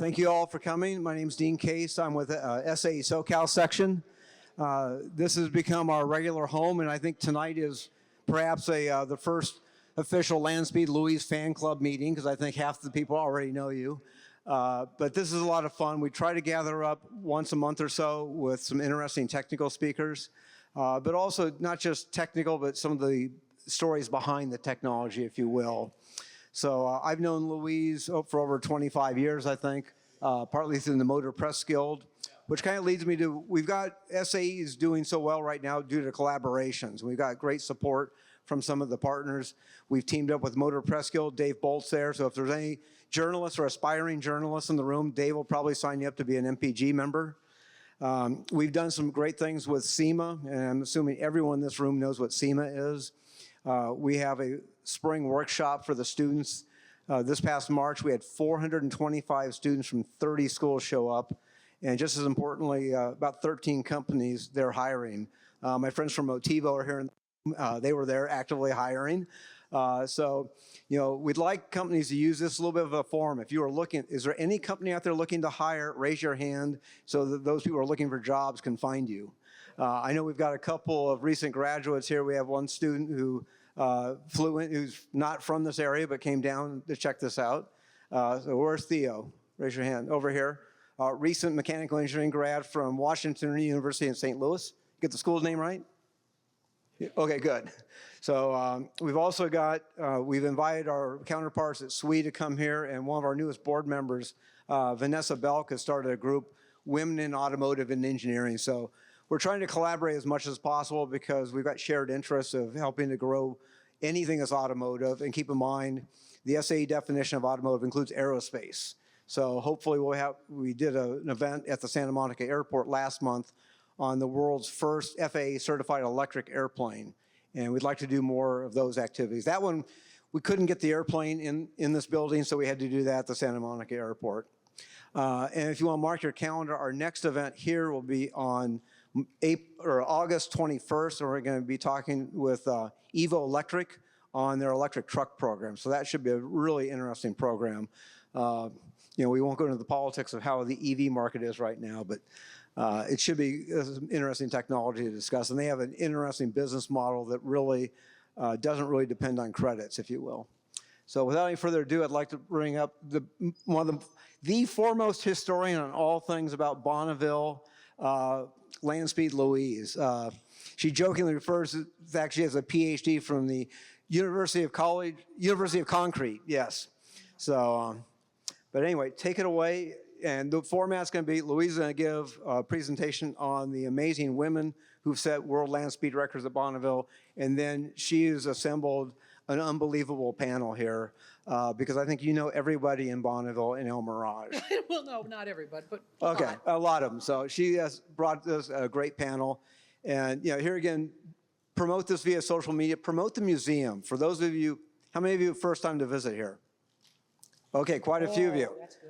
Thank you all for coming. My name is Dean Case. I'm with SAE SoCal section. This has become our regular home, and I think tonight is perhaps the first official Landspeed Louise fan club meeting, because I think half the people already know you. But this is a lot of fun. We try to gather up once a month or so with some interesting technical speakers, but also not just technical, but some of the stories behind the technology, if you will. So I've known Louise for over 25 years, I think, partly through the Motor Press Guild, which kind of leads me to, we've got SAEs doing so well right now due to collaborations. We've got great support from some of the partners. We've teamed up with Motor Press Guild. Dave Bolt's there, so if there's any journalists or aspiring journalists in the room, Dave will probably sign you up to be an MPG member. We've done some great things with SEMA, and I'm assuming everyone in this room knows what SEMA is. We have a spring workshop for the students. This past March, we had 425 students from 30 schools show up. And just as importantly, about 13 companies they're hiring. My friends from Motivo are here. They were there actively hiring. So, you know, we'd like companies to use this a little bit of a forum. If you are looking, is there any company out there looking to hire? Raise your hand so that those people who are looking for jobs can find you. I know we've got a couple of recent graduates here. We have one student who flew in, who's not from this area, but came down to check this out. So where's Theo? Raise your hand. Over here. Recent mechanical engineering grad from Washington University in St. Louis. Get the school's name right? Okay, good. So we've also got, we've invited our counterparts at SWE to come here, and one of our newest board members, Vanessa Belk, has started a group, Women in Automotive and Engineering. So we're trying to collaborate as much as possible because we've got shared interests of helping to grow anything that's automotive. And keep in mind, the SAE definition of automotive includes aerospace. So hopefully we did an event at the Santa Monica Airport last month on the world's first FAA certified electric airplane. And we'd like to do more of those activities. That one, we couldn't get the airplane in this building, so we had to do that at the Santa Monica Airport. And if you want to mark your calendar, our next event here will be on August 21st, and we're going to be talking with Evo Electric on their electric truck program. So that should be a really interesting program. You know, we won't go into the politics of how the EV market is right now, but it should be some interesting technology to discuss. And they have an interesting business model that really doesn't really depend on credits, if you will. So without any further ado, I'd like to bring up one of the foremost historian on all things about Bonneville, Landspeed Louise. She jokingly refers to the fact she has a PhD from the University of Concrete, yes. So, but anyway, take it away. And the format's going to be, Louise is going to give a presentation on the amazing women who've set world land speed records at Bonneville. And then she has assembled an unbelievable panel here because I think you know everybody in Bonneville and El Mirage. Well, no, not everybody, but okay, a lot of them. So she has brought us a great panel. And you know, here again, promote this via social media, promote the museum. For those of you, how many of you first time to visit here? Okay, quite a few of you. That's good.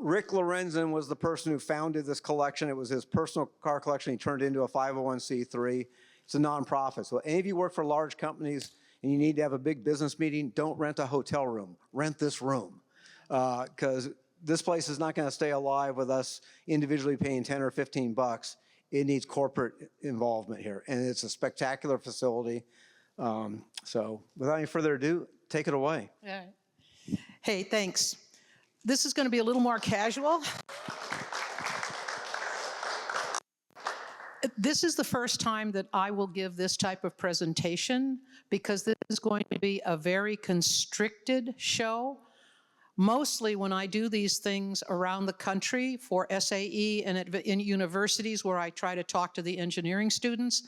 Rick Lorenzen was the person who founded this collection. It was his personal car collection. He turned it into a 501c3. It's a nonprofit. So any of you work for large companies and you need to have a big business meeting, don't rent a hotel room. Rent this room. Because this place is not going to stay alive with us individually paying 10 or 15 bucks. It needs corporate involvement here. And it's a spectacular facility. So without any further ado, take it away. All right. Hey, thanks. This is going to be a little more casual. This is the first time that I will give this type of presentation because this is going to be a very constricted show. Mostly when I do these things around the country for SAE and in universities where I try to talk to the engineering students,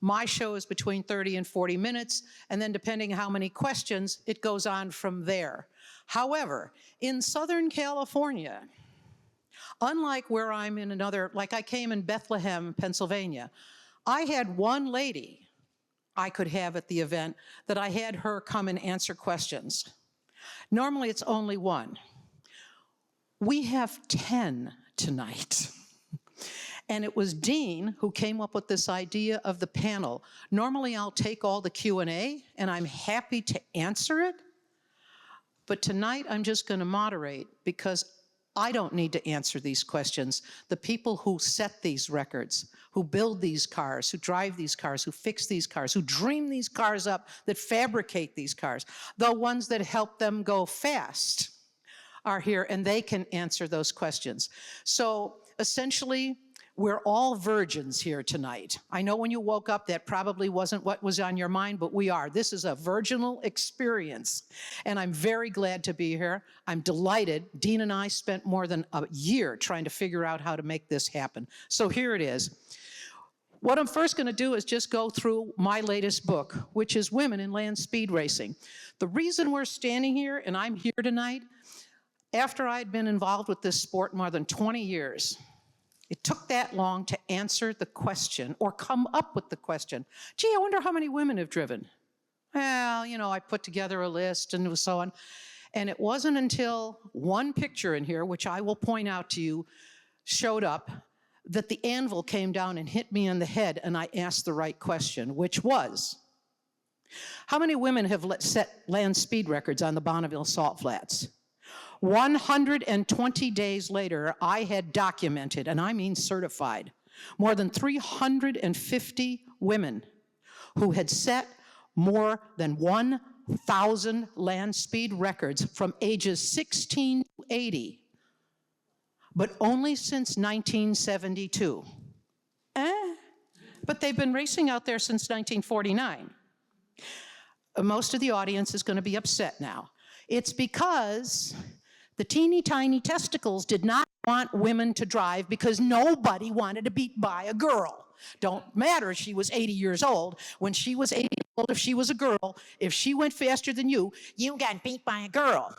my show is between 30 and 40 minutes, and then depending how many questions, it goes on from there. However, in Southern California, unlike where I'm in another, like I came in Bethlehem, Pennsylvania, I had one lady I could have at the event that I had her come and answer questions. Normally it's only one. We have 10 tonight. And it was Dean who came up with this idea of the panel. Normally I'll take all the Q&A and I'm happy to answer it. But tonight I'm just going to moderate because I don't need to answer these questions. The people who set these records, who build these cars, who drive these cars, who fix these cars, who dream these cars up, that fabricate these cars, the ones that help them go fast are here, and they can answer those questions. So essentially, we're all virgins here tonight. I know when you woke up, that probably wasn't what was on your mind, but we are. This is a virginal experience, and I'm very glad to be here. I'm delighted. Dean and I spent more than a year trying to figure out how to make this happen. So here it is. What I'm first going to do is just go through my latest book, which is Women in Land Speed Racing. The reason we're standing here and I'm here tonight, after I'd been involved with this sport more than 20 years, it took that long to answer the question or come up with the question. Gee, I wonder how many women have driven. Well, you know, I put together a list and so on. And it wasn't until one picture in here, which I will point out to you, showed up, that the anvil came down and hit me in the head, and I asked the right question, which was, how many women have set land speed records on the Bonneville Salt Flats? 120 days later, I had documented, and I mean certified, more than 350 women who had set more than 1,000 land speed records from ages 16 to 80, but only since 1972. But they've been racing out there since 1949. Most of the audience is going to be upset now. It's because the teeny tiny testicles did not want women to drive because nobody wanted to be by a girl. Don't matter if she was 80 years old. When she was 80 years old, if she was a girl, if she went faster than you got beat by a girl.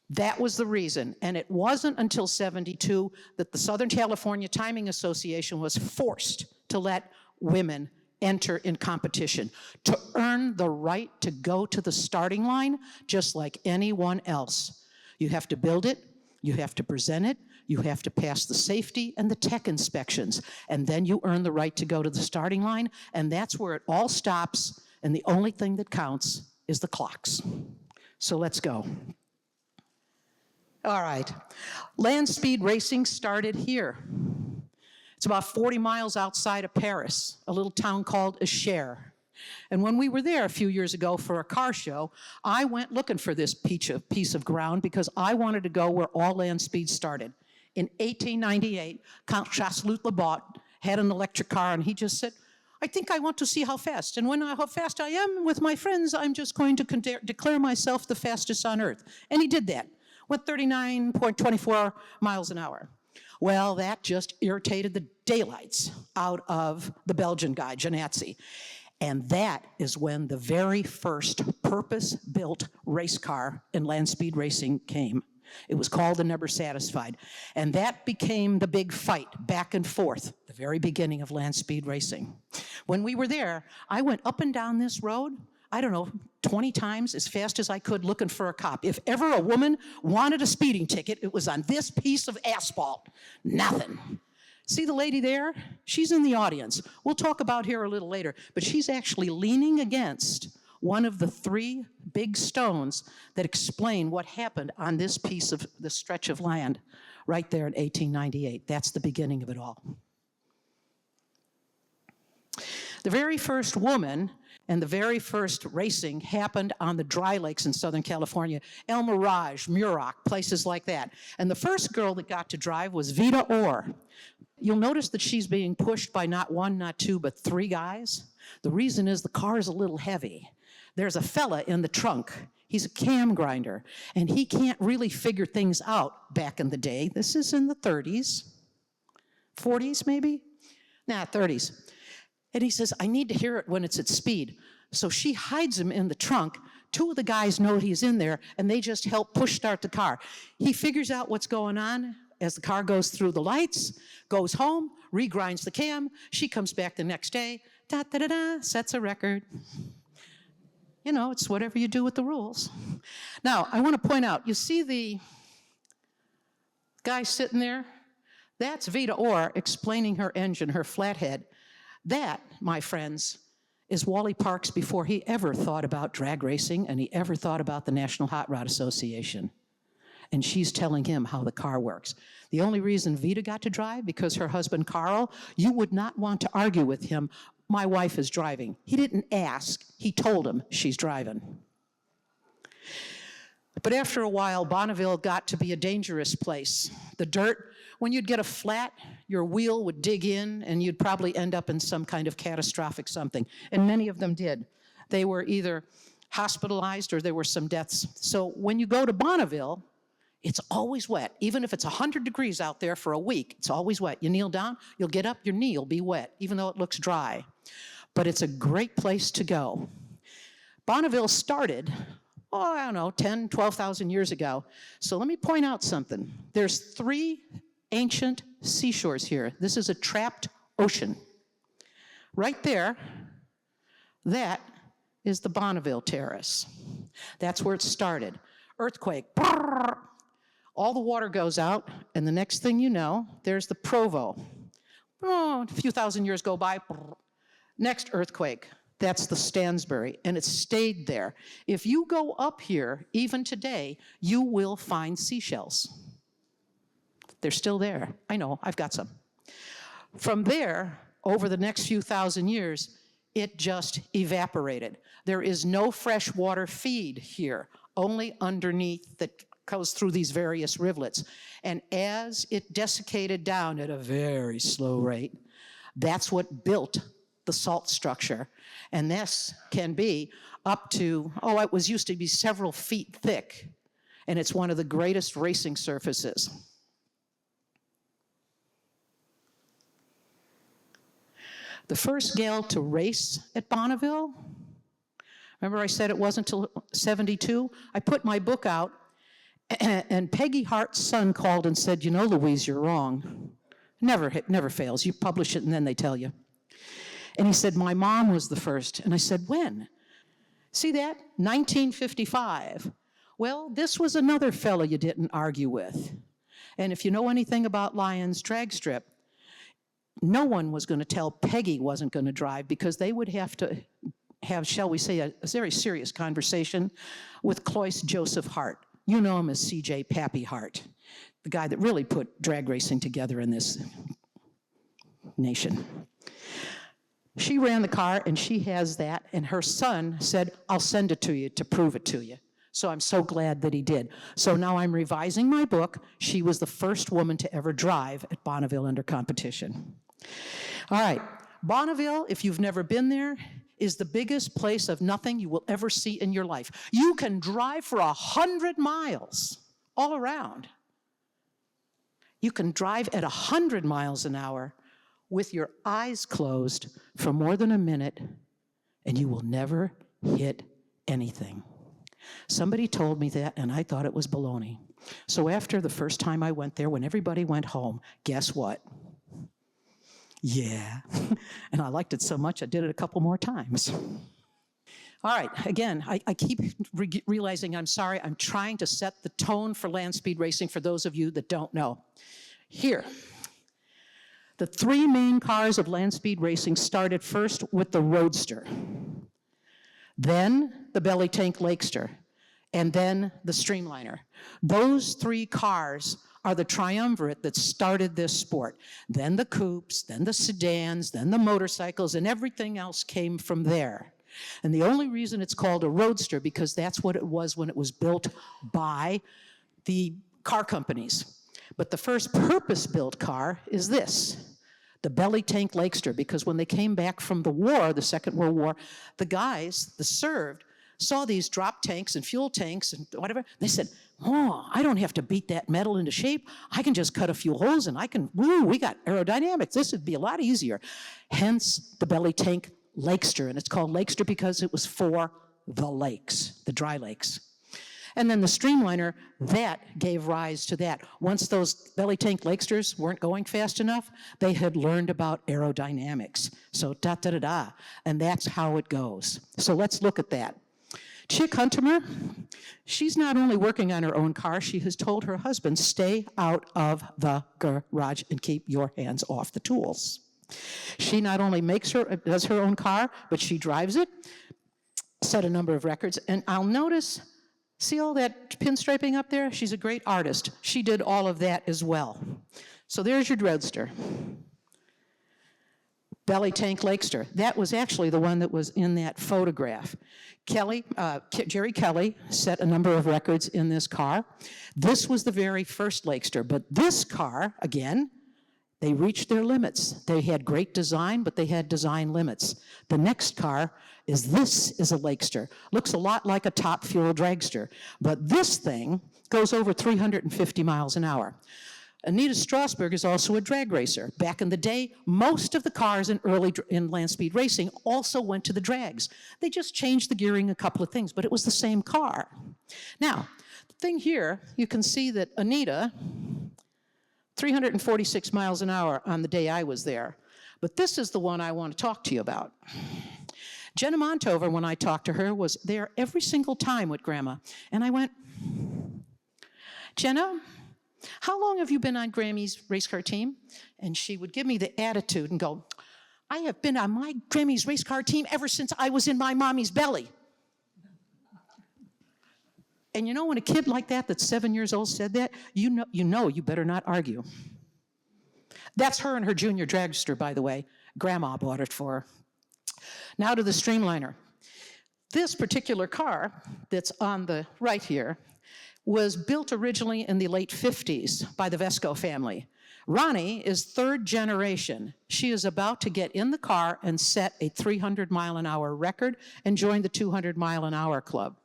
That was the reason. And it wasn't until 72 that the Southern California Timing Association was forced to let women enter in competition, to earn the right to go to the starting line just like anyone else. You have to build it, you have to present it, you have to pass the safety and the tech inspections, and then you earn the right to go to the starting line, and that's where it all stops, and the only thing that counts is the clocks. So let's go. All right, land speed racing started here. It's about 40 miles outside of Paris, a little town called Acher. And when we were there a few years ago for a car show, I went looking for this piece of ground because I wanted to go where all land speed started. In 1898, Count Chasseloup-Labat had an electric car, and he just said, I think I want to see how fast. And how fast I am with my friends, I'm just going to declare myself the fastest on earth. And he did that, went 39.24 miles an hour. Well, that just irritated the daylights out of the Belgian guy, Janatzi. And that is when the very first purpose-built race car in land speed racing came. It was called the Never Satisfied. And that became the big fight back and forth, the very beginning of land speed racing. When we were there, I went up and down this road, I don't know, 20 times as fast as I could looking for a cop. If ever a woman wanted a speeding ticket, it was on this piece of asphalt. Nothing. See the lady there? She's in the audience. We'll talk about her a little later, but she's actually leaning against one of the 3 big stones that explain what happened on this piece of the stretch of land right there in 1898. That's the beginning of it all. The very first woman and the very first racing happened on the dry lakes in Southern California, El Mirage, Muroc, places like that. And the first girl that got to drive was Vida Orr. You'll notice that she's being pushed by not 1, not 2, but 3 guys. The reason is the car is a little heavy. There's a fella in the trunk. He's a cam grinder, and he can't really figure things out back in the day. This is in the 30s, 40s maybe? Nah, 30s. And he says, I need to hear it when it's at speed. So she hides him in the trunk. 2 of the guys know he's in there, and they just help push start the car. He figures out what's going on as the car goes through the lights, goes home, regrinds the cam. She comes back the next day, da-da-da-da, sets a record. You know, it's whatever you do with the rules. Now, I want to point out, you see the guy sitting there? That's Vida Orr explaining her engine, her flathead. That, my friends, is Wally Parks before he ever thought about drag racing and he ever thought about the National Hot Rod Association. and she's telling him how the car works. The only reason Vita got to drive, because her husband Carl, you would not want to argue with him, my wife is driving. He didn't ask, he told him she's driving. But after a while, Bonneville got to be a dangerous place. The dirt, when you'd get a flat, your wheel would dig in and you'd probably end up in some kind of catastrophic something. And many of them did. They were either hospitalized or there were some deaths. So when you go to Bonneville, it's always wet. Even if it's 100 degrees out there for a week, it's always wet. You kneel down, you'll get up, your knee will be wet, even though it looks dry. But it's a great place to go. Bonneville started, I don't know, 10, 12,000 years ago. So let me point out something. There's 3 ancient seashores here. This is a trapped ocean. Right there, that is the Bonneville Terrace. That's where it started. Earthquake, brrr, all the water goes out, and the next thing you know, there's the Provo. Oh, a few thousand years go by, brrr. Next earthquake, that's the Stansbury, and it stayed there. If you go up here, even today, you will find seashells. They're still there. I know, I've got some. From there, over the next few thousand years, it just evaporated. There is no freshwater feed here, only underneath that goes through these various rivulets. And as it desiccated down at a very slow rate, that's what built the salt structure. And this can be up to, it was used to be several feet thick, and it's one of the greatest racing surfaces. The first gal to race at Bonneville, remember I said it wasn't until 72? I put my book out, and Peggy Hart's son called and said, Louise, you're wrong. Never fails. You publish it and then they tell you. And he said, my mom was the first. And I said, when? See that? 1955. Well, this was another fella you didn't argue with. And if you know anything about Lyon's drag strip, no one was going to tell Peggy wasn't going to drive, because they would have to have, shall we say, a very serious conversation with Cloyce Joseph Hart. You know him as C.J. Pappy Hart, the guy that really put drag racing together in this nation. She ran the car, and she has that, and her son said, I'll send it to you to prove it to you. So I'm so glad that he did. So now I'm revising my book. She was the first woman to ever drive at Bonneville under competition. All right, Bonneville, if you've never been there, is the biggest place of nothing you will ever see in your life. You can drive for 100 miles all around. You can drive at 100 miles an hour with your eyes closed for more than a minute, and you will never hit anything. Somebody told me that, and I thought it was baloney. So after the first time I went there, when everybody went home, guess what? Yeah. And I liked it so much, I did it a couple more times. All right, again, I keep realizing I'm sorry. I'm trying to set the tone for Landspeed racing for those of you that don't know. Here, the 3 main cars of Landspeed racing started first with the Roadster, then the Belly Tank Lakester, and then the Streamliner. Those 3 cars are the triumvirate that started this sport. Then the coupes, then the sedans, then the motorcycles, and everything else came from there. And the only reason it's called a Roadster, because that's what it was when it was built by the car companies. But the first purpose-built car is this, the Belly Tank Lakester, because when they came back from the war, the Second World War, the guys that served saw these drop tanks and fuel tanks and whatever. They said, I don't have to beat that metal into shape. I can just cut a few holes and we got aerodynamics. This would be a lot easier. Hence the Belly Tank Lakester, and it's called Lakester because it was for the lakes, the dry lakes. And then the Streamliner, that gave rise to that. Once those Belly Tank Lakesters weren't going fast enough, they had learned about aerodynamics. So da-da-da-da, and that's how it goes. So let's look at that. Chick Huntemer, she's not only working on her own car, she has told her husband, stay out of the garage and keep your hands off the tools. She not only does her own car, but she drives it, set a number of records, and I'll notice See all that pinstriping up there? She's a great artist. She did all of that as well. So there's your Dreadster. Belly Tank Lakester. That was actually the one that was in that photograph. Jerry Kelly set a number of records in this car. This was the very first Lakester, but this car, again, they reached their limits. They had great design, but they had design limits. The next car this is a Lakester. Looks a lot like a top fuel dragster, but this thing goes over 350 miles an hour. Anita Strasberg is also a drag racer. Back in the day, most of the cars in Landspeed racing also went to the drags. They just changed the gearing, a couple of things, but it was the same car. Now, the thing here, you can see that Anita, 346 miles an hour on the day I was there. But this is the one I want to talk to you about. Jenna Montover, when I talked to her, was there every single time with Grandma. And I went, Jenna, how long have you been on Grammy's race car team? And she would give me the attitude and go, I have been on my Grammy's race car team ever since I was in my mommy's belly. And you know, when a kid like that, that's 7 years old, said that, you know you better not argue. That's her and her junior dragster, by the way. Grandma bought it for her. Now to the Streamliner. This particular car that's on the right here was built originally in the late 50s by the Vesco family. Ronnie is third generation. She is about to get in the car and set a 300-mile-an-hour record and join the 200-mile-an-hour club.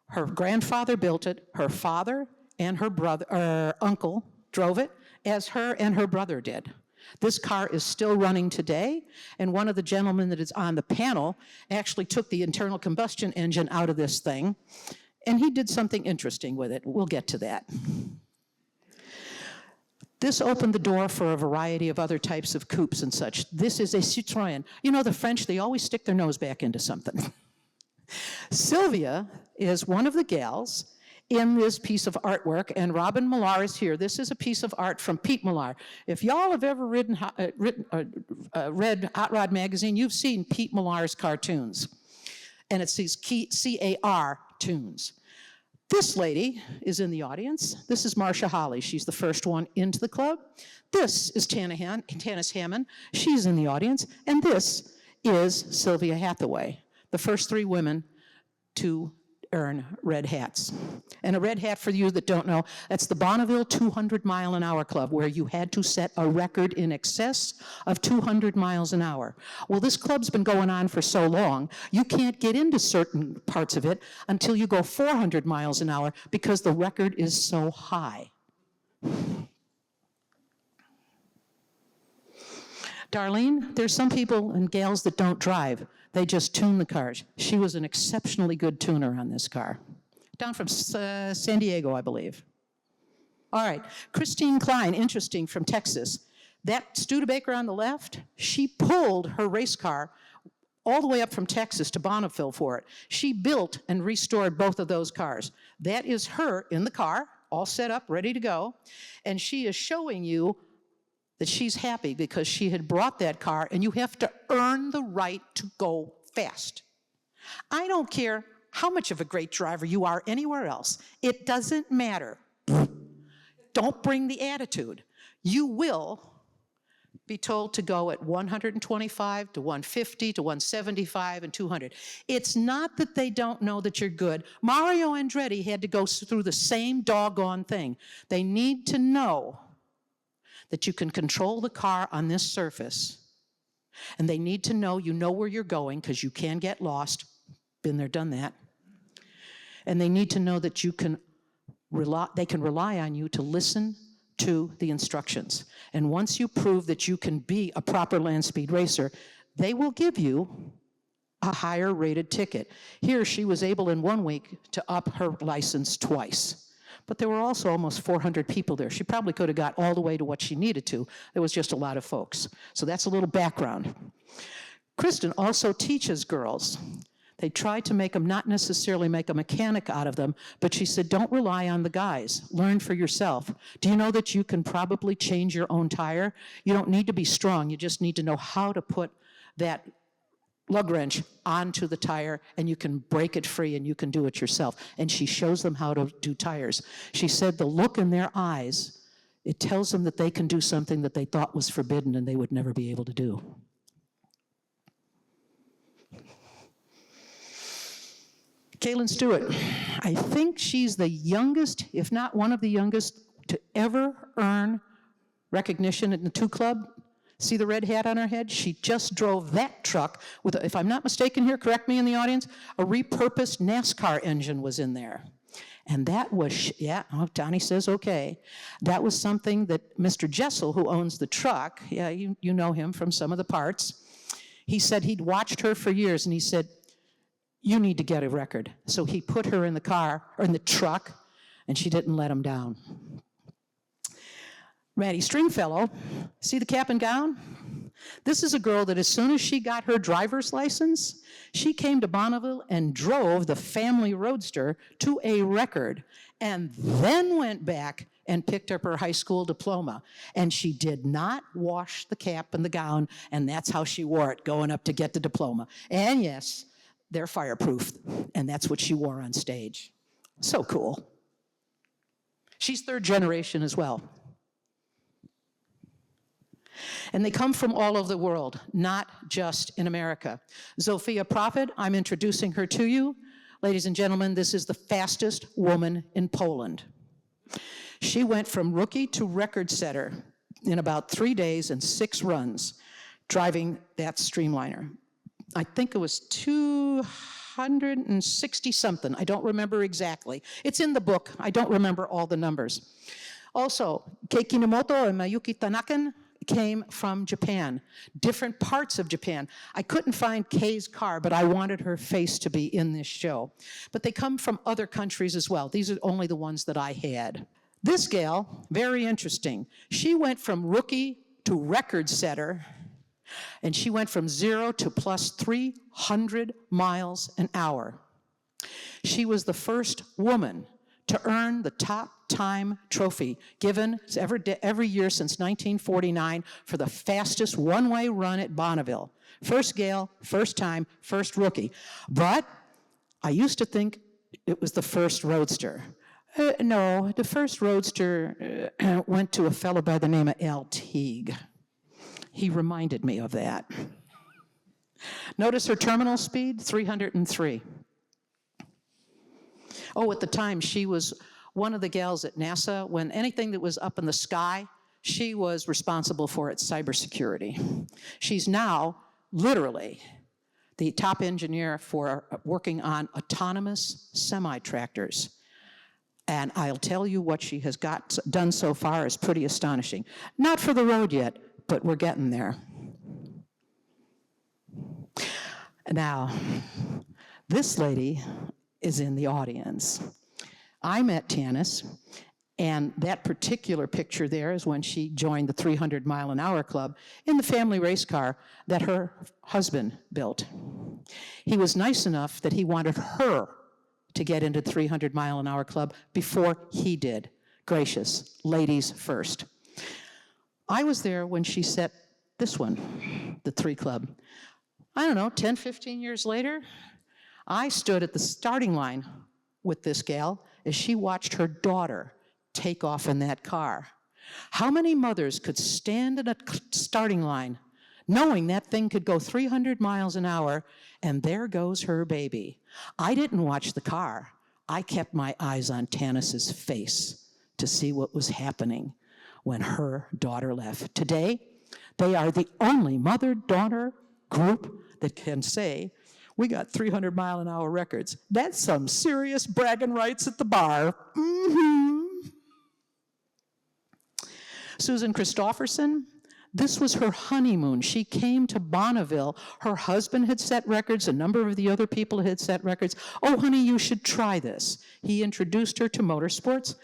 Her grandfather built it. Her father and her uncle drove it, as her and her brother did. This car is still running today, and one of the gentlemen that is on the panel actually took the internal combustion engine out of this thing, and he did something interesting with it. We'll get to that. This opened the door for a variety of other types of coupes and such. This is a Citroën. You know, the French, they always stick their nose back into something. Sylvia is one of the gals in this piece of artwork, and Robin Millar is here. This is a piece of art from Pete Millar. If y'all have ever read Hot Rod Magazine, you've seen Pete Millar's cartoons, and it's these C-A-R tunes. This lady is in the audience. This is Marcia Holly. She's the first one into the club. This is Tanis Hammond. She's in the audience. And this is Sylvia Hathaway, the first three women to earn red hats. And a red hat, for you that don't know, that's the Bonneville 200-mile-an-hour club, where you had to set a record in excess of 200 miles an hour. Well, this club's been going on for so long, you can't get into certain parts of it until you go 400 miles an hour because the record is so high. Darlene, there's some people and gals that don't drive. They just tune the cars. She was an exceptionally good tuner on this car. Down from San Diego, I believe. All right, Christine Klein, interesting, from Texas. That Studebaker on the left, she pulled her race car all the way up from Texas to Bonneville for it. She built and restored both of those cars. That is her in the car, all set up, ready to go. And she is showing you that she's happy because she had brought that car, and you have to earn the right to go fast. I don't care how much of a great driver you are anywhere else. It doesn't matter. Don't bring the attitude. You will be told to go at 125 to 150 to 175 and 200. It's not that they don't know that you're good. Mario Andretti had to go through the same doggone thing. They need to know that you can control the car on this surface, and they need to know you know where you're going, because you can get lost. Been there, done that. And they need to know that they can rely on you to listen to the instructions. And once you prove that you can be a proper Landspeed racer, they will give you a higher rated ticket. Here, she was able in 1 week to up her license twice. But there were also almost 400 people there. She probably could have got all the way to what she needed to. There was just a lot of folks. So that's a little background. Kristen also teaches girls. They tried to make them, not necessarily make a mechanic out of them, but she said, don't rely on the guys. Learn for yourself. Do you know that you can probably change your own tire? You don't need to be strong. You just need to know how to put that lug wrench onto the tire, and you can break it free and you can do it yourself. And she shows them how to do tires. She said the look in their eyes, it tells them that they can do something that they thought was forbidden and they would never be able to do. Kaylin Stewart, I think she's the youngest, if not one of the youngest, to ever earn recognition in the 2 Club. See the red hat on her head? She just drove that truck with, if I'm not mistaken here, correct me in the audience, a repurposed NASCAR engine was in there. And that was, yeah, oh, Donnie says okay. That was something that Mr. Jessel, who owns the truck, yeah, you know him from some of the parts, he said he'd watched her for years, and he said, you need to get a record. So he put her in the car, or in the truck, and she didn't let him down. Maddie Stringfellow, see the cap and gown? This is a girl that as soon as she got her driver's license, she came to Bonneville and drove the family roadster to a record, and then went back and picked up her high school diploma. And she did not wash the cap and the gown, and that's how she wore it going up to get the diploma. And yes, they're fireproof, and that's what she wore on stage. So cool. She's 3rd generation as well. And they come from all over the world, not just in America. Zofia Prophet, I'm introducing her to you. Ladies and gentlemen, this is the fastest woman in Poland. She went from rookie to record setter in about 3 days and 6 runs, driving that streamliner. I think it was 260 something. I don't remember exactly. It's in the book. I don't remember all the numbers. Also, Kei Kinomoto and Mayuki Tanakan came from Japan, different parts of Japan. I couldn't find Kei's car, but I wanted her face to be in this show. But they come from other countries as well. These are only the ones that I had. This gal, very interesting. She went from rookie to record setter, and she went from 0 to plus 300 miles an hour. She was the first woman to earn the top time trophy given every year since 1949 for the fastest one-way run at Bonneville. First gal, first time, first rookie. But I used to think it was the first roadster. No, the first roadster went to a fellow by the name of Al Teague. He reminded me of that. Notice her terminal speed, 303. Oh, at the time, she was one of the gals at NASA. When anything that was up in the sky, she was responsible for its cybersecurity. She's now, literally, the top engineer for working on autonomous semi-tractors. And I'll tell you what she has done so far is pretty astonishing. Not for the road yet, but we're getting there. Now, this lady is in the audience. I met Tanis, and that particular picture there is when she joined the 300 mile an hour club in the family race car that her husband built. He was nice enough that he wanted her to get into the 300 mile an hour club before he did. Gracious, ladies first. I was there when she set this one, the 3 Club. I don't know, 10, 15 years later, I stood at the starting line with this gal as she watched her daughter take off in that car. How many mothers could stand in a starting line knowing that thing could go 300 miles an hour, and there goes her baby? I didn't watch the car. I kept my eyes on Tanis's face to see what was happening when her daughter left. Today, they are the only mother-daughter group that can say, we got 300 mile an hour records. That's some serious bragging rights at the bar. Mm-hmm. Susan Christofferson, this was her honeymoon. She came to Bonneville. Her husband had set records. A number of the other people had set records. Oh, honey, you should try this. He introduced her to motorsports.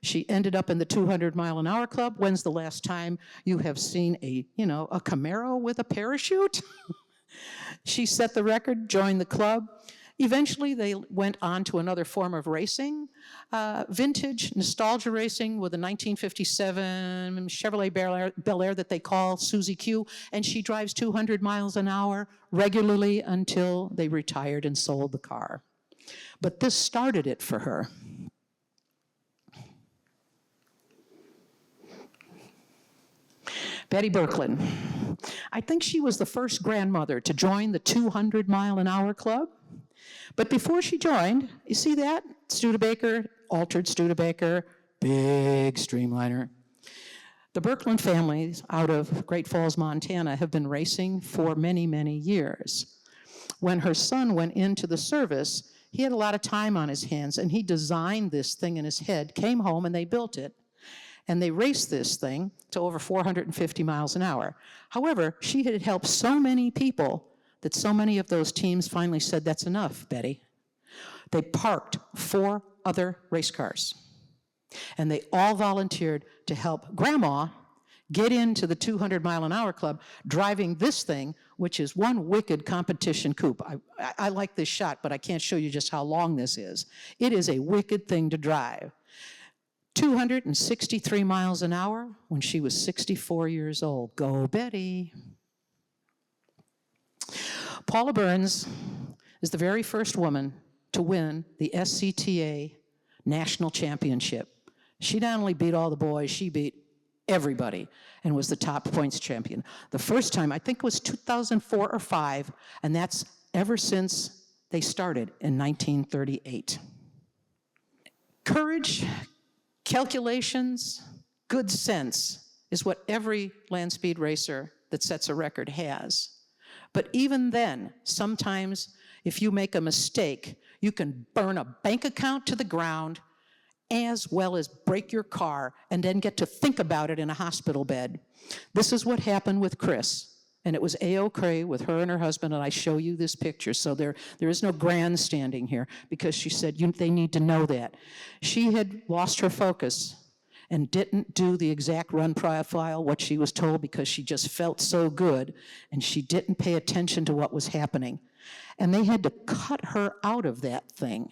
She ended up in the 200 mile an hour club. When's the last time you have seen a Camaro with a parachute? She set the record, joined the club. Eventually, they went on to another form of racing, vintage nostalgia racing with a 1957 Chevrolet Bel Air that they call Susie Q, and she drives 200 miles an hour regularly until they retired and sold the car. But this started it for her. Betty Birkeland. I think she was the first grandmother to join the 200-mile-an-hour club. But before she joined, you see that? Studebaker, altered Studebaker, big streamliner. The Birkeland families out of Great Falls, Montana have been racing for many, many years. When her son went into the service, he had a lot of time on his hands, and he designed this thing in his head, came home, and they built it. And they raced this thing to over 450 miles an hour. However, she had helped so many people that so many of those teams finally said, that's enough, Betty. They parked 4 other race cars. And they all volunteered to help Grandma get into the 200-mile-an-hour club driving this thing, which is one wicked competition coupe. I like this shot, but I can't show you just how long this is. It is a wicked thing to drive. 263 miles an hour when she was 64 years old. Go, Betty. Paula Burns is the very first woman to win the SCTA National Championship. She not only beat all the boys, she beat everybody and was the top points champion. The first time, I think it was 2004 or 5, and that's ever since they started in 1938. Courage, calculations, good sense is what every Landspeed racer that sets a record has. But even then, sometimes if you make a mistake, you can burn a bank account to the ground as well as break your car and then get to think about it in a hospital bed. This is what happened with Chris. And it was A-OK with her and her husband, and I show you this picture. So there is no grandstanding here because she said they need to know that. She had lost her focus and didn't do the exact run profile, what she was told, because she just felt so good, and she didn't pay attention to what was happening. And they had to cut her out of that thing.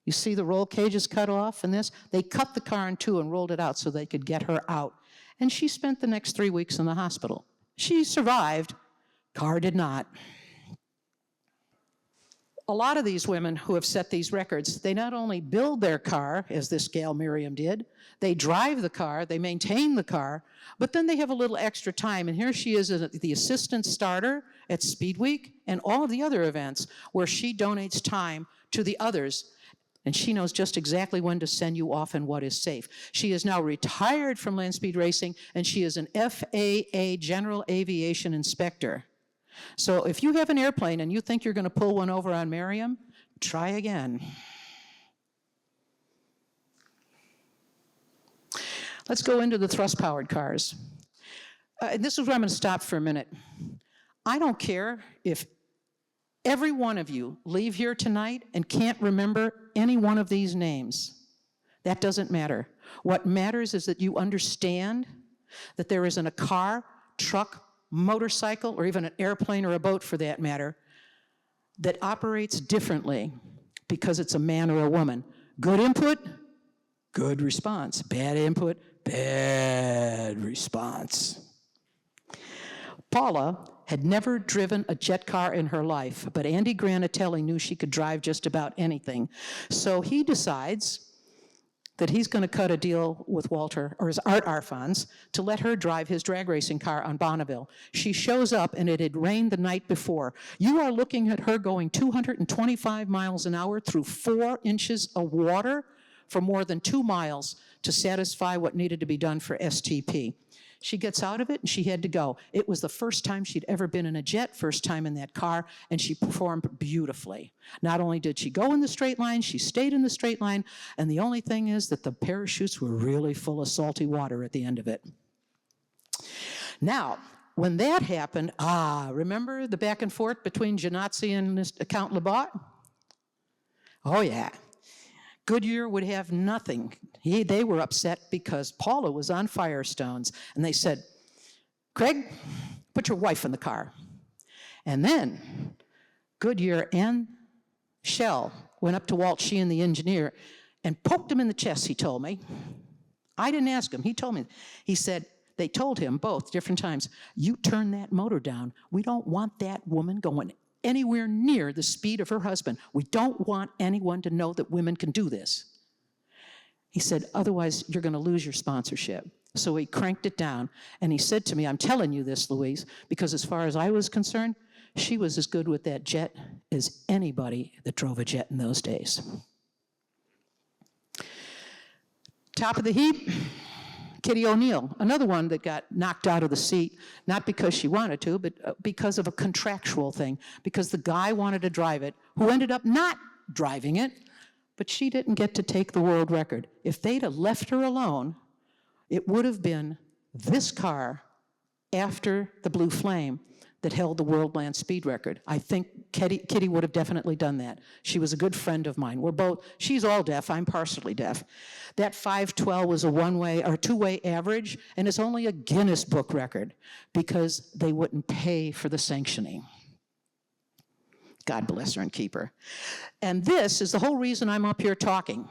You see the roll cages cut off in this? They cut the car in 2 and rolled it out so they could get her out. And she spent the next 3 weeks in the hospital. She survived, car did not. A lot of these women who have set these records, they not only build their car, as this gal Miriam did, they drive the car, they maintain the car, but then they have a little extra time. And here she is as the assistant starter at Speed Week and all of the other events where she donates time to the others. And she knows just exactly when to send you off and what is safe. She is now retired from Landspeed Racing, and she is an FAA General Aviation Inspector. So if you have an airplane and you think you're going to pull one over on Miriam, try again. Let's go into the thrust-powered cars. And this is where I'm going to stop for a minute. I don't care if every one of you leave here tonight and can't remember any one of these names. That doesn't matter. What matters is that you understand that there isn't a car, truck, motorcycle, or even an airplane or a boat for that matter, that operates differently because it's a man or a woman. Good input, good response. Bad input, bad response. Paula had never driven a jet car in her life, but Andy Granatelli knew she could drive just about anything. So he decides that he's going to cut a deal with Walter, or his Art Arfons, to let her drive his drag racing car on Bonneville. She shows up, and it had rained the night before. You are looking at her going 225 miles an hour through 4 inches of water for more than 2 miles to satisfy what needed to be done for STP. She gets out of it, and she had to go. It was the first time she'd ever been in a jet, first time in that car, and she performed beautifully. Not only did she go in the straight line, she stayed in the straight line, and the only thing is that the parachutes were really full of salty water at the end of it. Now, when that happened, remember the back and forth between Janazzi and Count Labat? Oh, yeah. Goodyear would have nothing. They were upset because Paula was on Firestones, and they said, Craig, put your wife in the car. And then Goodyear and shell went up to Walt Sheehan, the engineer, and poked him in the chest, he told me. I didn't ask him, he told me. He said, they told him both different times, you turn that motor down. We don't want that woman going anywhere near the speed of her husband. We don't want anyone to know that women can do this. He said, otherwise you're gonna lose your sponsorship. So he cranked it down, and he said to me, I'm telling you this, Louise, because as far as I was concerned, she was as good with that jet as anybody that drove a jet in those days. Top of the heap, Kitty O'Neill, another one that got knocked out of the seat, not because she wanted to, but because of a contractual thing, because the guy wanted to drive it, who ended up not driving it, but she didn't get to take the world record. If they'd have left her alone, it would have been this car after the Blue Flame that held the world land speed record. I think Kitty would have definitely done that. She was a good friend of mine. We're both, she's all deaf, I'm partially deaf. That 512 was a one-way or two-way average, and it's only a Guinness Book record because they wouldn't pay for the sanctioning. God bless her and keep her. And this is the whole reason I'm up here talking.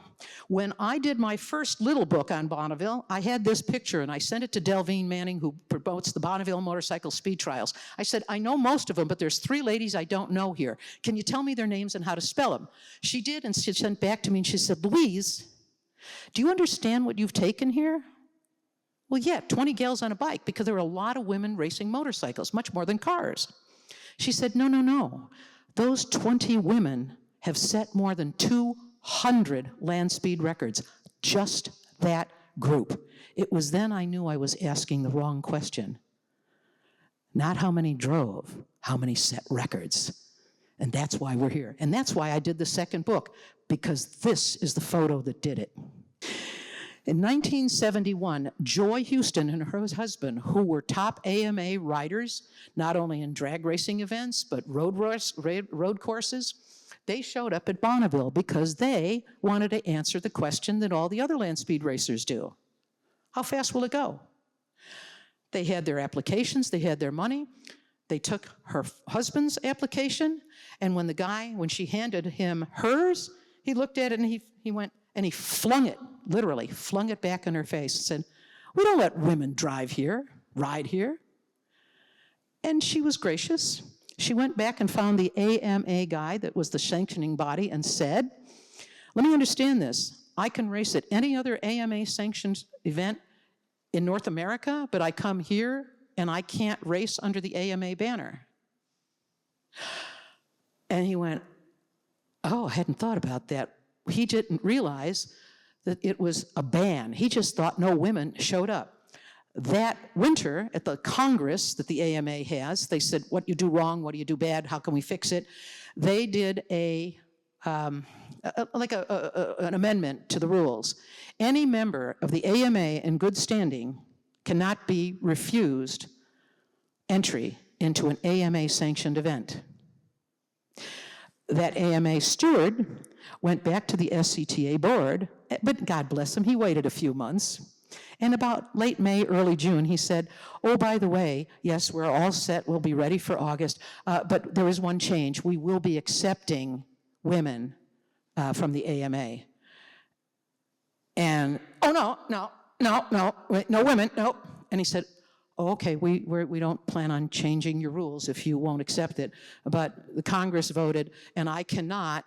When I did my first little book on Bonneville, I had this picture, and I sent it to Delvine Manning, who promotes the Bonneville Motorcycle Speed Trials. I said, I know most of them, but there's 3 ladies I don't know here. Can you tell me their names and how to spell them? She did, and she sent back to me, and she said, Louise, do you understand what you've taken here? Well, yeah, 20 gals on a bike, because there were a lot of women racing motorcycles, much more than cars. She said, no, no, no. Those 20 women have set more than 200 land speed records, just that group. It was then I knew I was asking the wrong question. Not how many drove, how many set records. And that's why we're here. And that's why I did the second book, because this is the photo that did it. In 1971, Joy Houston and her husband, who were top AMA riders, not only in drag racing events, but road courses, they showed up at Bonneville because they wanted to answer the question that all the other land speed racers do. How fast will it go? They had their applications, they had their money. They took her husband's application, and when she handed him hers, he looked at it and he went, and he flung it, literally flung it back in her face and said, we don't let women drive here, ride here. And she was gracious. She went back and found the AMA guy that was the sanctioning body and said, let me understand this. I can race at any other AMA sanctioned event in North America, but I come here and I can't race under the AMA banner. And he went, oh, I hadn't thought about that. He didn't realize that it was a ban. He just thought no women showed up. That winter at the Congress that the AMA has, they said, what do you do wrong? What do you do bad? How can we fix it? They did an amendment to the rules. Any member of the AMA in good standing cannot be refused entry into an AMA sanctioned event. That AMA steward went back to the SCTA board, but God bless him, he waited a few months. And about late May, early June, he said, oh, by the way, yes, we're all set, we'll be ready for August, but there is one change. We will be accepting women from the AMA. And, oh, no, wait, no women, no. And he said, oh, okay, we don't plan on changing your rules if you won't accept it. But the Congress voted, and I cannot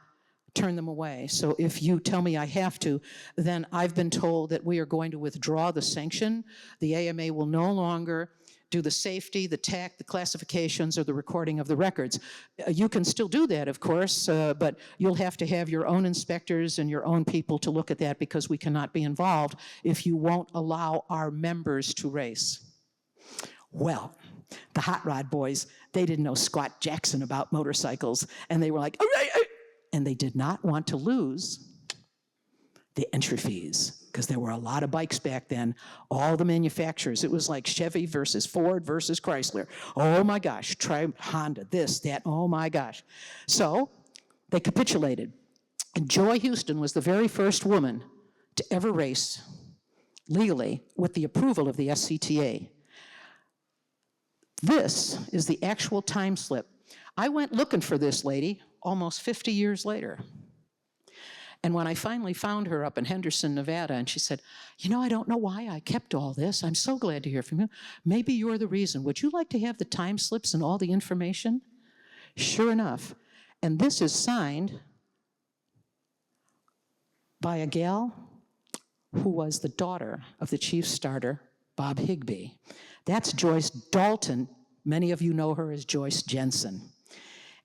turn them away. So if you tell me I have to, then I've been told that we are going to withdraw the sanction. The AMA will no longer do the safety, the tech, the classifications, or the recording of the records. You can still do that, of course, but you'll have to have your own inspectors and your own people to look at that because we cannot be involved if you won't allow our members to race. Well, the hot rod boys, they didn't know squat Jackson about motorcycles, and they were like, and they did not want to lose the entry fees because there were a lot of bikes back then, all the manufacturers. It was like Chevy versus Ford versus Chrysler. Oh my gosh, try Honda, this, that, oh my gosh. So they capitulated. And Joy Houston was the very first woman to ever race legally with the approval of the SCTA. This is the actual time slip. I went looking for this lady almost 50 years later. And when I finally found her up in Henderson, Nevada, and she said, you know, I don't know why I kept all this. I'm so glad to hear from you. Maybe you're the reason. Would you like to have the time slips and all the information? Sure enough. And this is signed by a gal who was the daughter of the chief starter, Bob Higbee. That's Joyce Dalton. Many of you know her as Joyce Jensen.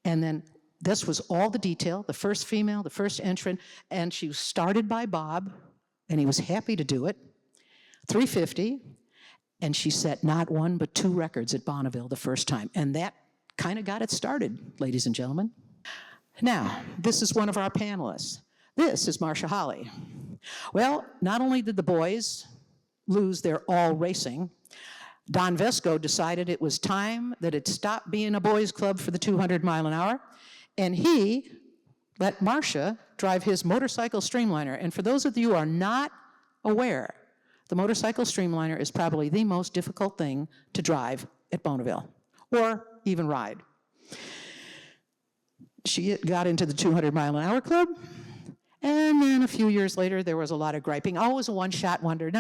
And then this was all the detail, the first female, the first entrant, and she was started by Bob, and he was happy to do it, 350, and she set not one but 2 records at Bonneville the first time, and that kind of got it started, ladies and gentlemen. Now, this is one of our panelists. This is Marcia Holly. Well, not only did the boys lose their all racing, Don Vesco decided it was time that it stopped being a boys' club for the 200 mile an hour, and he let Marcia drive his motorcycle streamliner. And for those of you who are not aware, the motorcycle streamliner is probably the most difficult thing to drive at Bonneville, or even ride. She got into the 200 mile an hour club, and then a few years later, there was a lot of griping. Oh, it was a one-shot wonder.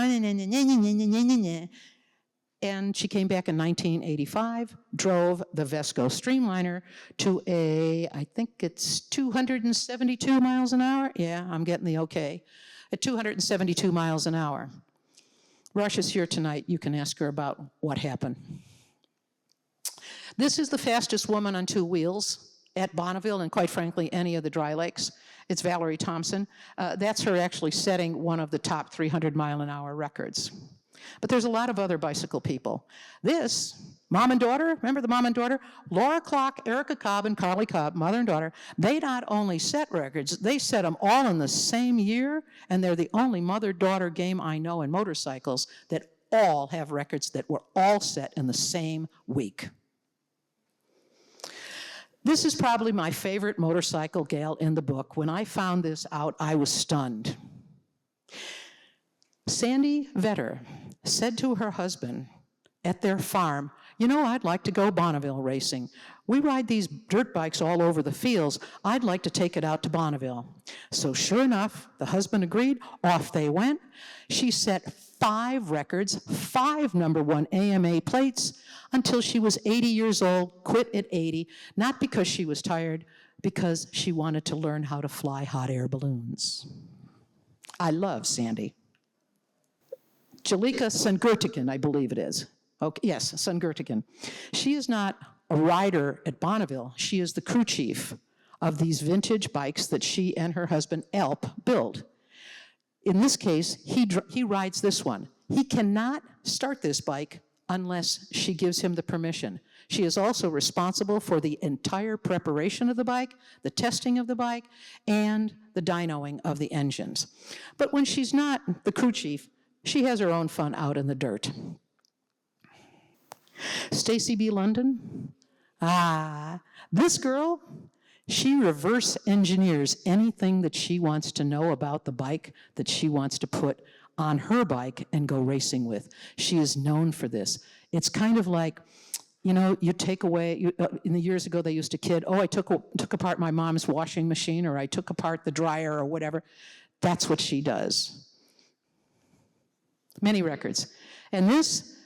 And she came back in 1985, drove the Vesco Streamliner to I think it's 272 miles an hour. Yeah, I'm getting the okay. At 272 miles an hour. Russia's here tonight. You can ask her about what happened. This is the fastest woman on 2 wheels at Bonneville, and quite frankly, any of the dry lakes. It's Valerie Thompson. That's her actually setting one of the top 300 mile an hour records. But there's a lot of other bicycle people. This, mom and daughter, remember the mom and daughter? Laura Clock, Erica Cobb, and Carly Cobb, mother and daughter, they not only set records, they set them all in the same year, and they're the only mother-daughter game I know in motorcycles that all have records that were all set in the same week. This is probably my favorite motorcycle gal in the book. When I found this out, I was stunned. Sandy Vetter said to her husband at their farm, you know, I'd like to go Bonneville racing. We ride these dirt bikes all over the fields. I'd like to take it out to Bonneville. So sure enough, the husband agreed. Off they went. She set 5 records, 5 #1 AMA plates until she was 80 years old, quit at 80, not because she was tired, because she wanted to learn how to fly hot air balloons. I love Sandy. Jalika Sungurtikan, I believe it is. Okay, yes, Sungurtikan. She is not a rider at Bonneville. She is the crew chief of these vintage bikes that she and her husband, Alp, build. In this case, he rides this one. He cannot start this bike unless she gives him the permission. She is also responsible for the entire preparation of the bike, the testing of the bike, and the dynoing of the engines. But when she's not the crew chief, she has her own fun out in the dirt. Stacy B. London. This girl, she reverse engineers anything that she wants to know about the bike that she wants to put on her bike and go racing with. She is known for this. It's kind of like, you know, you take away, in the years ago they used to kid, oh, I took apart my mom's washing machine, or I took apart the dryer or whatever. That's what she does. Many records. And this,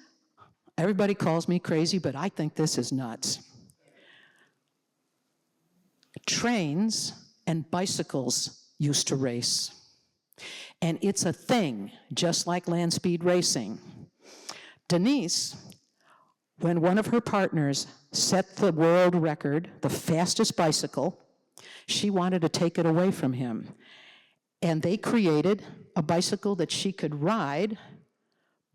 everybody calls me crazy, but I think this is nuts. Trains and bicycles used to race. And it's a thing, just like Landspeed racing. Denise, when one of her partners set the world record, the fastest bicycle, she wanted to take it away from him. And they created a bicycle that she could ride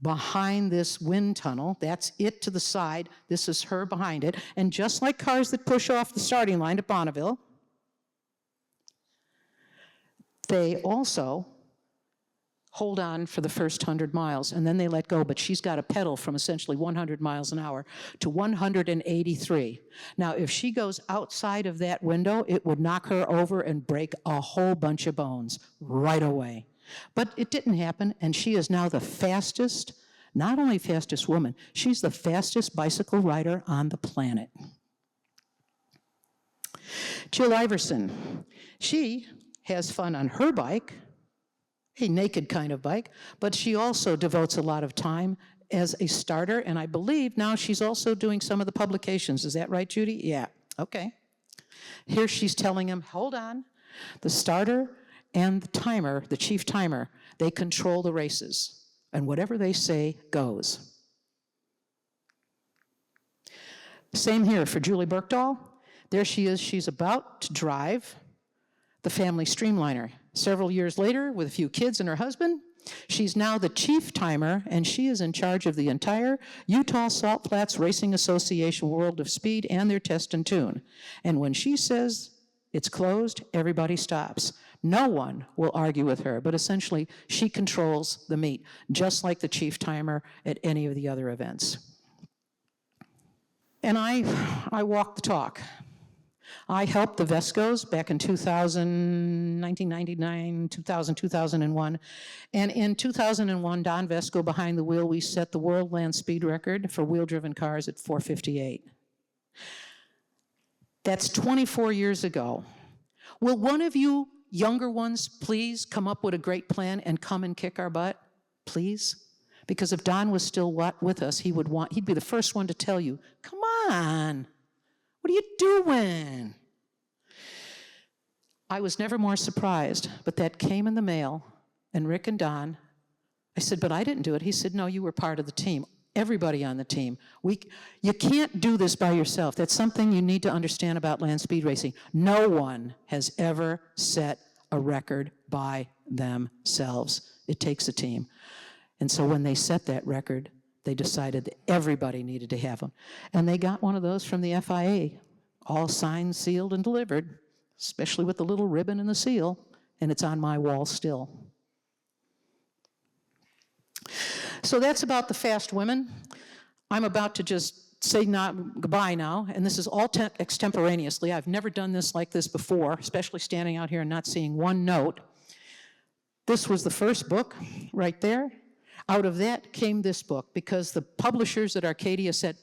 behind this wind tunnel. That's it to the side. This is her behind it. And just like cars that push off the starting line at Bonneville, they also hold on for the first 100 miles, and then they let go, but she's got to pedal from essentially 100 miles an hour to 183. Now, if she goes outside of that window, it would knock her over and break a whole bunch of bones right away. But it didn't happen, and she is now the fastest, not only fastest woman, she's the fastest bicycle rider on the planet. Jill Iverson, she has fun on her bike, a naked kind of bike, but she also devotes a lot of time as a starter, and I believe now she's also doing some of the publications. Is that right, Judy? Yeah, okay. Here she's telling him, hold on, the starter and the timer, the chief timer, they control the races, and whatever they say goes. Same here for Julie Berkdahl. There she is, she's about to drive the family streamliner. Several years later, with a few kids and her husband, she's now the chief timer, and she is in charge of the entire Utah Salt Flats Racing Association World of Speed and their test and tune. And when she says it's closed, everybody stops. No one will argue with her, but essentially she controls the meet, just like the chief timer at any of the other events. And I walk the talk. I helped the Vescos back in 1999, 2000, 2001. And in 2001, Don Vesco behind the wheel, we set the world land speed record for wheel-driven cars at 458. That's 24 years ago. Will one of you younger ones please come up with a great plan and come and kick our butt? Please? Because if Don was still with us, he'd be the first one to tell you, come on, what are you doing? I was never more surprised, but that came in the mail, and Rick and Don, I said, but I didn't do it. He said, no, you were part of the team. Everybody on the team. You can't do this by yourself. That's something you need to understand about land speed racing. No one has ever set a record by themselves. It takes a team. And so when they set that record, they decided that everybody needed to have them. And they got one of those from the FIA, all signed, sealed, and delivered, especially with the little ribbon and the seal, and it's on my wall still. So that's about the fast women. I'm about to just say goodbye now, and this is all extemporaneously. I've never done this like this before, especially standing out here and not seeing one note. This was the first book right there. Out of that came this book, because the publishers at Arcadia said,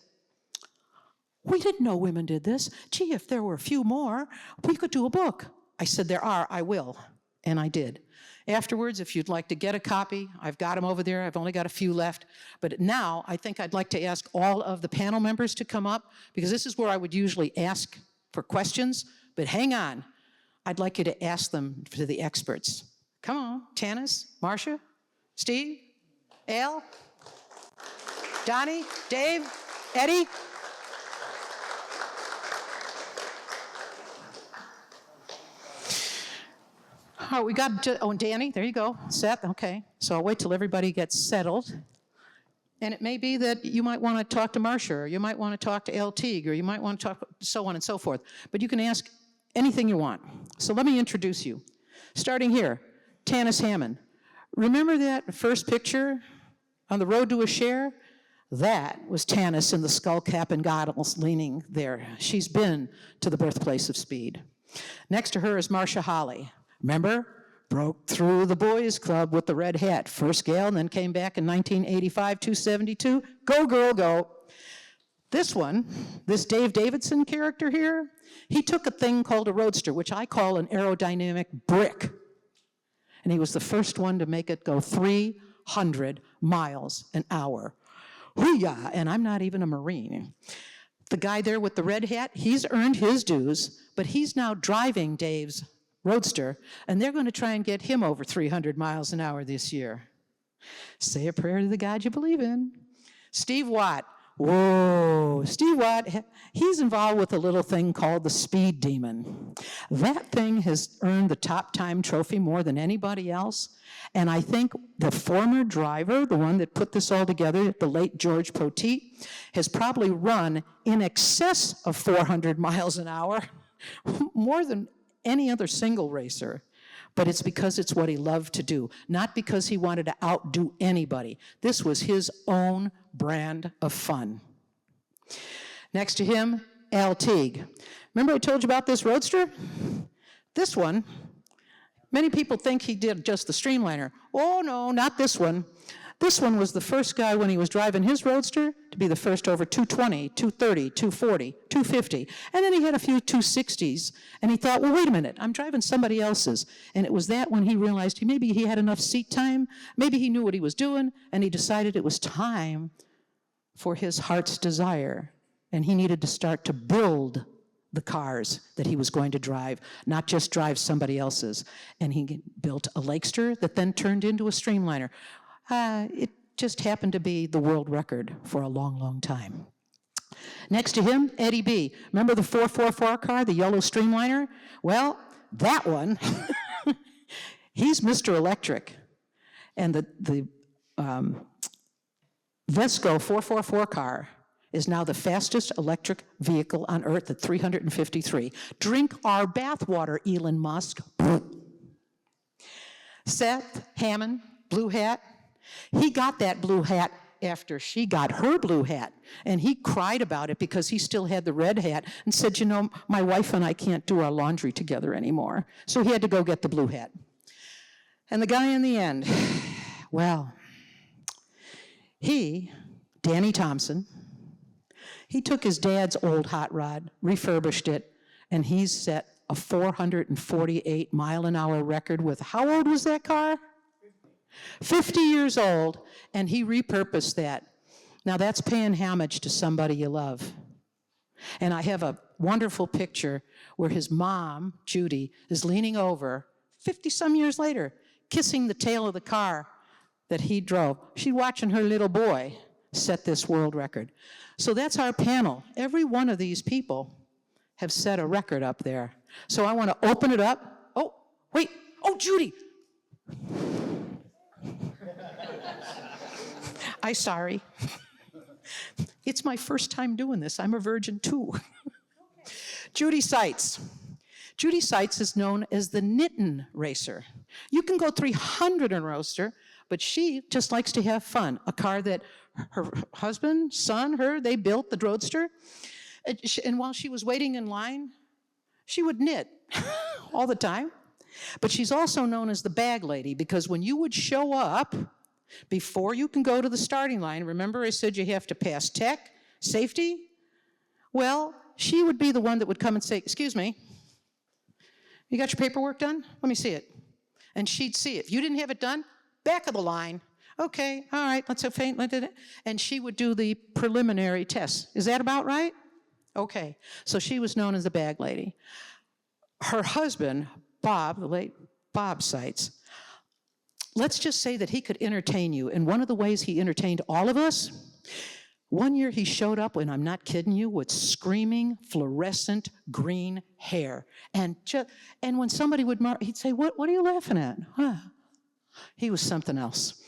we didn't know women did this. Gee, if there were a few more, we could do a book. I said, there are, I will, and I did. Afterwards, if you'd like to get a copy, I've got them over there. I've only got a few left. But now, I think I'd like to ask all of the panel members to come up, because this is where I would usually ask for questions. But hang on. I'd like you to ask them to the experts. Come on, Tanis, Marcia, Steve, Al, Donnie, Dave, Eddie. Oh, we got, and Danny, there you go, Seth, okay. So I'll wait till everybody gets settled. And it may be that you might want to talk to Marcia, or you might want to talk to Al Teague, or you might want to talk so on and so forth. But you can ask anything you want. So let me introduce you. Starting here, Tanis Hammond. Remember that first picture on the road to a share? That was Tanis in the skull cap and goggles leaning there. She's been to the birthplace of speed. Next to her is Marcia Holly. Remember? Broke through the boys club with the red hat. First gal, and then came back in 1985, 272. Go, girl, go. This one, this Dave Davidson character here, he took a thing called a roadster, which I call an aerodynamic brick. And he was the first one to make it go 300 miles an hour. Hoo-yah! And I'm not even a Marine. The guy there with the red hat, he's earned his dues, but he's now driving Dave's roadster, and they're going to try and get him over 300 miles an hour this year. Say a prayer to the God you believe in. Steve Watt. Whoa, Steve Watt, he's involved with a little thing called the Speed Demon. That thing has earned the top time trophy more than anybody else, and I think the former driver, the one that put this all together, the late George Poteet, has probably run in excess of 400 miles an hour, more than any other single racer. But it's because it's what he loved to do, not because he wanted to outdo anybody. This was his own brand of fun. Next to him, Al Teague. Remember I told you about this roadster? This one, many people think he did just the Streamliner. Oh no, not this one. This one was the first guy when he was driving his Roadster to be the first over 220, 230, 240, 250. And then he had a few 260s, and he thought, well, wait a minute, I'm driving somebody else's. And it was that when he realized maybe he had enough seat time, maybe he knew what he was doing, and he decided it was time for his heart's desire. And he needed to start to build the cars that he was going to drive, not just drive somebody else's. And he built a Lakester that then turned into a Streamliner. It just happened to be the world record for a long, long time. Next to him, Eddie B. Remember the 444 car, the yellow Streamliner? Well, that one, he's Mr. Electric. And the Vesco 444 car is now the fastest electric vehicle on Earth at 353. Drink our bathwater, Elon Musk. Seth Hammond, blue hat. He got that blue hat after she got her blue hat, and he cried about it because he still had the red hat and said, you know, my wife and I can't do our laundry together anymore. So he had to go get the blue hat. And the guy in the end, well, Danny Thompson, he took his dad's old hot rod, refurbished it, and he's set a 448 mile an hour record with, how old was that car? 50 years old, and he repurposed that. Now that's paying homage to somebody you love. And I have a wonderful picture where his mom, Judy, is leaning over, 50-some years later, kissing the tail of the car that he drove. She's watching her little boy set this world record. So that's our panel. Every one of these people have set a record up there. So I want to open it up. Oh, wait. Oh, Judy. I'm sorry. It's my first time doing this. I'm a virgin too. Judy Seitz. Judy Seitz is known as the Knittin' Racer. You can go 300 in Roadster, but she just likes to have fun. A car that her husband, son, they built the Roadster. And while she was waiting in line, she would knit all the time. But she's also known as the bag lady because when you would show up, before you can go to the starting line, remember I said you have to pass tech, safety? Well, she would be the one that would come and say, excuse me, you got your paperwork done? Let me see it. And she'd see it. If you didn't have it done, back of the line. Okay, all right, let's have faint. And she would do the preliminary tests. Is that about right? Okay, so she was known as the bag lady. Her husband, Bob, the late Bob Seitz, let's just say that he could entertain you. And one of the ways he entertained all of us, one year he showed up, and I'm not kidding you, with screaming fluorescent green hair. And when somebody would mark, he'd say, what are you laughing at? Huh. He was something else.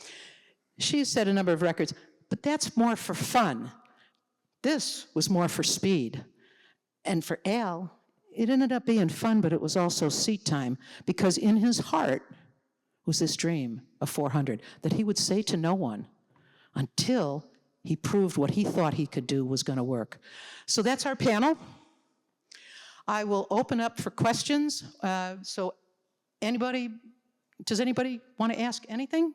She has set a number of records, but that's more for fun. This was more for speed. And for Al, it ended up being fun, but it was also seat time, because in his heart was this dream of 400 that he would say to no one until he proved what he thought he could do was going to work. So that's our panel. I will open up for questions. So does anybody want to ask anything?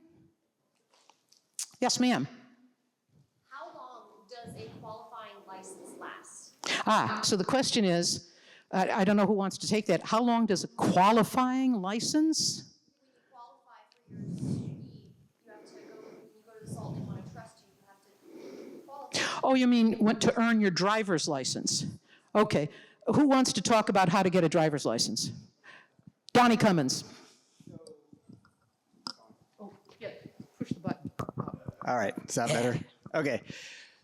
Yes, ma'am. How long does a qualifying license last? So the question is, I don't know who wants to take that. How long does a qualifying license? When you qualify for your CE, you have to go, when you go to the SALT, they want to trust you, you have to qualify. Oh, you mean to earn your driver's license? Okay. Who wants to talk about how to get a driver's license? Donnie Cummins. Oh, yeah, push the button. All right, is that better? Okay,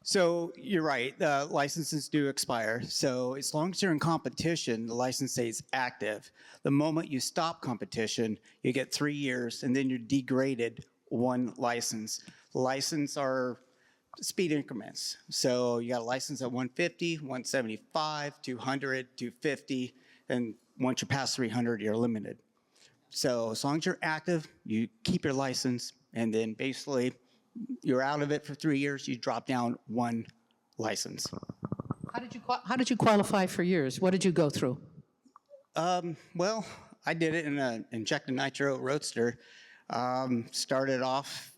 so you're right, the licenses do expire. So as long as you're in competition, the license stays active. The moment you stop competition, you get 3 years, and then you're degraded 1 license. License are speed increments. So you got a license at 150, 175, 200, 250, and once you pass 300, you're limited. So as long as you're active, you keep your license, and then basically you're out of it for 3 years, you drop down 1 license. How did you qualify for yours? What did you go through? Well, I did it in an injected nitro roadster. Started off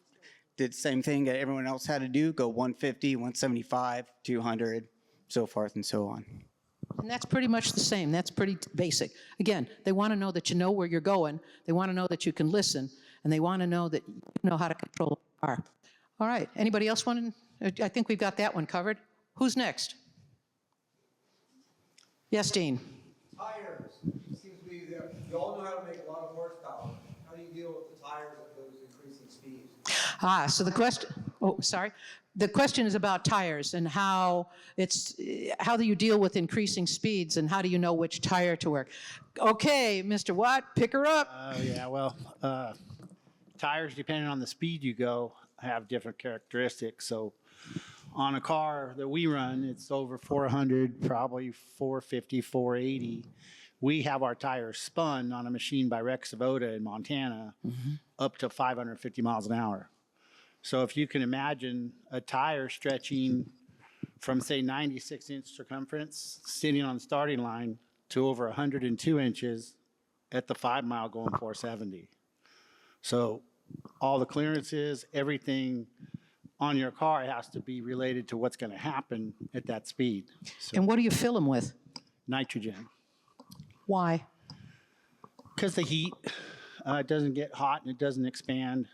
did the same thing that everyone else had to do, go 150, 175, 200, so forth and so on. And that's pretty much the same. That's pretty basic. Again, they want to know that you know where you're going. They want to know that you can listen, and they want to know that you know how to control the car. All right. Anybody else want to? I think we've got that one covered. Who's next? Yes, Dean. Tires. Seems to be there. You all know how to make a lot of horsepower. How do you deal with the tires at those increasing speeds? So the question, oh, sorry. The question is about tires and how do you deal with increasing speeds and how do you know which tire to work? Okay, Mr. Watt, pick her up. Yeah, well, tires, depending on the speed you go, have different characteristics. So on a car that we run, it's over 400, probably 450, 480. We have our tires spun on a machine by Rex Savoda in Montana up to 550 miles an hour. So if you can imagine a tire stretching from, say, 96-inch circumference, sitting on the starting line, to over 102 inches at the 5 mile going 470. So all the clearances, everything on your car has to be related to what's going to happen at that speed. So And what do you fill them with? nitrogen. Why? Because the heat, it doesn't get hot and it doesn't expand.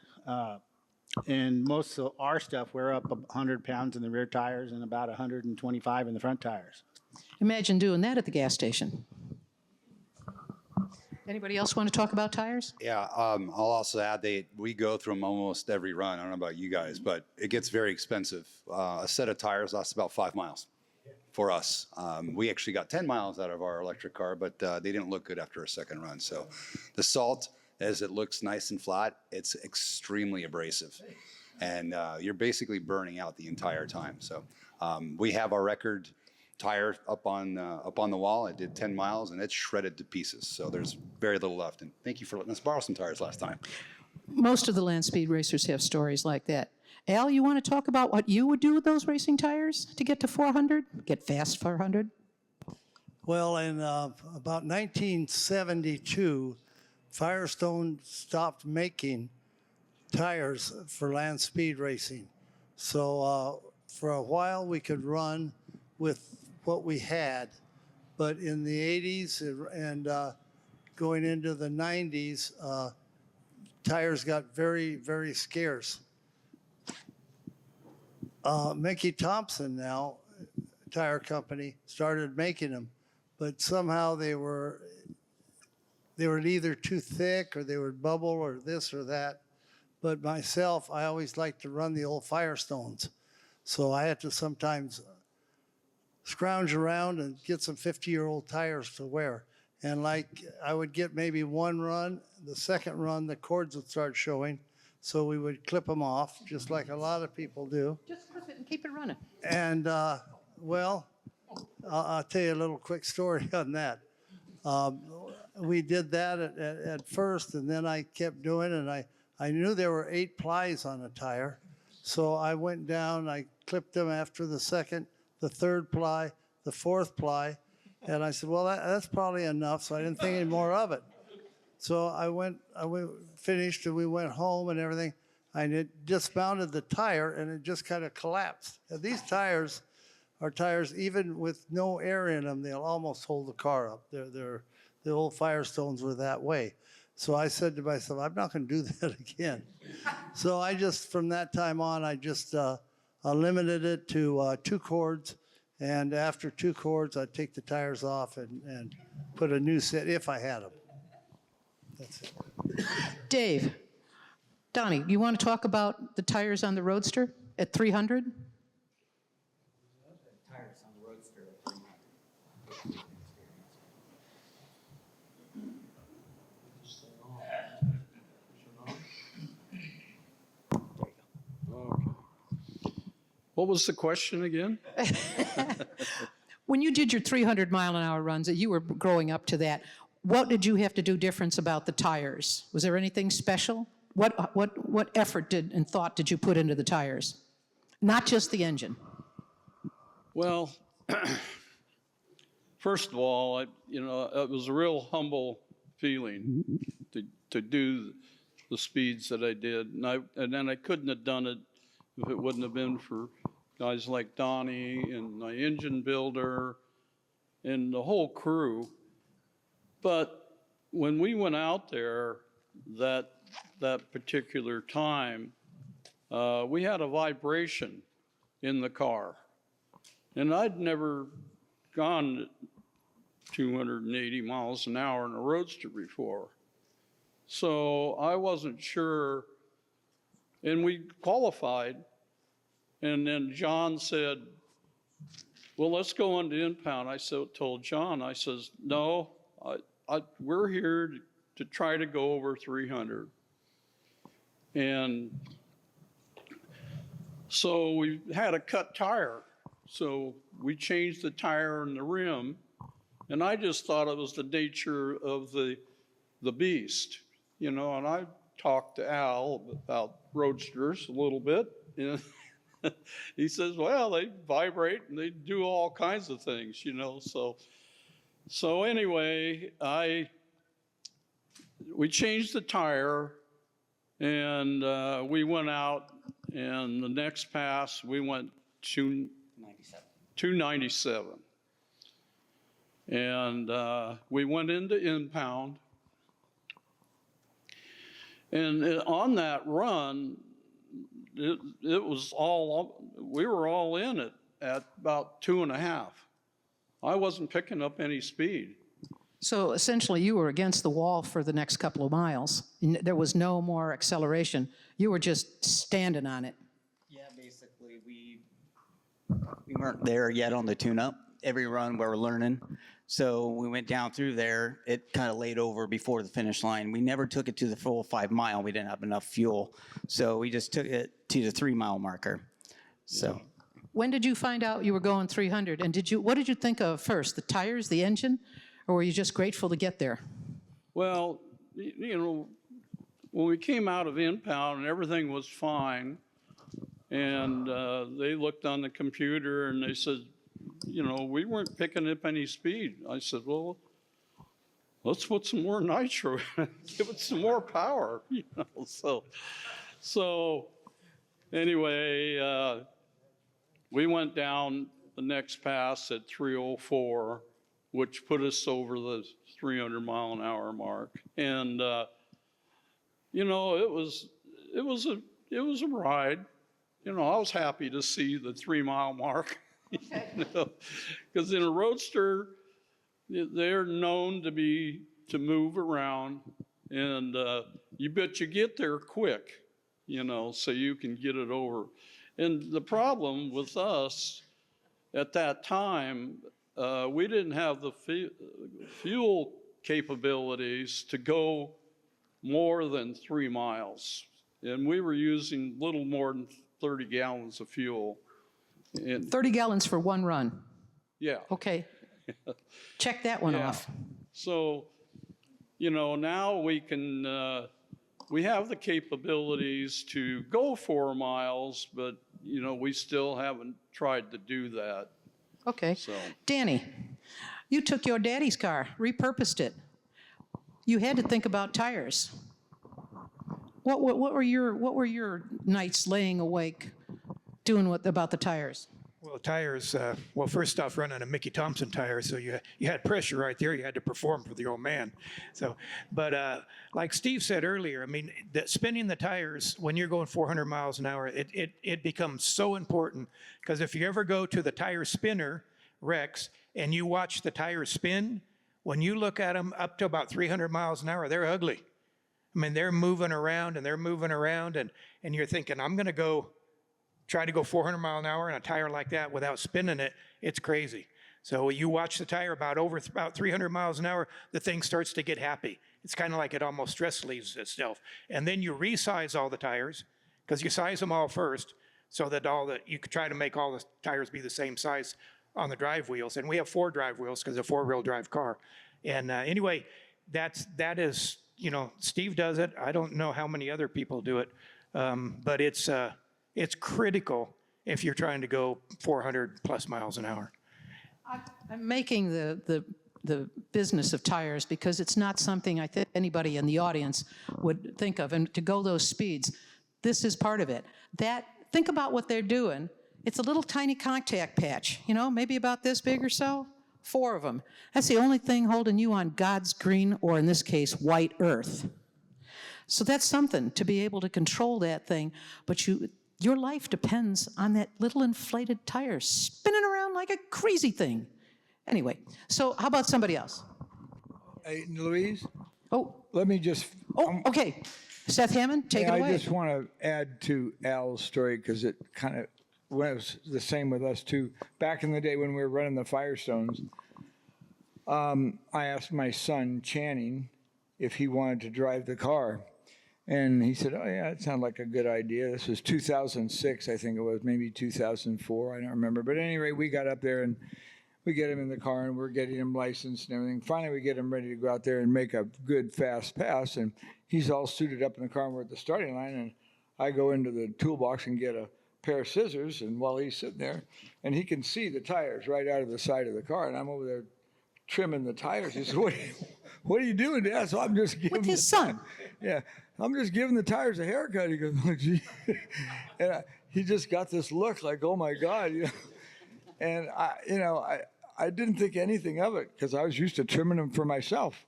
And most of our stuff, we're up 100 pounds in the rear tires and about 125 in the front tires. Imagine doing that at the gas station. Anybody else want to talk about tires? Yeah, I'll also add that we go through them almost every run. I don't know about you guys, but it gets very expensive. A set of tires lasts about 5 miles for us. We actually got 10 miles out of our electric car, but they didn't look good after a second run. So the salt, as it looks nice and flat, it's extremely abrasive. And you're basically burning out the entire time. So we have our record tire up on the wall. It did 10 miles and it's shredded to pieces. So there's very little left. And thank you for letting us borrow some tires last time. Most of the land speed racers have stories like that. Al, you want to talk about what you would do with those racing tires to get to 400? Get fast 400? Well, in about 1972, Firestone stopped making tires for land speed racing. So for a while we could run with what we had, but in the 80s and going into the 90s, tires got very, very scarce. Mickey Thompson now, tire company, started making them, but somehow they were either too thick or they would bubble or this or that. But myself, I always liked to run the old Firestones. So I had to sometimes scrounge around and get some 50-year-old tires to wear. And like I would get maybe one run, the second run, the cords would start showing. So we would clip them off, just like a lot of people do. Just clip it and keep it running. And well, I'll tell you a little quick story on that. We did that at first, and then I kept doing it, and I knew there were 8 plies on a tire. So I went down, I clipped them after the second, the third ply, the fourth ply, and I said, well, that's probably enough, so I didn't think any more of it. So I finished, and we went home and everything. I dismounted the tire, and it just kind of collapsed. And these tires are tires, even with no air in them, they'll almost hold the car up. The old Firestones were that way. So I said to myself, I'm not going to do that again. So I just, from that time on, I just limited it to 2 cords. And after 2 cords, I'd take the tires off and put a new set if I had them. That's it. Dave, Donnie, you want to talk about the tires on the Roadster at 300? Tires on the Roadster at 300. What was the question again? When you did your 300-mile-an-hour runs, you were growing up to that, what did you have to do different about the tires? Was there anything special? What effort and thought did you put into the tires? Not just the engine. Well, first of all, it was a real humble feeling to do the speeds that I did. And then I couldn't have done it if it wouldn't have been for guys like Donnie and my engine builder and the whole crew. But when we went out there that particular time, we had a vibration in the car. And I'd never gone 280 miles an hour in a Roadster before. So I wasn't sure, and we qualified, and then John said, well, let's go on to impound. I told John, I says, no, we're here to try to go over 300. And so we had a cut tire. So we changed the tire and the rim, and I just thought it was the nature of the beast, you know, and I talked to Al about Roadsters a little bit, and he says, well, they vibrate and they do all kinds of things, you know, so anyway, we changed the tire, and we went out, and the next pass, we went 297. And we went into impound. And on that run, it was all, we were all in it at about 2.5. I wasn't picking up any speed. So essentially, you were against the wall for the next couple of miles. There was no more acceleration. You were just standing on it. Yeah, basically, we weren't there yet on the tune-up. Every run we were learning. So we went down through there. It kind of laid over before the finish line. We never took it to the full 5 mile. We didn't have enough fuel. So we just took it to the 3 mile marker. So. When did you find out you were going 300? And what did you think of first, the tires, the engine? Or were you just grateful to get there? Well, you know, when we came out of impound and everything was fine, and they looked on the computer and they said, you know, we weren't picking up any speed. I said, well, let's put some more nitro in it, give it some more power, you know. So anyway, we went down the next pass at 304, which put us over the 300 mile an hour mark. And, you know, it was a ride. You know, I was happy to see the 3 mile mark, you know, because in a Roadster, they're known to move around, and you bet you get there quick, you know, so you can get it over. And the problem with us at that time, we didn't have the fuel capabilities to go more than 3 miles. And we were using little more than 30 gallons of fuel. And 30 gallons for one run. yeah. Okay. Check that one Yeah. off. So, you know, now we can, we have the capabilities to go 4 miles, but, you know, we still haven't tried to do that. Okay. So. Danny, you took your daddy's car, repurposed it. You had to think about tires. What were your nights laying awake doing about the tires? Well, tires, well, first off, running a Mickey Thompson tire, so you had pressure right there. You had to perform for the old man. So, but like Steve said earlier, I mean, spinning the tires when you're going 400 miles an hour, it becomes so important, because if you ever go to the tire spinner, Rex, and you watch the tires spin, when you look at them up to about 300 miles an hour, they're ugly. I mean, they're moving around and they're moving around, and you're thinking, I'm going to try to go 400 mile an hour in a tire like that without spinning it. It's crazy. So you watch the tire about 300 miles an hour, the thing starts to get happy. It's kind of like it almost stress relieves itself. And then you resize all the tires, because you size them all first, so that you could try to make all the tires be the same size on the drive wheels. And we have 4 drive wheels because it's a 4-wheel drive car. And anyway, that is, you know, Steve does it. I don't know how many other people do it, but it's critical if you're trying to go 400 plus miles an hour. I'm making the the business of tires, because it's not something I think anybody in the audience would think of. And to go those speeds, this is part of it. Think about what they're doing. It's a little tiny contact patch, maybe about this big or so. 4 of them. That's the only thing holding you on God's green, or in this case, white earth. So that's something, to be able to control that thing. But your life depends on that little inflated tire spinning around like a crazy thing. Anyway, so how about somebody else? Hey, Louise, Oh, let me just. okay. Seth Hammond, take it away. I just want to add to Al's story because it kind of was the same with us too. Back in the day when we were running the Firestones, I asked my son Channing if he wanted to drive the car. And he said, oh, yeah, it sounded like a good idea. This was 2006, I think it was, maybe 2004. I don't remember. But anyway, we got up there and we get him in the car and we're getting him licensed and everything. Finally, we get him ready to go out there and make a good, fast pass. And he's all suited up in the car and we're at the starting line. And I go into the toolbox and get a pair of scissors. And while he's sitting there, and he can see the tires right out of the side of the car. And I'm over there trimming the tires. He said, what are you doing, Dad? So I'm just giving with his son. Yeah, I'm just giving the tires a haircut. He goes, oh, gee. And he just got this look like, oh my God. And I didn't think anything of it because I was used to trimming them for myself.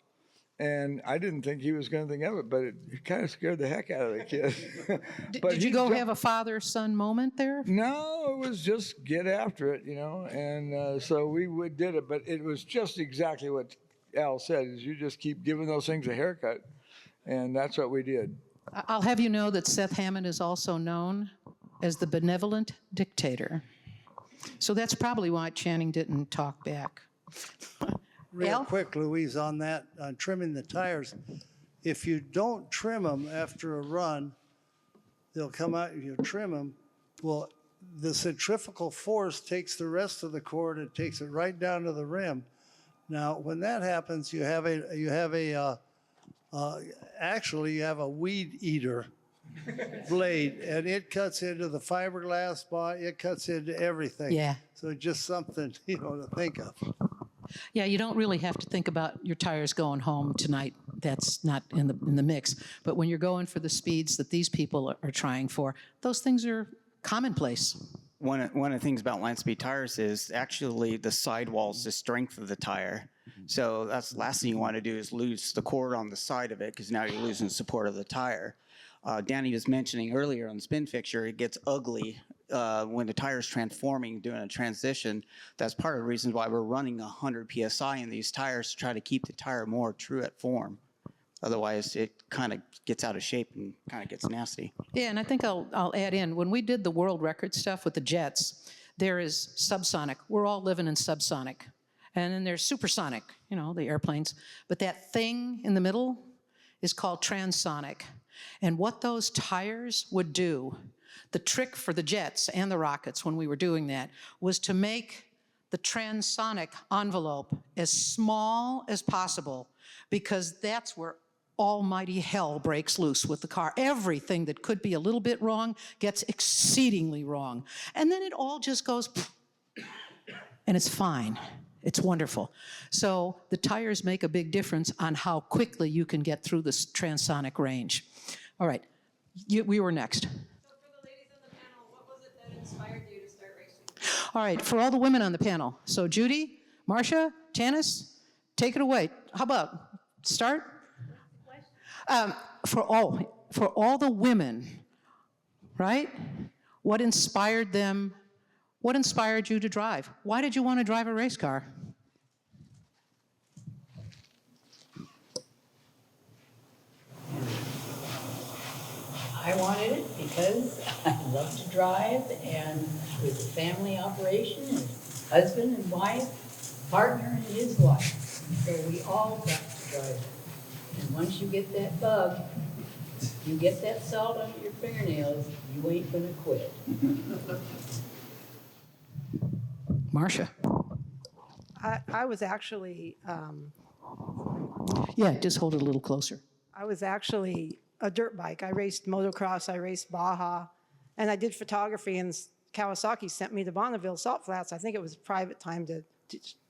And I didn't think he was going to think of it, but it kind of scared the heck out of the kid. Did you go have a father-son moment there? No, it was just get after it, And so we did it, but it was just exactly what Al said, is you just keep giving those things a haircut. And that's what we did. I'll have you know that Seth Hammond is also known as the benevolent dictator. So that's probably why Channing didn't talk back. Real quick, Louise, on that, on trimming the tires. If you don't trim them after a run, they'll come out, you trim them. Well, the centrifugal force takes the rest of the cord and takes it right down to the rim. Now, when that happens, you have actually you have a weed eater blade, and it cuts into the fiberglass body, it cuts into everything. Yeah. So just something, to think of. Yeah, you don't really have to think about your tires going home tonight. That's not in the mix. But when you're going for the speeds that these people are trying for, those things are commonplace. One of the things about Landspeed tires is actually the sidewall's the strength of the tire. So that's the last thing you want to do is lose the cord on the side of it, because now you're losing support of the tire. Danny was mentioning earlier on the spin fixture, it gets ugly when the tire's transforming, doing a transition. That's part of the reason why we're running 100 PSI in these tires, to try to keep the tire more true at form. Otherwise, it kind of gets out of shape and kind of gets nasty. Yeah, and I think I'll add in, when we did the world record stuff with the jets, there is subsonic. We're all living in subsonic. And then there's supersonic, the airplanes. But that thing in the middle is called transonic. And what those tires would do, the trick for the jets and the rockets when we were doing that, was to make the transonic envelope as small as possible, because that's where almighty hell breaks loose with the car. Everything that could be a little bit wrong gets exceedingly wrong. And then it all just goes, and it's fine. It's wonderful. So the tires make a big difference on how quickly you can get through this transonic range. All right, we were next. So for the ladies on the panel, what was it that inspired you to start racing? All right, for all the women on the panel. So Judy, Marcia, Janice, take it away. How about start? For all the women, right? What inspired them? What inspired you to drive? Why did you want to drive a race car? I wanted it because I love to drive, and it was a family operation, and husband and wife, partner and his wife. So we all got to drive. And once you get that bug, you get that salt under your fingernails, you ain't gonna quit. Marcia. I was actually, Yeah, just hold it a little closer. I was actually a dirt bike. I raced motocross, I raced Baja, and I did photography, and Kawasaki sent me to Bonneville Salt Flats. I think it was a private time to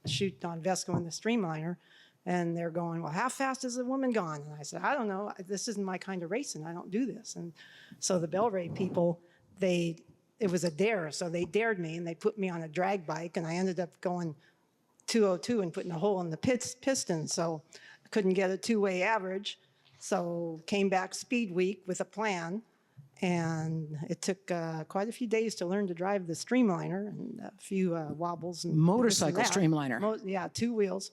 shoot Don Vesco in the streamliner. And they're going, well, how fast is a woman gone? And I said, I don't know. This isn't my kind of racing. I don't do this. And so the Bellray people, it was a dare. So they dared me and they put me on a drag bike and I ended up going 202 and putting a hole in the piston. So I couldn't get a two-way average. So came back speed week with a plan. And it took quite a few days to learn to drive the streamliner and a few wobbles. And Motorcycle this and that. streamliner. Yeah, 2 wheels.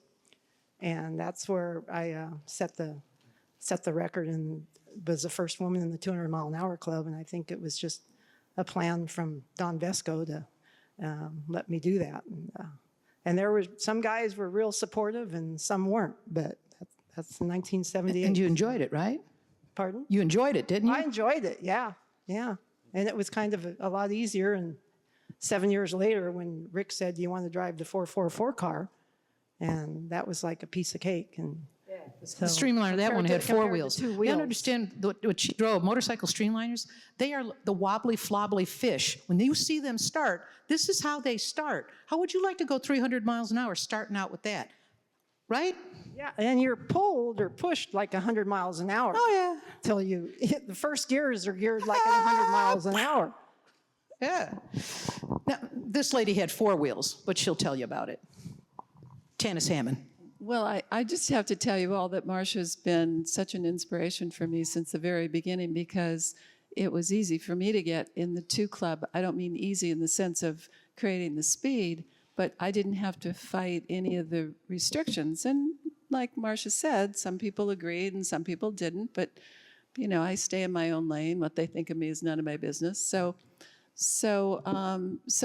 And that's where I set the record and was the first woman in the 200-mile-an-hour club. And I think it was just a plan from Don Vesco to let me do that. And there were some guys were real supportive and some weren't. But that's 1978. And you enjoyed it, right? Pardon? You enjoyed it, didn't you? I enjoyed it. Yeah. And it was kind of a lot easier. And 7 years later, when Rick said, "Do you want to drive the 444 car?" And that was like a piece of cake. And so, the streamliner, that one had 4 compared to wheels. 2 You wheels. don't understand what she drove. Motorcycle streamliners, they are the wobbly, flobbly fish. When you see them start, this is how they start. How would you like to go 300 miles an hour starting out with that? Right? Yeah, and you're pulled or pushed like 100 miles an hour. Oh, yeah. Till you hit the first gears are geared like at 100 miles an hour. Yeah. Now, this lady had 4 wheels, but she'll tell you about it. Tanis Hammond. Well, I just have to tell you all that Marcia's been such an inspiration for me since the very beginning because it was easy for me to get in the 2 club. I don't mean easy in the sense of creating the speed, but I didn't have to fight any of the restrictions. And like Marcia said, some people agreed and some people didn't, but you know, I stay in my own lane. What they think of me is none of my business. So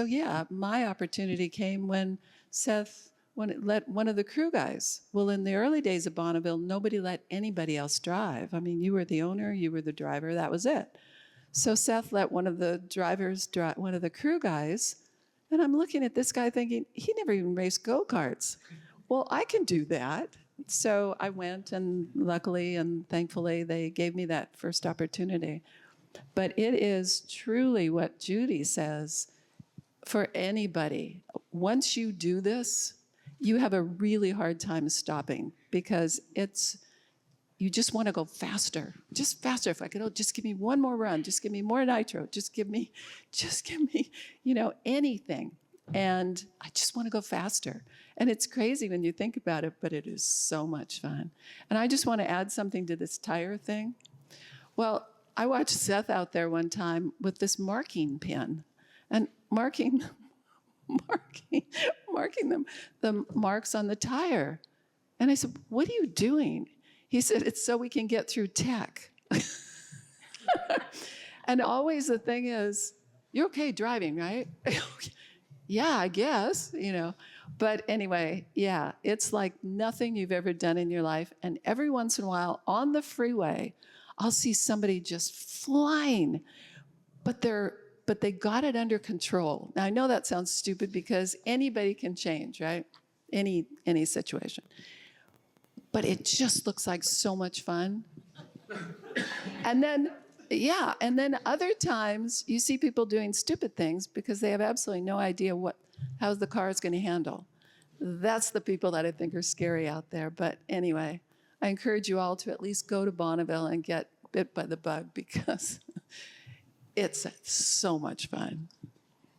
yeah, my opportunity came when Seth let one of the crew guys. Well, in the early days of Bonneville, nobody let anybody else drive. I mean, you were the owner, you were the driver, that was it. So Seth let one of the drivers drive, one of the crew guys, and I'm looking at this guy thinking, he never even raced go-karts. Well, I can do that. So I went, and luckily and thankfully, they gave me that first opportunity. But it is truly what Judy says for anybody. Once you do this, you have a really hard time stopping because you just want to go faster, just faster. If I could, just give me one more run, just give me more nitro, just give me, anything. And I just want to go faster. And it's crazy when you think about it, but it is so much fun. And I just want to add something to this tire thing. Well, I watched Seth out there one time with this marking pen and marking the marks on the tire. And I said, what are you doing? He said, it's so we can get through tech. And always the thing is, you're okay driving, right? Yeah, I guess, But anyway, yeah, it's like nothing you've ever done in your life. And every once in a while on the freeway, I'll see somebody just flying, but they got it under control. Now, I know that sounds stupid because anybody can change, right? Any situation. But it just looks like so much fun. And then other times you see people doing stupid things because they have absolutely no idea how the car is going to handle. That's the people that I think are scary out there. But anyway, I encourage you all to at least go to Bonneville and get bit by the bug because it's so much fun.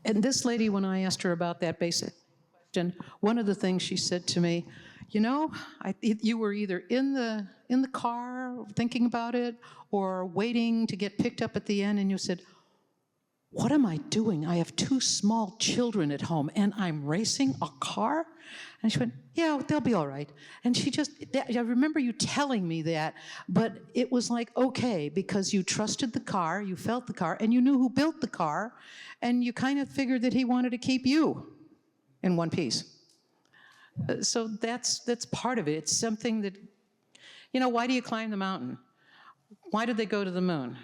And this lady, when I asked her about that basic question, one of the things she said to me, you were either in the car thinking about it or waiting to get picked up at the end, and you said, what am I doing? I have 2 small children at home, and I'm racing a car? And she went, yeah, they'll be all right. And I remember you telling me that, but it was like, okay, because you trusted the car, you felt the car, and you knew who built the car, and you kind of figured that he wanted to keep you in one piece. So that's part of it. It's something that, why do you climb the mountain? Why did they go to the moon?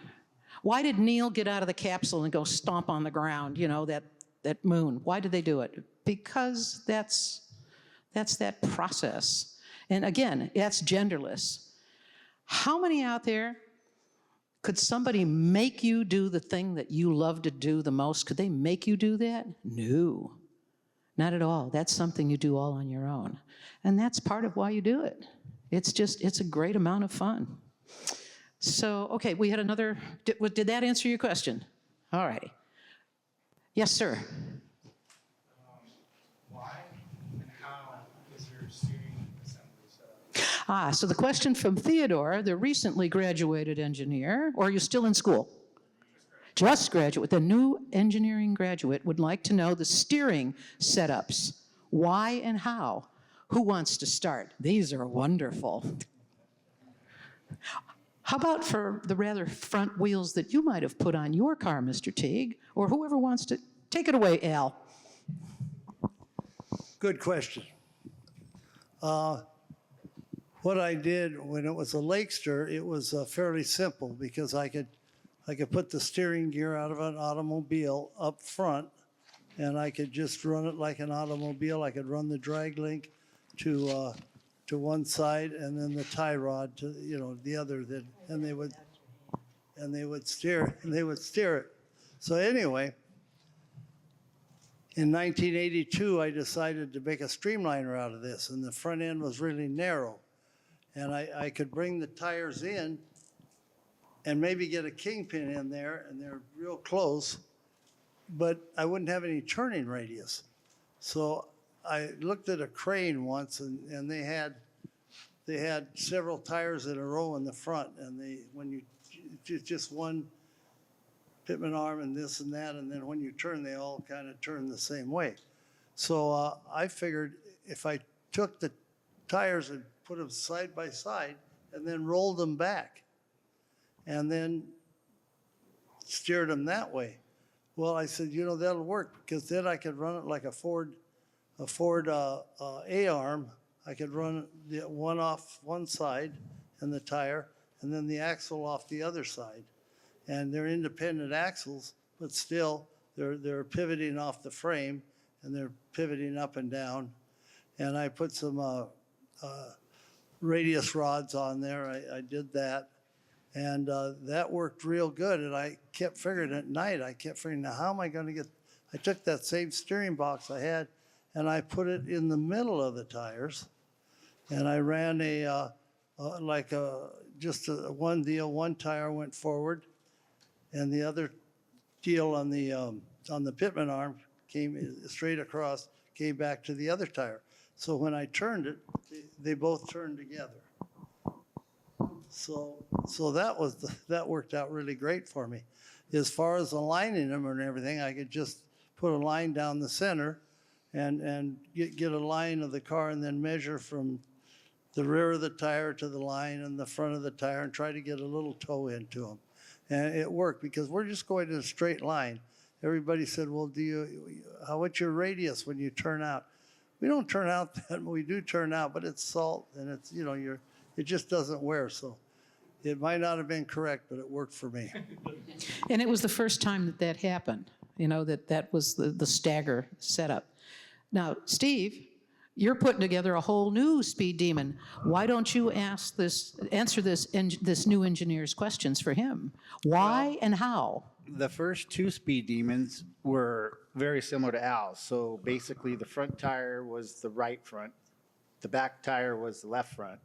Why did Neil get out of the capsule and go stomp on the ground, that moon? Why did they do it? Because that's that process. And again, that's genderless. How many out there could somebody make you do the thing that you love to do the most? Could they make you do that? No. Not at all. That's something you do all on your own. And that's part of why you do it. It's a great amount of fun. So, okay, we had another, did that answer your question? All right. Yes, sir. Why and how is your steering assembly set up? So the question from Theodore, the recently graduated engineer, or are you still in school? Just graduate. The new engineering graduate would like to know the steering setups. Why and how? Who wants to start? These are wonderful. How about for the rather front wheels that you might have put on your car, Mr. Teague, or whoever wants to take it away, Al? Good question. What I did when it was a Lakester, it was fairly simple because I could put the steering gear out of an automobile up front, and I could just run it like an automobile. I could run the drag link to one side, and then the tie rod to the other. And they would steer it. So anyway, in 1982, I decided to make a streamliner out of this, and the front end was really narrow, and I could bring the tires in and maybe get a kingpin in there, and they're real close, but I wouldn't have any turning radius. So I looked at a crane once, and they had several tires in a row in the front, and when you just one pitman arm and this and that, and then when you turn, they all kind of turn the same way. So I figured if I took the tires and put them side by side and then rolled them back and then steered them that way. Well, I said, that'll work, because then I could run it like a Ford A-arm. I could run the one off one side and the tire, and then the axle off the other side. And they're independent axles, but still they're pivoting off the frame, and they're pivoting up and down. And I put some radius rods on there. I did that. And that worked real good. And I kept figuring at night, now how am I going to get, I took that same steering box I had, and I put it in the middle of the tires. And I ran just one deal, one tire went forward, and the other deal on the pitman arm came straight across, came back to the other tire. So when I turned it, they both turned together. So that worked out really great for me. As far as aligning them and everything, I could just put a line down the center and get a line of the car, and then measure from the rear of the tire to the line and the front of the tire, and try to get a little toe into them. And it worked, because we're just going in a straight line. Everybody said, well, what's your radius when you turn out? We don't turn out that, we do turn out, but it's salt, and it's, it just doesn't wear. So it might not have been correct, but it worked for me. And it was the first time that happened, that was the stagger setup. Now, Steve, you're putting together a whole new Speed Demon. Why don't you answer this new engineer's questions for him? Why and how? The first two Speed Demons were very similar to Al's. So basically, the front tire was the right front, the back tire was the left front,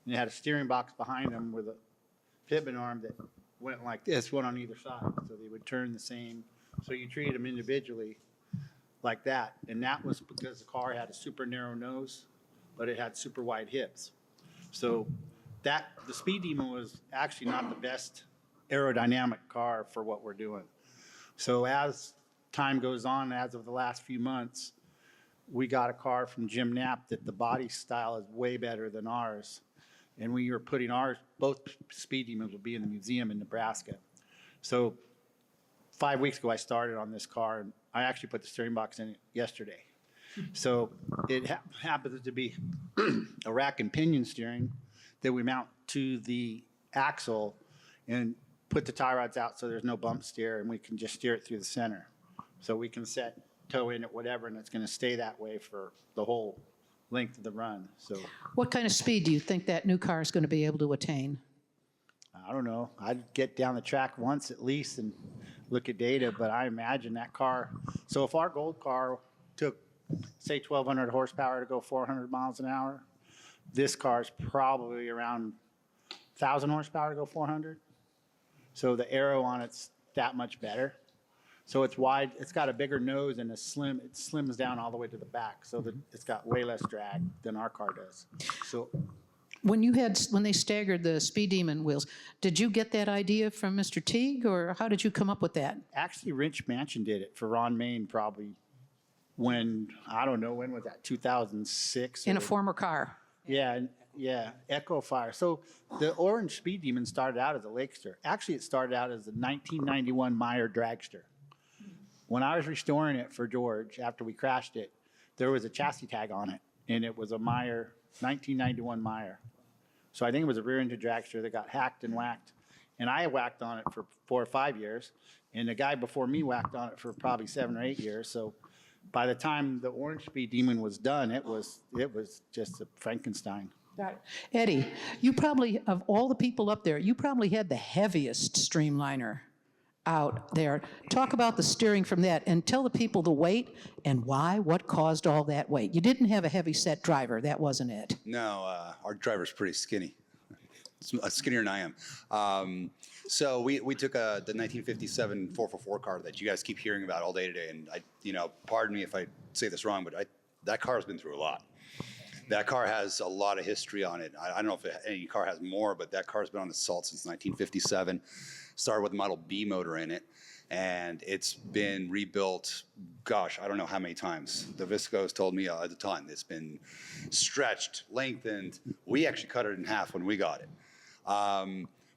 and it had a steering box behind them with a pitman arm that went like this, one on either side, so they would turn the same. So you treated them individually like that, and that was because the car had a super narrow nose, but it had super wide hips. So the Speed Demon was actually not the best aerodynamic car for what we're doing. So as time goes on, as of the last few months, we got a car from Jim Knapp that the body style is way better than ours. And we were putting both Speed Demons will be in the museum in Nebraska. So 5 weeks ago, I started on this car, and I actually put the steering box in it yesterday. So it happens to be a rack and pinion steering that we mount to the axle and put the tie rods out so there's no bump steer, and we can just steer it through the center. So we can set toe in at whatever, and it's going to stay that way for the whole length of the run. So What kind of speed do you think that new car is going to be able to attain? I don't know. I'd get down the track once at least and look at data, but I imagine that car. So if our gold car took say 1,200 horsepower to go 400 miles an hour. This car's probably around 1,000 horsepower to go 400. So the aero on it's that much better. So it's wide, it's got a bigger nose and it slims down all the way to the back. So that it's got way less drag than our car does. So When they staggered the Speed Demon wheels, did you get that idea from Mr. Teague, or how did you come up with that? actually Rich Mansion did it for Ron Main probably when, I don't know, when was that, 2006? In a former car. Yeah, Echo Fire. So the orange Speed Demon started out as a Lakester. Actually, it started out as a 1991 Meyer dragster. When I was restoring it for George after we crashed it, there was a chassis tag on it, and it was a Meyer, 1991 Meyer. So I think it was a rear-ended dragster that got hacked and whacked. And I whacked on it for 4 or 5 years, and the guy before me whacked on it for probably 7 or 8 years. So by the time the orange Speed Demon was done, it was just a Frankenstein. Got it. Eddie, you probably, of all the people up there, you probably had the heaviest streamliner out there. Talk about the steering from that and tell the people the weight and why, what caused all that weight. You didn't have a heavy set driver, that wasn't it. No, our driver's pretty skinny. Skinnier than I am. So we took the 1957 444 car that you guys keep hearing about all day today, and pardon me if I say this wrong, but that car's been through a lot. That car has a lot of history on it. I don't know if any car has more, but that car's been on the salt since 1957. Started with a Model B motor in it, and it's been rebuilt, gosh, I don't know how many times. The Viscos told me a ton. It's been stretched, lengthened. We actually cut it in half when we got it,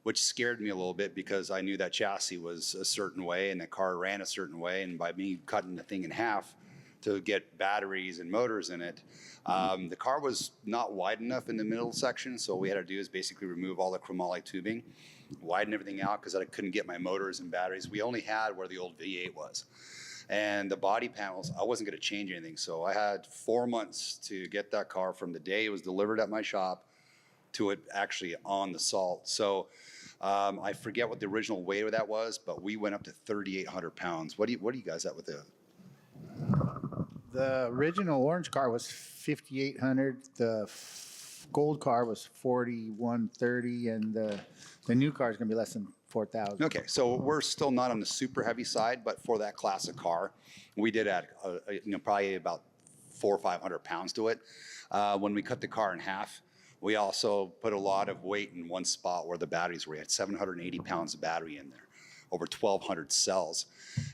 which scared me a little bit because I knew that chassis was a certain way and the car ran a certain way, and by me cutting the thing in half to get batteries and motors in it, the car was not wide enough in the middle section, so what we had to do is basically remove all the chromoly tubing, widen everything out because I couldn't get my motors and batteries. We only had where the old V8 was. And the body panels, I wasn't going to change anything, so I had 4 months to get that car from the day it was delivered at my shop to it actually on the salt. So I forget what the original weight of that was, but we went up to 3,800 pounds. What do you guys at with the? The original orange car was 5,800. The gold car was 4,130, and the new car is going to be less than 4,000. Okay, so we're still not on the super heavy side, but for that class of car, we did add probably about 400 or 500 pounds to it. When we cut the car in half, we also put a lot of weight in one spot where the batteries were. We had 780 pounds of battery in there, over 1,200 cells.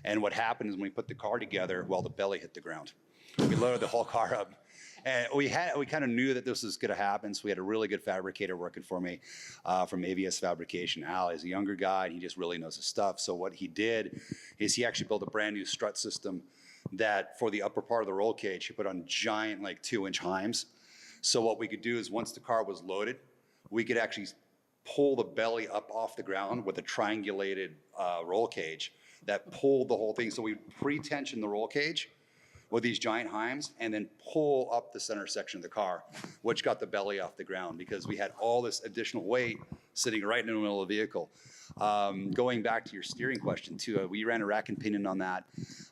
And what happened is when we put the car together, well, the belly hit the ground. We loaded the whole car up. And we kind of knew that this was going to happen, so we had a really good fabricator working for me from AVS Fabrication. Al is a younger guy, and he just really knows his stuff. So what he did is he actually built a brand new strut system that for the upper part of the roll cage, he put on giant 2-inch heims. So what we could do is once the car was loaded, we could actually pull the belly up off the ground with a triangulated roll cage that pulled the whole thing. So we pre-tensioned the roll cage with these giant heims and then pull up the center section of the car, which got the belly off the ground because we had all this additional weight sitting right in the middle of the vehicle. Going back to your steering question too, we ran a rack and pinion on that.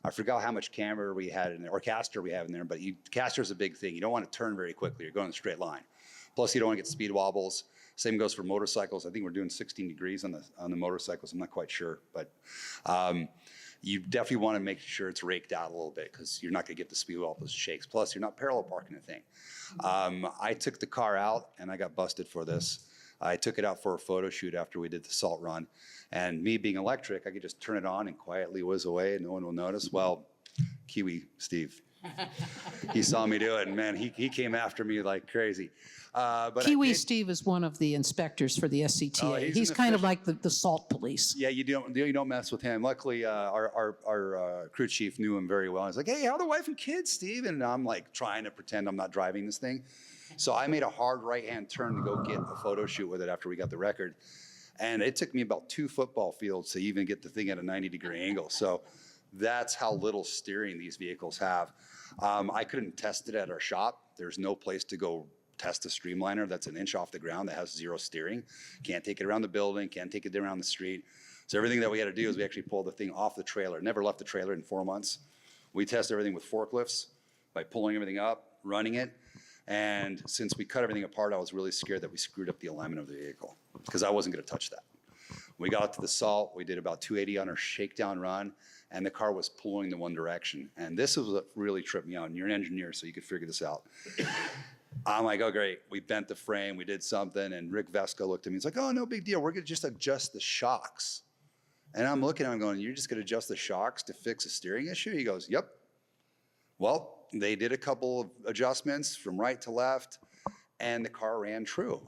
I forgot how much camber we had in there, or caster we have in there, but caster is a big thing. You don't want to turn very quickly. You're going in a straight line. Plus you don't want to get speed wobbles. Same goes for motorcycles. I think we're doing 16 degrees on the motorcycles. I'm not quite sure, but you definitely want to make sure it's raked out a little bit because you're not going to get the speed wobbles shakes. Plus, you're not parallel parking the thing. I took the car out, and I got busted for this. I took it out for a photo shoot after we did the salt run. And me being electric, I could just turn it on and quietly whiz away, and no one will notice. Well, Kiwi Steve, he saw me do it, and man, he came after me like crazy. But Kiwi Steve is one of the inspectors for the SCTA. Oh, he's kind of like the salt police. Yeah, you don't mess with him. Luckily, our crew chief knew him very well. He's like, "Hey, how are the wife and kids, Steve?" And I'm like trying to pretend I'm not driving this thing. So I made a hard right-hand turn to go get a photo shoot with it after we got the record. And it took me about 2 football fields to even get the thing at a 90-degree angle. So that's how little steering these vehicles have. I couldn't test it at our shop. There's no place to go test a streamliner that's an inch off the ground that has 0 steering. Can't take it around the building, can't take it around the street. So everything that we had to do is we actually pulled the thing off the trailer. Never left the trailer in 4 months. We test everything with forklifts. by pulling everything up, running it. And since we cut everything apart, I was really scared that we screwed up the alignment of the vehicle because I wasn't going to touch that. We got to the salt, we did about 280 on our shakedown run, and the car was pulling the one direction. And this was what really tripped me out. And you're an engineer, so you could figure this out. I'm like, oh, great. We bent the frame, we did something, and Rick Vesco looked at me. He's like, oh, no big deal. We're going to just adjust the shocks. And I'm looking at him going, you're just going to adjust the shocks to fix a steering issue? He goes, yep. Well, they did a couple of adjustments from right to left, and the car ran true.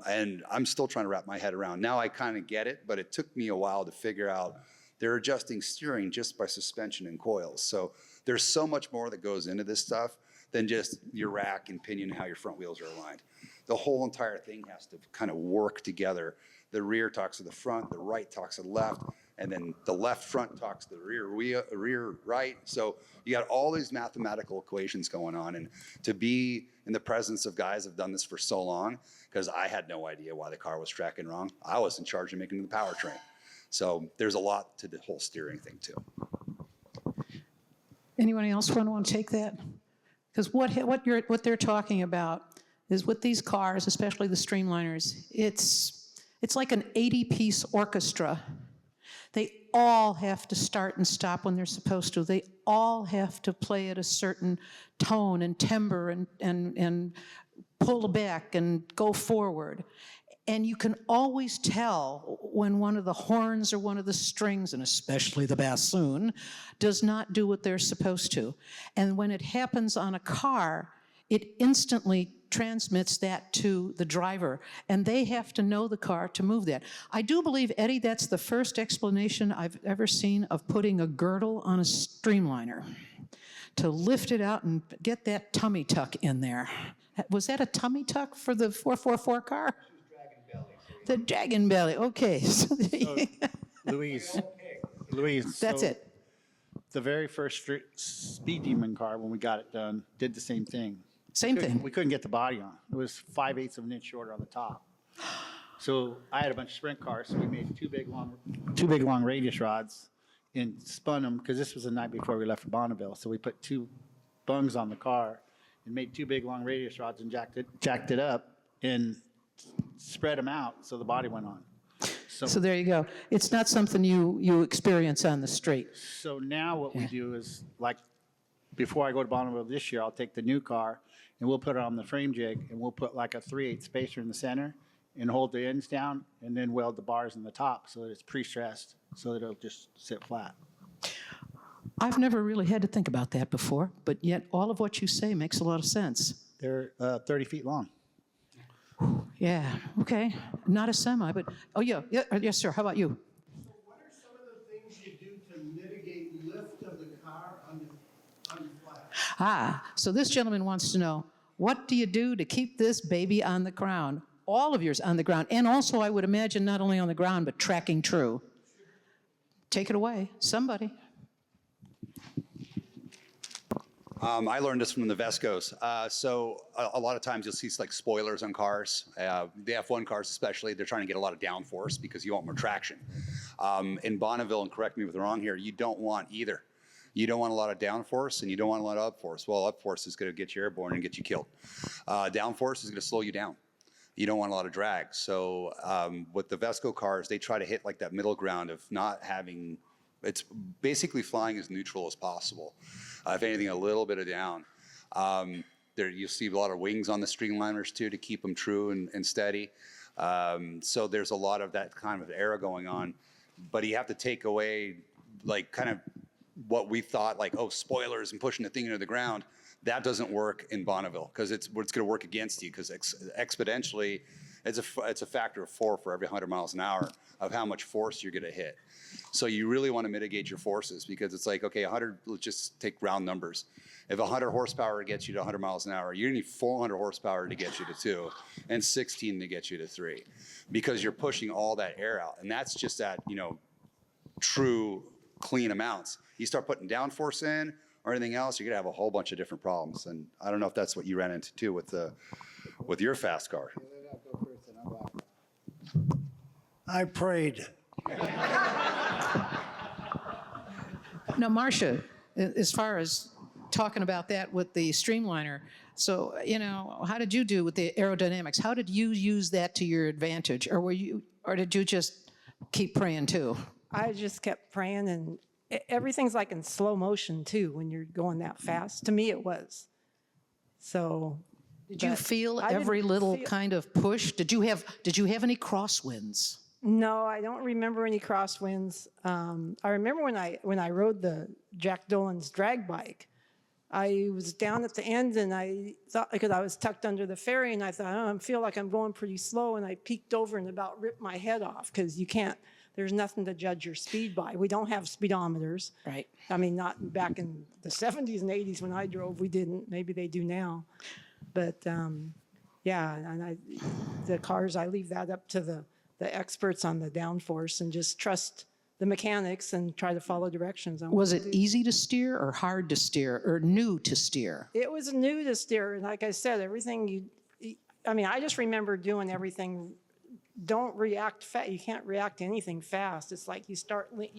And I'm still trying to wrap my head around. Now I kind of get it, but it took me a while to figure out they're adjusting steering just by suspension and coils. So there's so much more that goes into this stuff than just your rack and pinion and how your front wheels are aligned. The whole entire thing has to kind of work together. The rear talks to the front, the right talks to the left, and then the left front talks to the rear right. So you got all these mathematical equations going on. And to be in the presence of guys that have done this for so long, because I had no idea why the car was tracking wrong. I was in charge of making the powertrain. So there's a lot to the whole steering thing too. Anyone else want to take that? Because what they're talking about is with these cars, especially the Streamliners, it's like an 80-piece orchestra. They all have to start and stop when they're supposed to. They all have to play at a certain tone and timbre and pull back and go forward. And you can always tell when one of the horns or one of the strings, and especially the bassoon, does not do what they're supposed to. And when it happens on a car, it instantly transmits that to the driver, and they have to know the car to move that. I do believe, Eddie, that's the first explanation I've ever seen of putting a girdle on a Streamliner to lift it out and get that tummy tuck in there. Was that a tummy tuck for the 444 car? The dragon belly, okay. Louise, That's it. The very first Speed Demon car, when we got it done, did the same thing. Same thing. We couldn't get the body on. It was 5/8 of an inch shorter on the top. So I had a bunch of sprint cars, so we made two big long radius rods and spun them, because this was the night before we left for Bonneville. So we put two bungs on the car and made two big long radius rods and jacked it up and spread them out so the body went on. So there you go. It's not something you experience on the street. So now what we do is, like, before I go to Bonneville this year, I'll take the new car and we'll put it on the frame jig, and we'll put like a 3/8 spacer in the center and hold the ends down, and then weld the bars in the top so that it's pre-stressed so that it'll just sit flat. I've never really had to think about that before, but yet all of what you say makes a lot of sense. They're 30 feet long. Yeah, okay. Not a semi, but, oh yeah, yes, sir. How about you? So what are some of the things you do to mitigate lift of the car on the flat? So this gentleman wants to know, what do you do to keep this baby on the ground? All of yours on the ground, and also I would imagine not only on the ground, but tracking true. Take it away, somebody. I learned this from the Vescos. So a lot of times you'll see like spoilers on cars. The F1 cars especially, they're trying to get a lot of downforce because you want more traction. In Bonneville, and correct me if I'm wrong here, you don't want either. You don't want a lot of downforce and you don't want a lot of upforce. Well, upforce is going to get you airborne and get you killed. Downforce is going to slow you down. You don't want a lot of drag. So with the Vesco cars, they try to hit like that middle ground of not having, it's basically flying as neutral as possible. If anything, a little bit of down. There you'll see a lot of wings on the Streamliners too to keep them true and steady. So there's a lot of that kind of aero going on. But you have to take away like kind of what we thought like, oh, spoilers and pushing the thing into the ground. That doesn't work in Bonneville because it's going to work against you because exponentially, it's a factor of 4 for every 100 miles an hour of how much force you're going to hit. So you really want to mitigate your forces because it's like, okay, 100, let's just take round numbers. If 100 horsepower gets you to 100 miles an hour, you need 400 horsepower to get you to 2 and 16 to get you to 3 because you're pushing all that air out. And that's just at, true clean amounts. You start putting downforce in or anything else, you're going to have a whole bunch of different problems. And I don't know if that's what you ran into too with your fast car. I prayed. Now, Marcia, as far as talking about that with the streamliner. So, how did you do with the aerodynamics? How did you use that to your advantage? Or did you just keep praying too? I just kept praying, and everything's like in slow motion too when you're going that fast. To me, it was. So. Did you feel I every didn't little feel- kind of push? Did you have any crosswinds? No, I don't remember any crosswinds. I remember when I rode the Jack Dolan's drag bike, I was down at the end and I thought, because I was tucked under the ferry, and I thought, I feel like I'm going pretty slow, and I peeked over and about ripped my head off, because there's nothing to judge your speed by. We don't have speedometers. Right. I mean, not back in the 70s and 80s when I drove, we didn't. Maybe they do now. But yeah, and the cars, I leave that up to the experts on the downforce, and just trust the mechanics and try to follow directions. On Was what it to do. easy to steer or hard to steer or new to steer? It was new to steer, and like I said, everything I just remember doing everything. Don't react fast. You can't react to anything fast. It's like you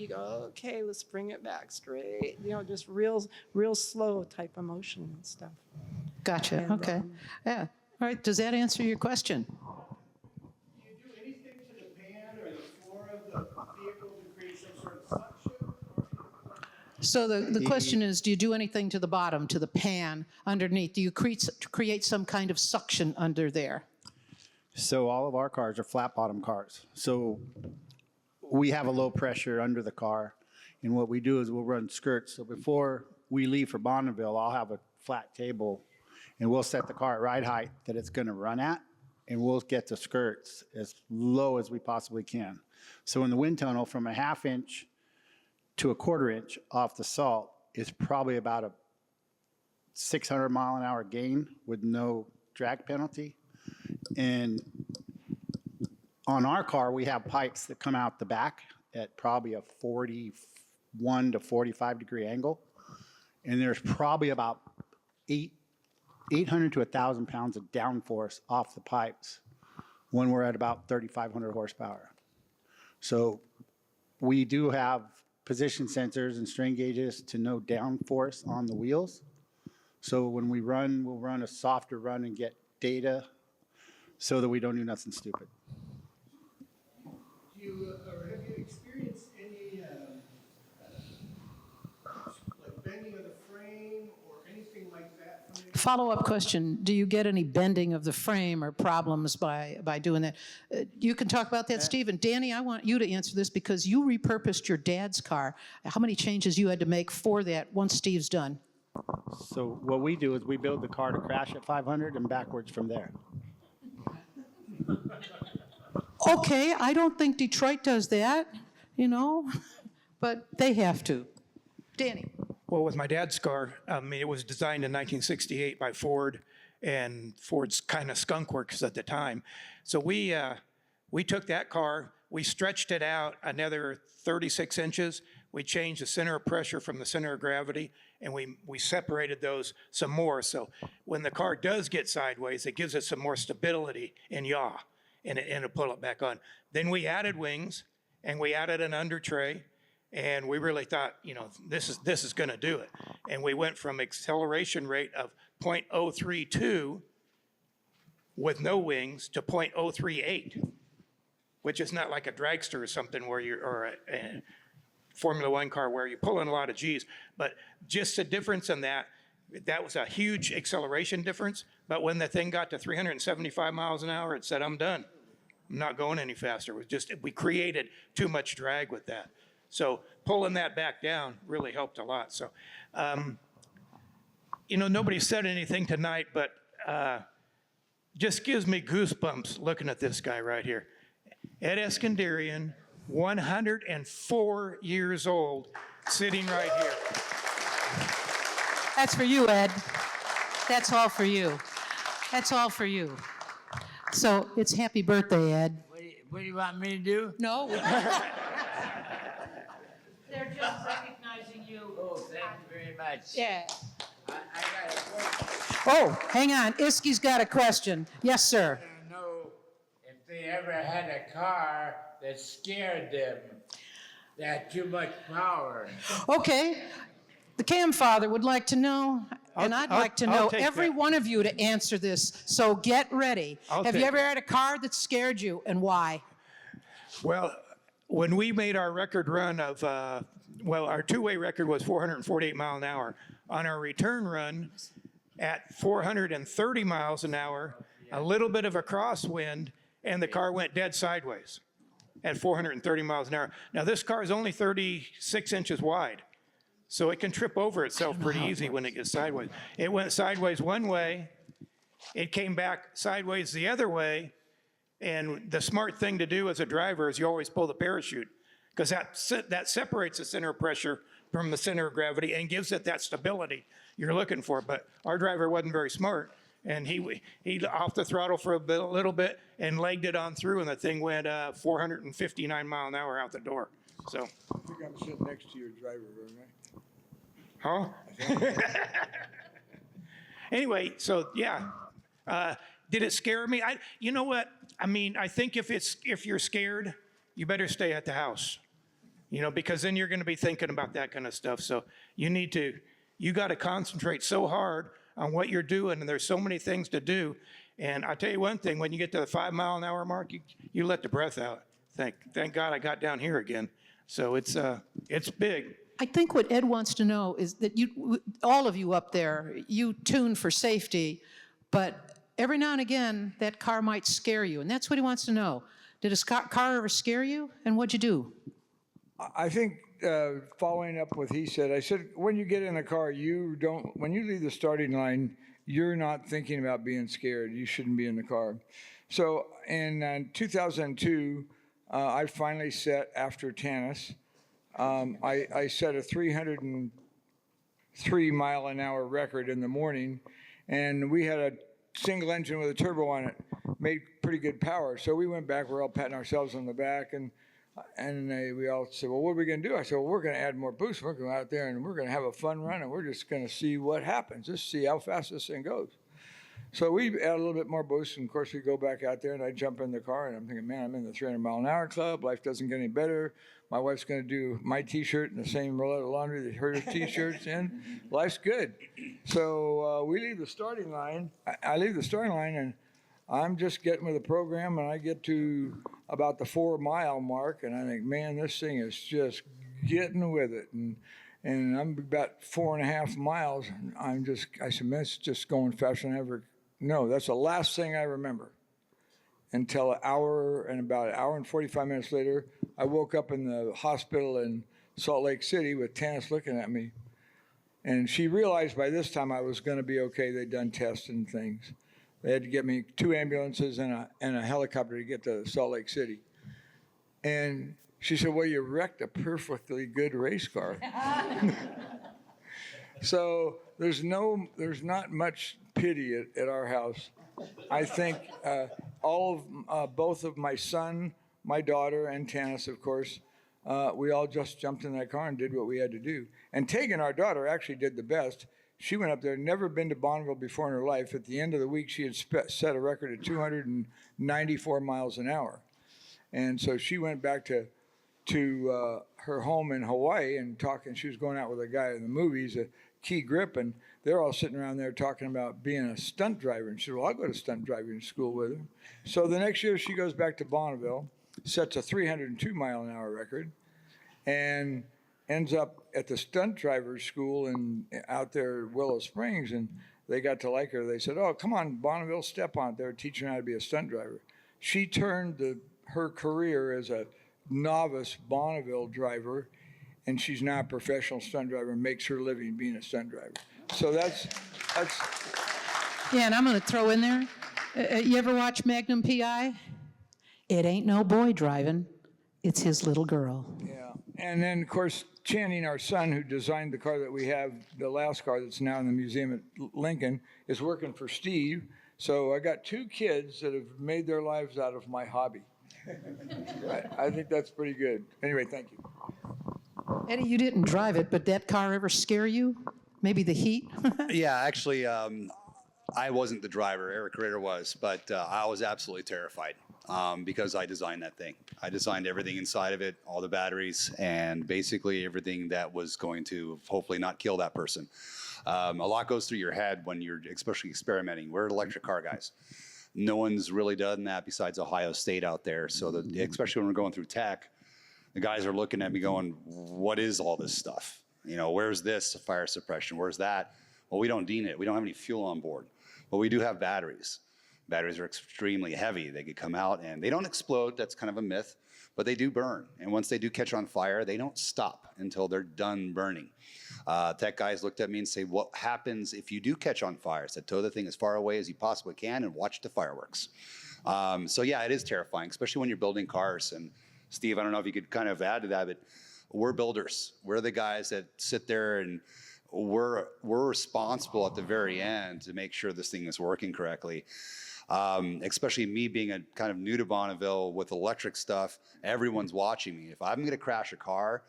go, okay, let's bring it back straight. Just real slow type of motion and stuff. Gotcha. And, Okay. Yeah. All right. Does that answer your question? Do you do anything to the pan or the floor of the vehicle to create some sort of suction? So the question is, do you do anything to the bottom, to the pan underneath? Do you create some kind of suction under there? So all of our cars are flat bottom cars. So we have a low pressure under the car. And what we do is we'll run skirts. So before we leave for Bonneville, I'll have a flat table, and we'll set the car at ride height that it's going to run at, and we'll get the skirts as low as we possibly can. So in the wind tunnel, from a 1/2 inch to a 1/4 inch off the salt is probably about a 600 mile an hour gain with no drag penalty. And on our car, we have pipes that come out the back at probably a 41 to 45 degree angle. And there's probably about 800 to 1,000 pounds of downforce off the pipes when we're at about 3,500 horsepower. So we do have position sensors and strain gauges to know downforce on the wheels. So when we run, we'll run a softer run and get data so that we don't do nothing stupid. Have you experienced any like bending of the frame or anything like that? Follow-up question, do you get any bending of the frame or problems by doing that? You can talk about that, Steve. And Danny, I want you to answer this because you repurposed your dad's car. How many changes you had to make for that once Steve's done? So what we do is we build the car to crash at 500 and backwards from there. Okay, I don't think Detroit does that, but they have to. Danny. Well, with my dad's car, it was designed in 1968 by Ford, and Ford's kind of skunk works at the time. So we took that car, we stretched it out another 36 inches. We changed the center of pressure from the center of gravity, and we separated those some more. So when the car does get sideways, it gives it some more stability and yaw, and it'll pull it back on. Then we added wings, and we added an under tray. And we really thought, this is going to do it. And we went from acceleration rate of 0.032 with no wings to 0.038, which is not like a dragster or something or a Formula One car where you pull in a lot of G's. But just the difference in that was a huge acceleration difference. But when the thing got to 375 miles an hour, it said, I'm done. I'm not going any faster. We created too much drag with that. So pulling that back down really helped a lot. So, nobody said anything tonight, but just gives me goosebumps looking at this guy right here. Ed Eskandarian, 104 years old, sitting right here. That's for you, Ed. That's all for you. That's all for you. So it's happy birthday, Ed. What do you want me to do? No. They're just recognizing you. Oh, thank you very much. Yeah. I got a question. Oh, hang on. Iski's got a question. Yes, sir. I don't know if they ever had a car that scared them. They had too much power. Okay. The cam father would like to know, and I'd like to know take every that. one of you to answer this, so get ready. I'll Have you take ever had a car that scared you, and why? Well, when we made our record run of, our two-way record was 448 mile an hour. On our return run at 430 miles an hour, a little bit of a crosswind, and the car went dead sideways at 430 miles an hour. Now, this car is only 36 inches wide, so it can trip over itself pretty easy when it gets sideways. It went sideways one way, it came back sideways the other way, and the smart thing to do as a driver is you always pull the parachute, because that separates the center of pressure from the center of gravity and gives it that stability you're looking for. But our driver wasn't very smart, and he off the throttle for a little bit and legged it on through, and the thing went 459 mile an hour out the door. So. I think I'm sitting next to your driver, right? Huh? Anyway, so yeah. Did it scare me? You know what? I mean, I think if you're scared, you better stay at the house. Because then you're going to be thinking about that kind of stuff. So you got to concentrate so hard on what you're doing, and there's so many things to do. And I'll tell you one thing, when you get to the 5 mile an hour mark, you let the breath out. Thank God I got down here again. So it's big. I think what Ed wants to know is that all of you up there, you tune for safety, but every now and again, that car might scare you, and that's what he wants to know. Did a car ever scare you, and what'd you do? I think following up what he said, I said, when you get in the car, when you leave the starting line, you're not thinking about being scared. You shouldn't be in the car. So in 2002, I finally set, after Tanis, I set a 303 mile an hour record in the morning, and we had a single engine with a turbo on it, made pretty good power. So we went back, we're all patting ourselves on the back, and we all said, well, what are we going to do? I said, well, we're going to add more boost. We're going to go out there and we're going to have a fun run, and we're just going to see what happens, just see how fast this thing goes. So we add a little bit more boost, and of course we go back out there, and I jump in the car, and I'm thinking, man, I'm in the 300 mile an hour club. Life doesn't get any better. My wife's going to do my T-shirt in the same roll of laundry that her T-shirt's in. Life's good. So we leave the starting line. I leave the starting line, and I'm just getting with the program, and I get to about the 4 mile mark, and I think, man, this thing is just getting with it. And I'm about 4.5 miles, and I said, man, it's just going faster than ever. No, that's the last thing I remember. Until about an hour and 45 minutes later, I woke up in the hospital in Salt Lake City with Tanis looking at me. And she realized by this time I was going to be okay. They'd done tests and things. They had to get me 2 ambulances and a helicopter to get to Salt Lake City. And she said, well, you wrecked a perfectly good race car. So there's not much pity at our house. I think both of my son, my daughter, and Tanis, of course, we all just jumped in that car and did what we had to do. And Tegan, our daughter, actually did the best. She went up there, never been to Bonneville before in her life. At the end of the week, she had set a record of 294 miles an hour. And so she went back to her home in Hawaii and talking. She was going out with a guy in the movies, a Key Grip, and they're all sitting around there talking about being a stunt driver. And she said, well, I'll go to stunt driving school with her. So the next year she goes back to Bonneville, sets a 302 mile an hour record, and ends up at the stunt driver's school out there at Willow Springs. And they got to like her. They said, oh, come on, Bonneville, step on it. They're teaching her how to be a stunt driver. She turned her career as a novice Bonneville driver, and she's now a professional stunt driver and makes her living being a stunt driver. So that's. Yeah, and I'm going to throw in there. You ever watch Magnum P.I.? It ain't no boy driving. It's his little girl. Yeah. And then, of course, Channing, our son, who designed the car that we have, the last car that's now in the museum at Lincoln, is working for Steve. So I got 2 kids that have made their lives out of my hobby. I think that's pretty good. Anyway, thank you. Eddie, you didn't drive it, but that car ever scare you? Maybe the heat? Yeah, actually, I wasn't the driver. Eric Ritter was, but I was absolutely terrified. because I designed that thing. I designed everything inside of it, all the batteries, and basically everything that was going to hopefully not kill that person. A lot goes through your head when you're especially experimenting. We're electric car guys. No one's really done that besides Ohio State out there. So especially when we're going through tech, the guys are looking at me going, what is all this stuff? You know, where's this fire suppression? Where's that? Well, we don't need it. We don't have any fuel on board, but we do have batteries. Batteries are extremely heavy. They could come out and they don't explode. That's kind of a myth, but they do burn. And once they do catch on fire, they don't stop until they're done burning. Tech guys looked at me and say, what happens if you do catch on fire? I said, tow the thing as far away as you possibly can and watch the fireworks. So yeah, it is terrifying, especially when you're building cars. And Steve, I don't know if you could kind of add to that, but we're builders. We're the guys that sit there and we're responsible at the very end to make sure this thing is working correctly. Especially me being a kind of new to Bonneville with electric stuff, everyone's watching me. If I'm going to crash a car,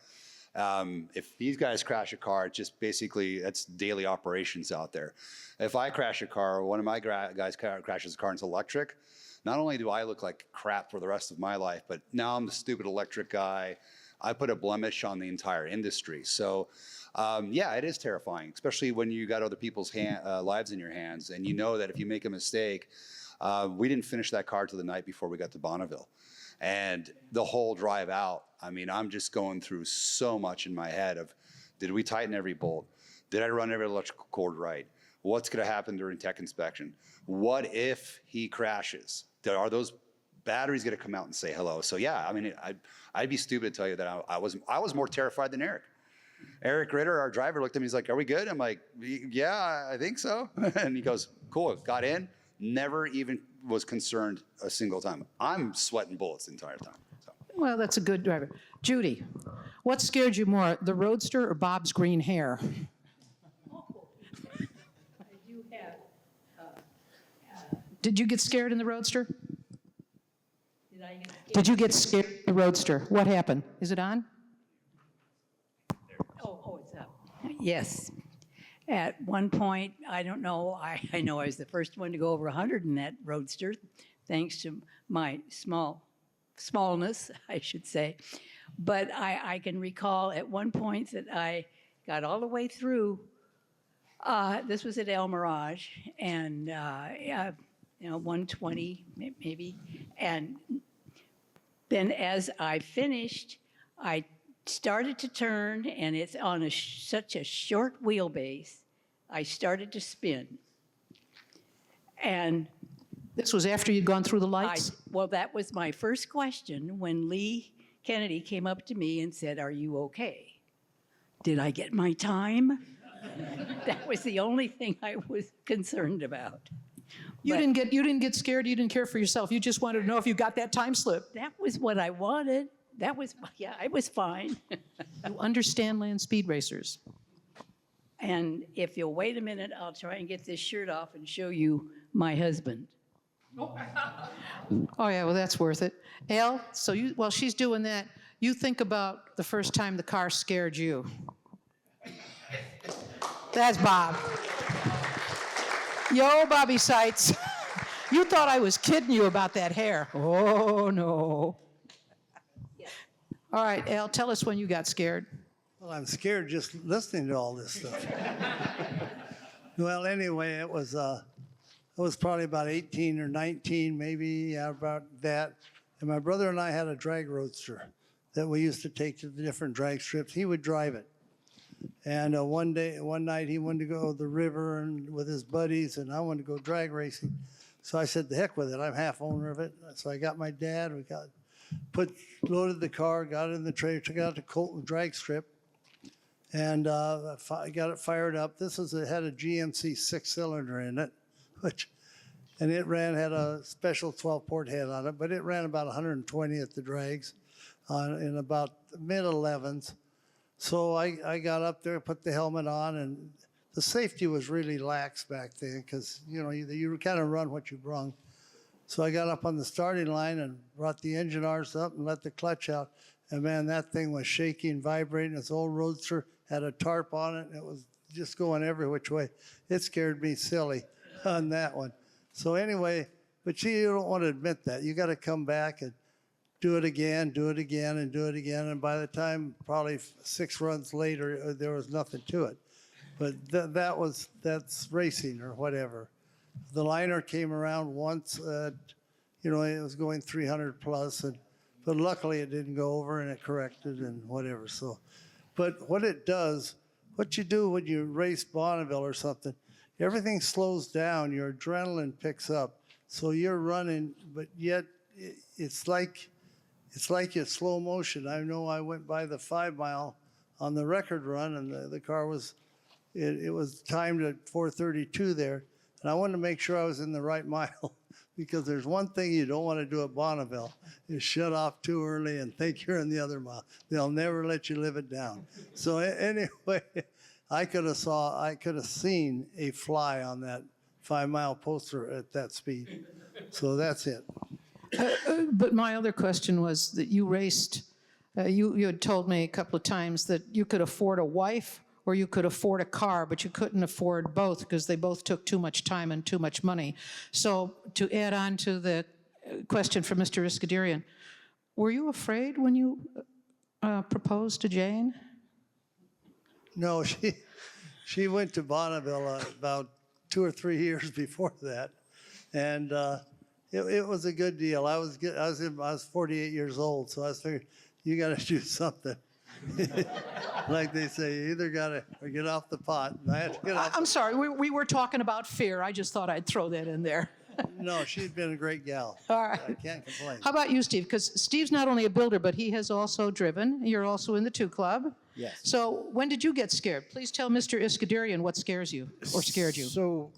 if these guys crash a car, it's just basically, that's daily operations out there. If I crash a car, or one of my guys crashes a car and it's electric, not only do I look like crap for the rest of my life, but now I'm the stupid electric guy. I put a blemish on the entire industry. So yeah, it is terrifying, especially when you got other people's lives in your hands and you know that if you make a mistake, we didn't finish that car till the night before we got to Bonneville. And the whole drive out, I mean, I'm just going through so much in my head of, did we tighten every bolt? Did I run every electrical cord right? What's going to happen during tech inspection? What if he crashes? Are those batteries going to come out and say hello? So yeah, I mean, I'd be stupid to tell you that I was more terrified than Eric. Eric Ritter, our driver, looked at me. He's like, "Are we good?" I'm like, "Yeah, I think so." And he goes, "Cool." Got in. Never even was concerned a single time. I'm sweating bullets the entire time. So. Well, that's a good driver. Judy, what scared you more, the Roadster or Bob's green hair? I do have. Did you get scared in the Roadster? Did I get scared? Did you get scared in the Roadster? What happened? Is it on? Oh, it's up. Yes. At one point, I don't know, I know I was the first one to go over 100 in that Roadster, thanks to my smallness, I should say. But I can recall at one point that I got all the way through. This was at El Mirage, and 120 maybe. And then as I finished, I started to turn, and it's on such a short wheelbase, I started to spin. And this was after you'd gone through the lights? Well, that was my first question when Lee Kennedy came up to me and said, "Are you okay? Did I get my time?" That was the only thing I was concerned about. You didn't get scared, you didn't care for yourself. You just wanted to know if you got that time slip. That was what I wanted. That was, yeah, I was fine. You understand Landspeed racers. And if you'll wait a minute, I'll try and get this shirt off and show you my husband. Oh yeah, well that's worth it. Al, so while she's doing that, you think about the first time the car scared you. That's Bob. Yo, Bobby Sites. You thought I was kidding you about that hair. Oh no. All right, Al, tell us when you got scared. Well, I'm scared just listening to all this stuff. Well, anyway, it was probably about 18 or 19, maybe, yeah, about that. And my brother and I had a drag roadster that we used to take to the different drag strips. He would drive it. And one night he wanted to go to the river and with his buddies, and I wanted to go drag racing. So I said, "The heck with it. I'm half owner of it." So I got my dad. We loaded the car, got it in the trailer, took it out to Colton drag strip, and I got it fired up. It had a GMC 6-cylinder in it, and it had a special 12-port head on it, but it ran about 120 at the drags in about mid-11s. So I got up there, put the helmet on, and the safety was really lax back then because, you kind of run what you brung. So I got up on the starting line and brought the engine arms up and let the clutch out. And man, that thing was shaking, vibrating. This old Roadster had a tarp on it, and it was just going every which way. It scared me silly on that one. So anyway, but you don't want to admit that. You got to come back and do it again, do it again, and do it again. And by the time probably 6 runs later, there was nothing to it. But that's racing or whatever. The liner came around once, you know, it was going 300 plus, but luckily it didn't go over and it corrected and whatever. So, but what it does, what you do when you race Bonneville or something, everything slows down, your adrenaline picks up. So you're running, but yet it's like it's slow motion. I know I went by the 5 mile on the record run, and the car was, it was timed at 4:32 there, and I wanted to make sure I was in the right mile, because there's one thing you don't want to do at Bonneville is shut off too early and think you're in the other mile. They'll never let you live it down. So anyway, I could have seen a fly on that 5 mile poster at that speed. So that's it. But my other question was that you raced, you had told me a couple of times that you could afford a wife or you could afford a car, but you couldn't afford both because they both took too much time and too much money. So to add on to the question from Mr. Iskandarian, were you afraid when you proposed to Jane? No, she went to Bonneville about 2 or 3 years before that, and it was a good deal. I was 48 years old, so I was figuring you got to do something. Like they say, you either got to get off the pot. And I had to get off. I'm sorry, we were talking about fear. I just thought I'd throw that in there. No, she'd been a great gal. All right. I can't complain. How about you, Steve? Because Steve's not only a builder, but he has also driven. You're also in the 2 Club. Yes. So when did you get scared? Please tell Mr. Iskandarian what scares you or scared you. So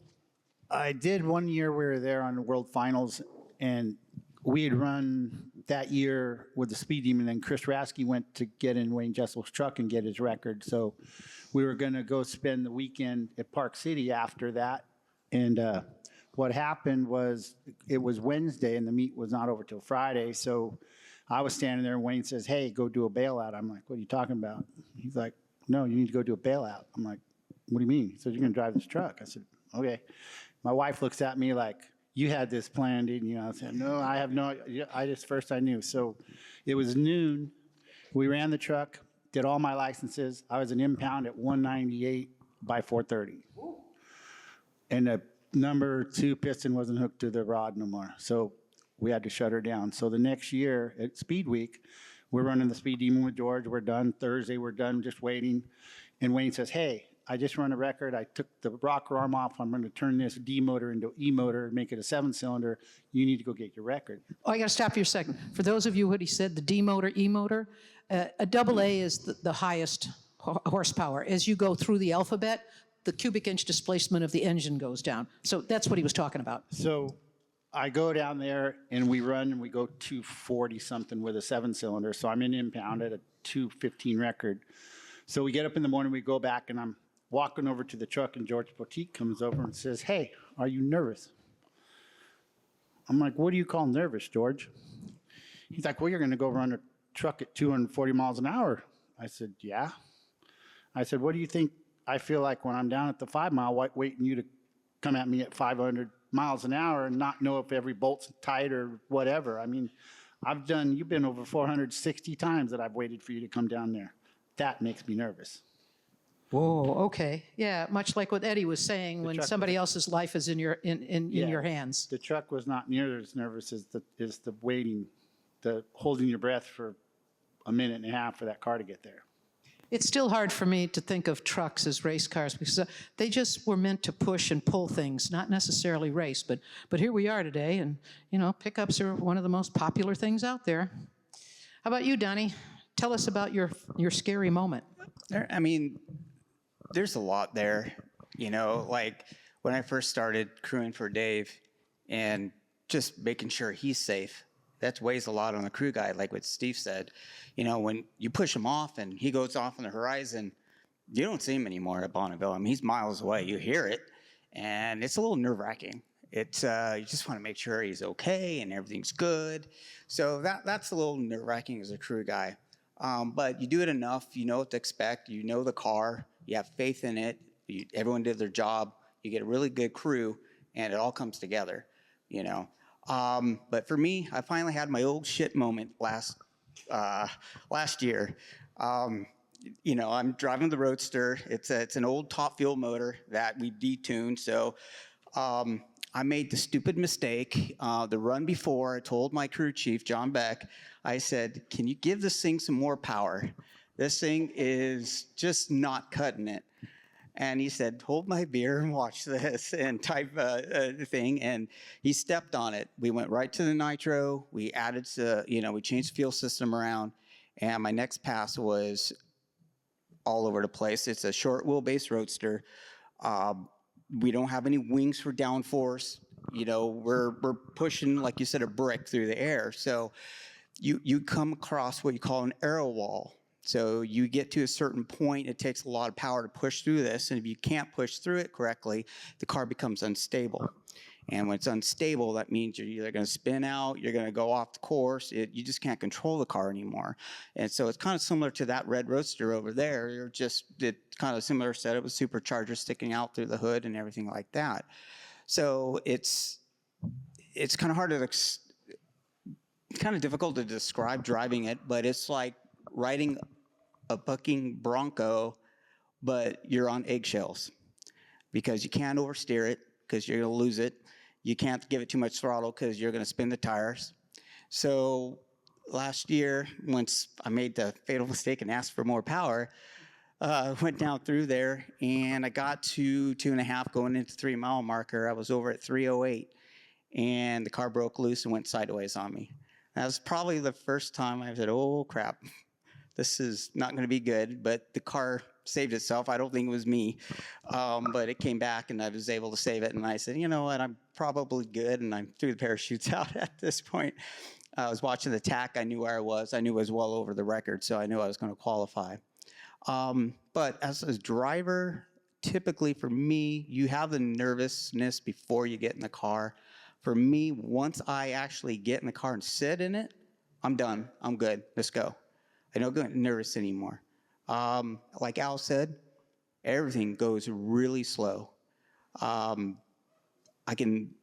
I did one year, we were there on the World Finals, and we had run that year with the Speed Demon, and Chris Rasky went to get in Wayne Jessel's truck and get his record. So we were going to go spend the weekend at Park City after that. And what happened was it was Wednesday and the meet was not over till Friday. So I was standing there and Wayne says, "Hey, go do a bailout." I'm like, "What are you talking about?" He's like, "No, you need to go do a bailout." I'm like, "What do you mean?" He said, "You're going to drive this truck." I said, "Okay." My wife looks at me like, "You had this planned, didn't you?" I said, "No, I have no, I knew." So it was noon. We ran the truck, did all my licenses. I was an impound at 198 by 430. And the number 2 piston wasn't hooked to the rod no more. So we had to shut her down. So the next year at Speed Week, we're running the Speed Demon with George. We're done. Thursday, we're done, just waiting. And Wayne says, "Hey, I just run a record. I took the rocker arm off. I'm going to turn this D motor into E motor, make it a 7-cylinder. You need to go get your record." Oh, I got to stop you a second. For those of you who said the D motor, E motor, a double A is the highest horsepower. As you go through the alphabet, the cubic inch displacement of the engine goes down. So that's what he was talking about. So I go down there and we run and we go 240 something with a 7-cylinder. So I'm in impound at a 215 record. So we get up in the morning, we go back, and I'm walking over to the truck, and George Poteet comes over and says, "Hey, are you nervous?" I'm like, "What do you call nervous, George?" He's like, "Well, you're going to go run a truck at 240 miles an hour." I said, "Yeah." I said, "What do you think I feel like when I'm down at the 5 mile waiting you to come at me at 500 miles an hour and not know if every bolt's tight or whatever? I mean, you've been over 460 times that I've waited for you to come down there. That makes me nervous." Whoa, okay. Yeah, much like what Eddie was saying, when truck somebody else's life is in your hands. The truck was not near as nervous as the waiting, the holding your breath for a minute and a half for that car to get there. It's still hard for me to think of trucks as race cars because they just were meant to push and pull things, not necessarily race. But here we are today, and pickups are one of the most popular things out there. How about you, Donnie? Tell us about your scary moment. I mean, there's a lot there, like when I first started crewing for Dave and just making sure he's safe. That weighs a lot on a crew guy, like what Steve said. When you push him off and he goes off on the horizon, you don't see him anymore at Bonneville. I mean, he's miles away. You hear it, and it's a little nerve-wracking. It's you just want to make sure he's okay and everything's good. So that's a little nerve-wracking as a crew guy. But you do it enough, you know what to expect, you know the car, you have faith in it, everyone did their job, you get a really good crew, and it all comes together, But for me, I finally had my old shit moment last year. You know, I'm driving the Roadster. It's an old top fuel motor that we detuned. So I made the stupid mistake. The run before, I told my crew chief, John Beck, I said, can you give this thing some more power? This thing is just not cutting it. And he said, hold my beer and watch this, and type thing. And he stepped on it. We went right to the nitro. We added, we changed the fuel system around. And my next pass was all over the place. It's a short wheelbase Roadster. We don't have any wings for downforce. You know, we're pushing, like you said, a brick through the air. So you come across what you call an arrow wall. So you get to a certain point, it takes a lot of power to push through this, and if you can't push through it correctly, the car becomes unstable. And when it's unstable, that means you're either going to spin out, you're going to go off the course, you just can't control the car anymore. And so it's kind of similar to that red Roadster over there. It's kind of similar setup with superchargers sticking out through the hood and everything like that. So it's kind of hard to, kind of difficult to describe driving it, but it's like riding a bucking Bronco, but you're on eggshells because you can't oversteer it because you're going to lose it. You can't give it too much throttle because you're going to spin the tires. So last year, once I made the fatal mistake and asked for more power, went down through there and I got to 2.5 going into 3 mile marker. I was over at 308 and the car broke loose and went sideways on me. That was probably the first time I said, oh crap. This is not going to be good, but the car saved itself. I don't think it was me, but it came back and I was able to save it. And I said, you know what, I'm probably good. And I threw the parachutes out at this point. I was watching the tack. I knew where I was. I knew it was well over the record, so I knew I was going to qualify. But as a driver, typically for me, you have the nervousness before you get in the car. For me, once I actually get in the car and sit in it, I'm done. I'm good. Let's go. I don't get nervous anymore. Like Al said, everything goes really slow. I can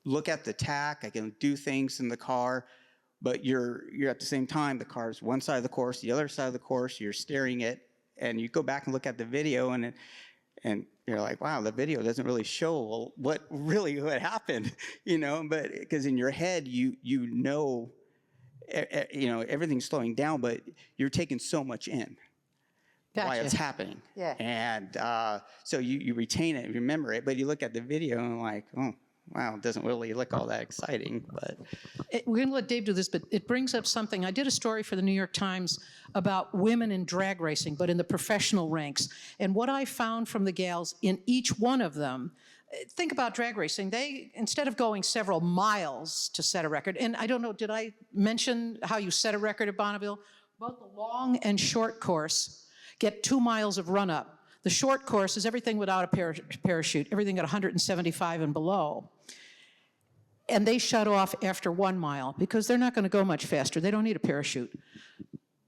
look at the tack, I can do things in the car, but you're at the same time, the car's one side of the course, the other side of the course, you're steering it, and you go back and look at the video and you're like, wow, the video doesn't really show what happened, you know, but because in your head, you know, everything's slowing down, but you're taking so much in. Gotcha. Why it's happening. Yeah. And so you retain it, remember it, but you look at the video and like, oh, wow, it doesn't really look all that exciting. But We're going to let Dave do this, but it brings up something. I did a story for the New York Times about women in drag racing, but in the professional ranks. And what I found from the gals in each one of them, think about drag racing. They, instead of going several miles to set a record, and I don't know, did I mention how you set a record at Bonneville? Both the long and short course get 2 miles of run up. The short course is everything without a parachute, everything at 175 and below. And they shut off after 1 mile because they're not going to go much faster. They don't need a parachute.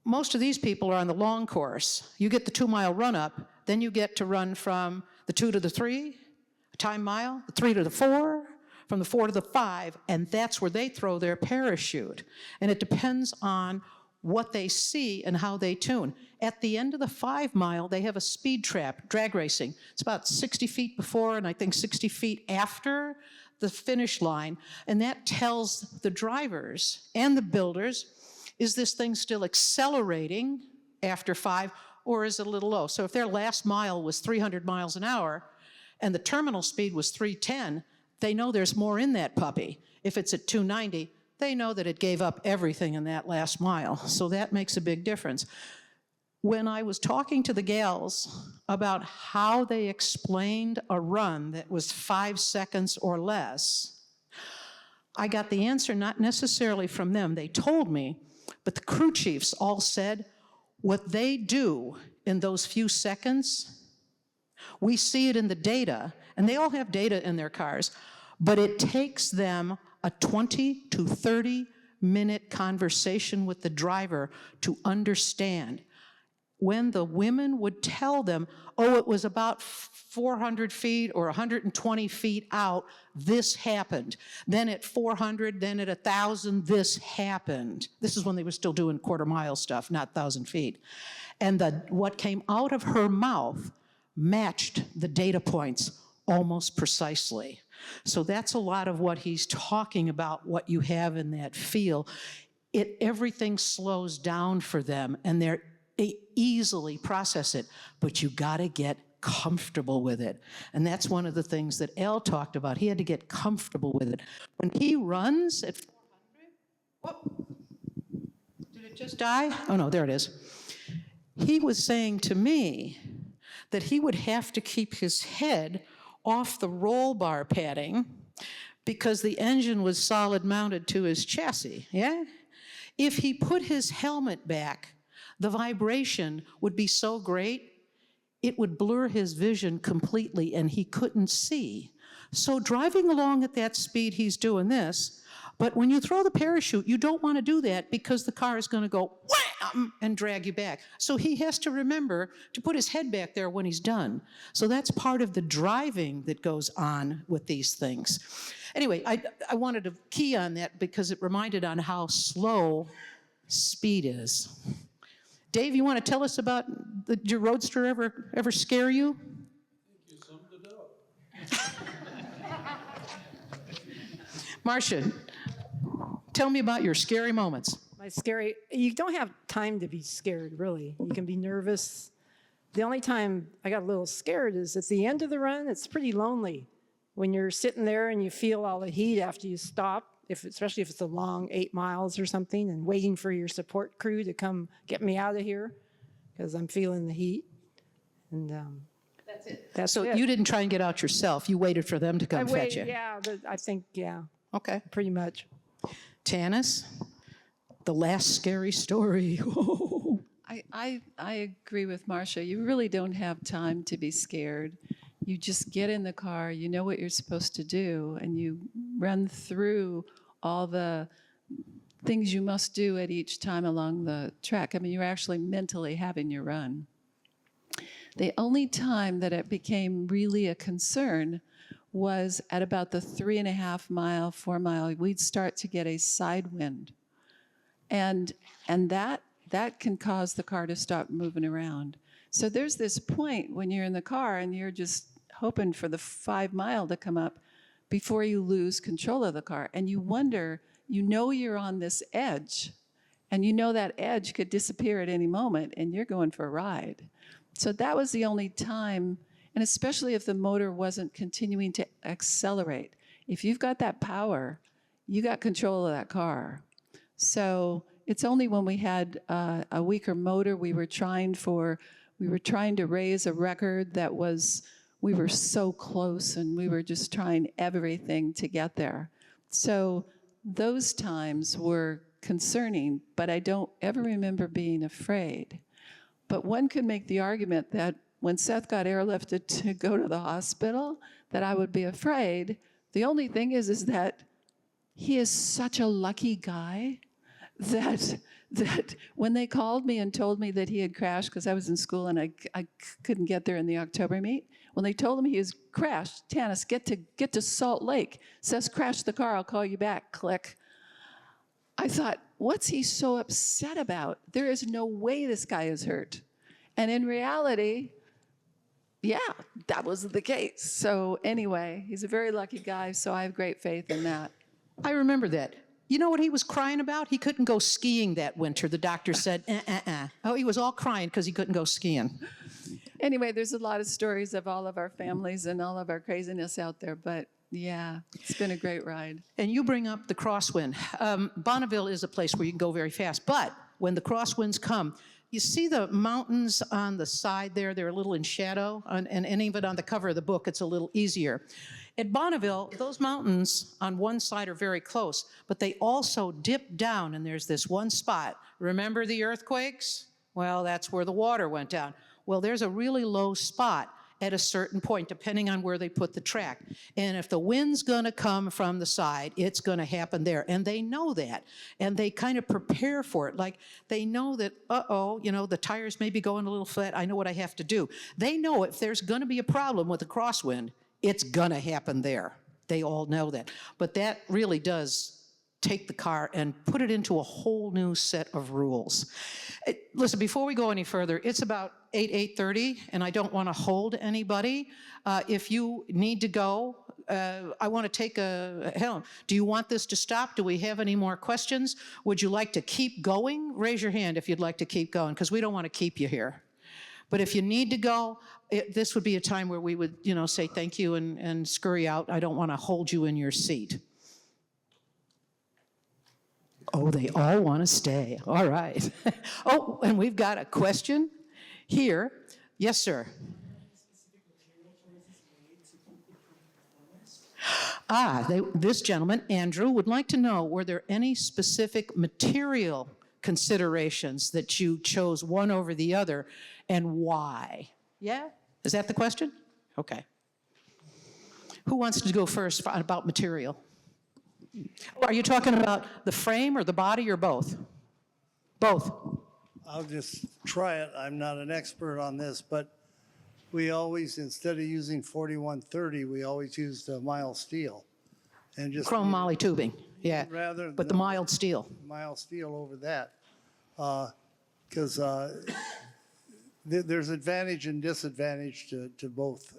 Most of these people are on the long course. You get the 2 mile run up, then you get to run from the 2 to the 3, a time mile, the 3 to the 4, from the 4 to the 5, and that's where they throw their parachute. And it depends on what they see and how they tune. At the end of the 5 mile, they have a speed trap, drag racing. It's about 60 feet before and I think 60 feet after the finish line. And that tells the drivers and the builders, is this thing still accelerating after 5 or is it a little low? So if their last mile was 300 miles an hour and the terminal speed was 310, they know there's more in that puppy. If it's at 290, they know that it gave up everything in that last mile. So that makes a big difference. When I was talking to the gals about how they explained a run that was 5 seconds or less, I got the answer not necessarily from them. They told me, but the crew chiefs all said what they do in those few seconds, we see it in the data, and they all have data in their cars, but it takes them a 20 to 30 minute conversation with the driver to understand when the women would tell them, oh, it was about 400 feet or 120 feet out, this happened. Then at 400, then at 1,000, this happened. This is when they were still doing quarter-mile stuff, not 1,000 feet. And what came out of her mouth matched the data points almost precisely. So that's a lot of what he's talking about, what you have in that feel. Everything slows down for them, and they easily process it, but you gotta get comfortable with it. And that's one of the things that Al talked about. He had to get comfortable with it. When he runs at 400, whoop, did it just die? Oh no, there it is. He was saying to me that he would have to keep his head off the roll bar padding because the engine was solid mounted to his chassis, yeah? If he put his helmet back, the vibration would be so great, it would blur his vision completely and he couldn't see. So driving along at that speed, he's doing this, but when you throw the parachute, you don't want to do that because the car is going to go wham and drag you back. So he has to remember to put his head back there when he's done. So that's part of the driving that goes on with these things. Anyway, I wanted to key on that because it reminded on how slow speed is. Dave, you want to tell us about did your Roadster ever scare you? I think you summed it up. Marcia, tell me about your scary moments. You don't have time to be scared, really. You can be nervous. The only time I got a little scared is at the end of the run, it's pretty lonely. When you're sitting there and you feel all the heat after you stop, especially if it's a long 8 miles or something, and waiting for your support crew to come get me out of here because I'm feeling the heat. And that's it. That's so it. You didn't try and get out yourself. You waited for them to come fetch you. Yeah, I think, yeah. Okay. Pretty much. Tanis, the last scary story. I agree with Marcia. You really don't have time to be scared. You just get in the car, you know what you're supposed to do, and you run through all the things you must do at each time along the track. I mean, you're actually mentally having your run. The only time that it became really a concern was at about the 3.5 mile, 4 mile, we'd start to get a side wind. And that can cause the car to stop moving around. So there's this point when you're in the car and you're just hoping for the 5 mile to come up before you lose control of the car. And you wonder, you know you're on this edge, and you know that edge could disappear at any moment, and you're going for a ride. So that was the only time, and especially if the motor wasn't continuing to accelerate. If you've got that power, you got control of that car. So it's only when we had a weaker motor, we were trying to raise a record that was, we were so close and we were just trying everything to get there. So those times were concerning, but I don't ever remember being afraid. But one could make the argument that when Seth got airlifted to go to the hospital, that I would be afraid. The only thing is that he is such a lucky guy that when they called me and told me that he had crashed, because I was in school and I couldn't get there in the October meet, when they told him he was crashed, Tanis, get to Salt Lake. Seth crashed the car, I'll call you back, click. I thought, what's he so upset about? There is no way this guy is hurt. And in reality, yeah, that was the case. So anyway, he's a very lucky guy, so I have great faith in that. I remember that. You know what he was crying about? He couldn't go skiing that winter. The doctor said, Oh, he was all crying because he couldn't go skiing. Anyway, there's a lot of stories of all of our families and all of our craziness out there, but yeah, it's been a great ride. And you bring up the crosswind. Bonneville is a place where you can go very fast, but when the crosswinds come, you see the mountains on the side there, they're a little in shadow, and even on the cover of the book, it's a little easier. At Bonneville, those mountains on one side are very close, but they also dip down, and there's this one spot. Remember the earthquakes? Well, that's where the water went down. Well, there's a really low spot, at a certain point, depending on where they put the track. And if the wind's going to come from the side, it's going to happen there. And they know that. And they kind of prepare for it. Like they know that, the tires may be going a little flat. I know what I have to do. They know if there's going to be a problem with the crosswind, it's going to happen there. They all know that. But that really does take the car and put it into a whole new set of rules. Listen, before we go any further, it's about 8:30, and I don't want to hold anybody. If you need to go, I want to take Helen, do you want this to stop? Do we have any more questions? Would you like to keep going? Raise your hand if you'd like to keep going, because we don't want to keep you here. But if you need to go, this would be a time where we would, say thank you and scurry out. I don't want to hold you in your seat. Oh, they all want to stay. All right. Oh, and we've got a question here. Yes, sir. This gentleman, Andrew, would like to know, were there any specific material considerations that you chose one over the other, and why? Yeah? Is that the question? Okay. Who wants to go first about material? Are you talking about the frame or the body or both? Both. I'll just try it. I'm not an expert on this, but we always, instead of using 4130, we always used mild steel. And just Chrome moly tubing, yeah. Rather but the mild steel. Mild steel over that. Because there's advantage and disadvantage to both,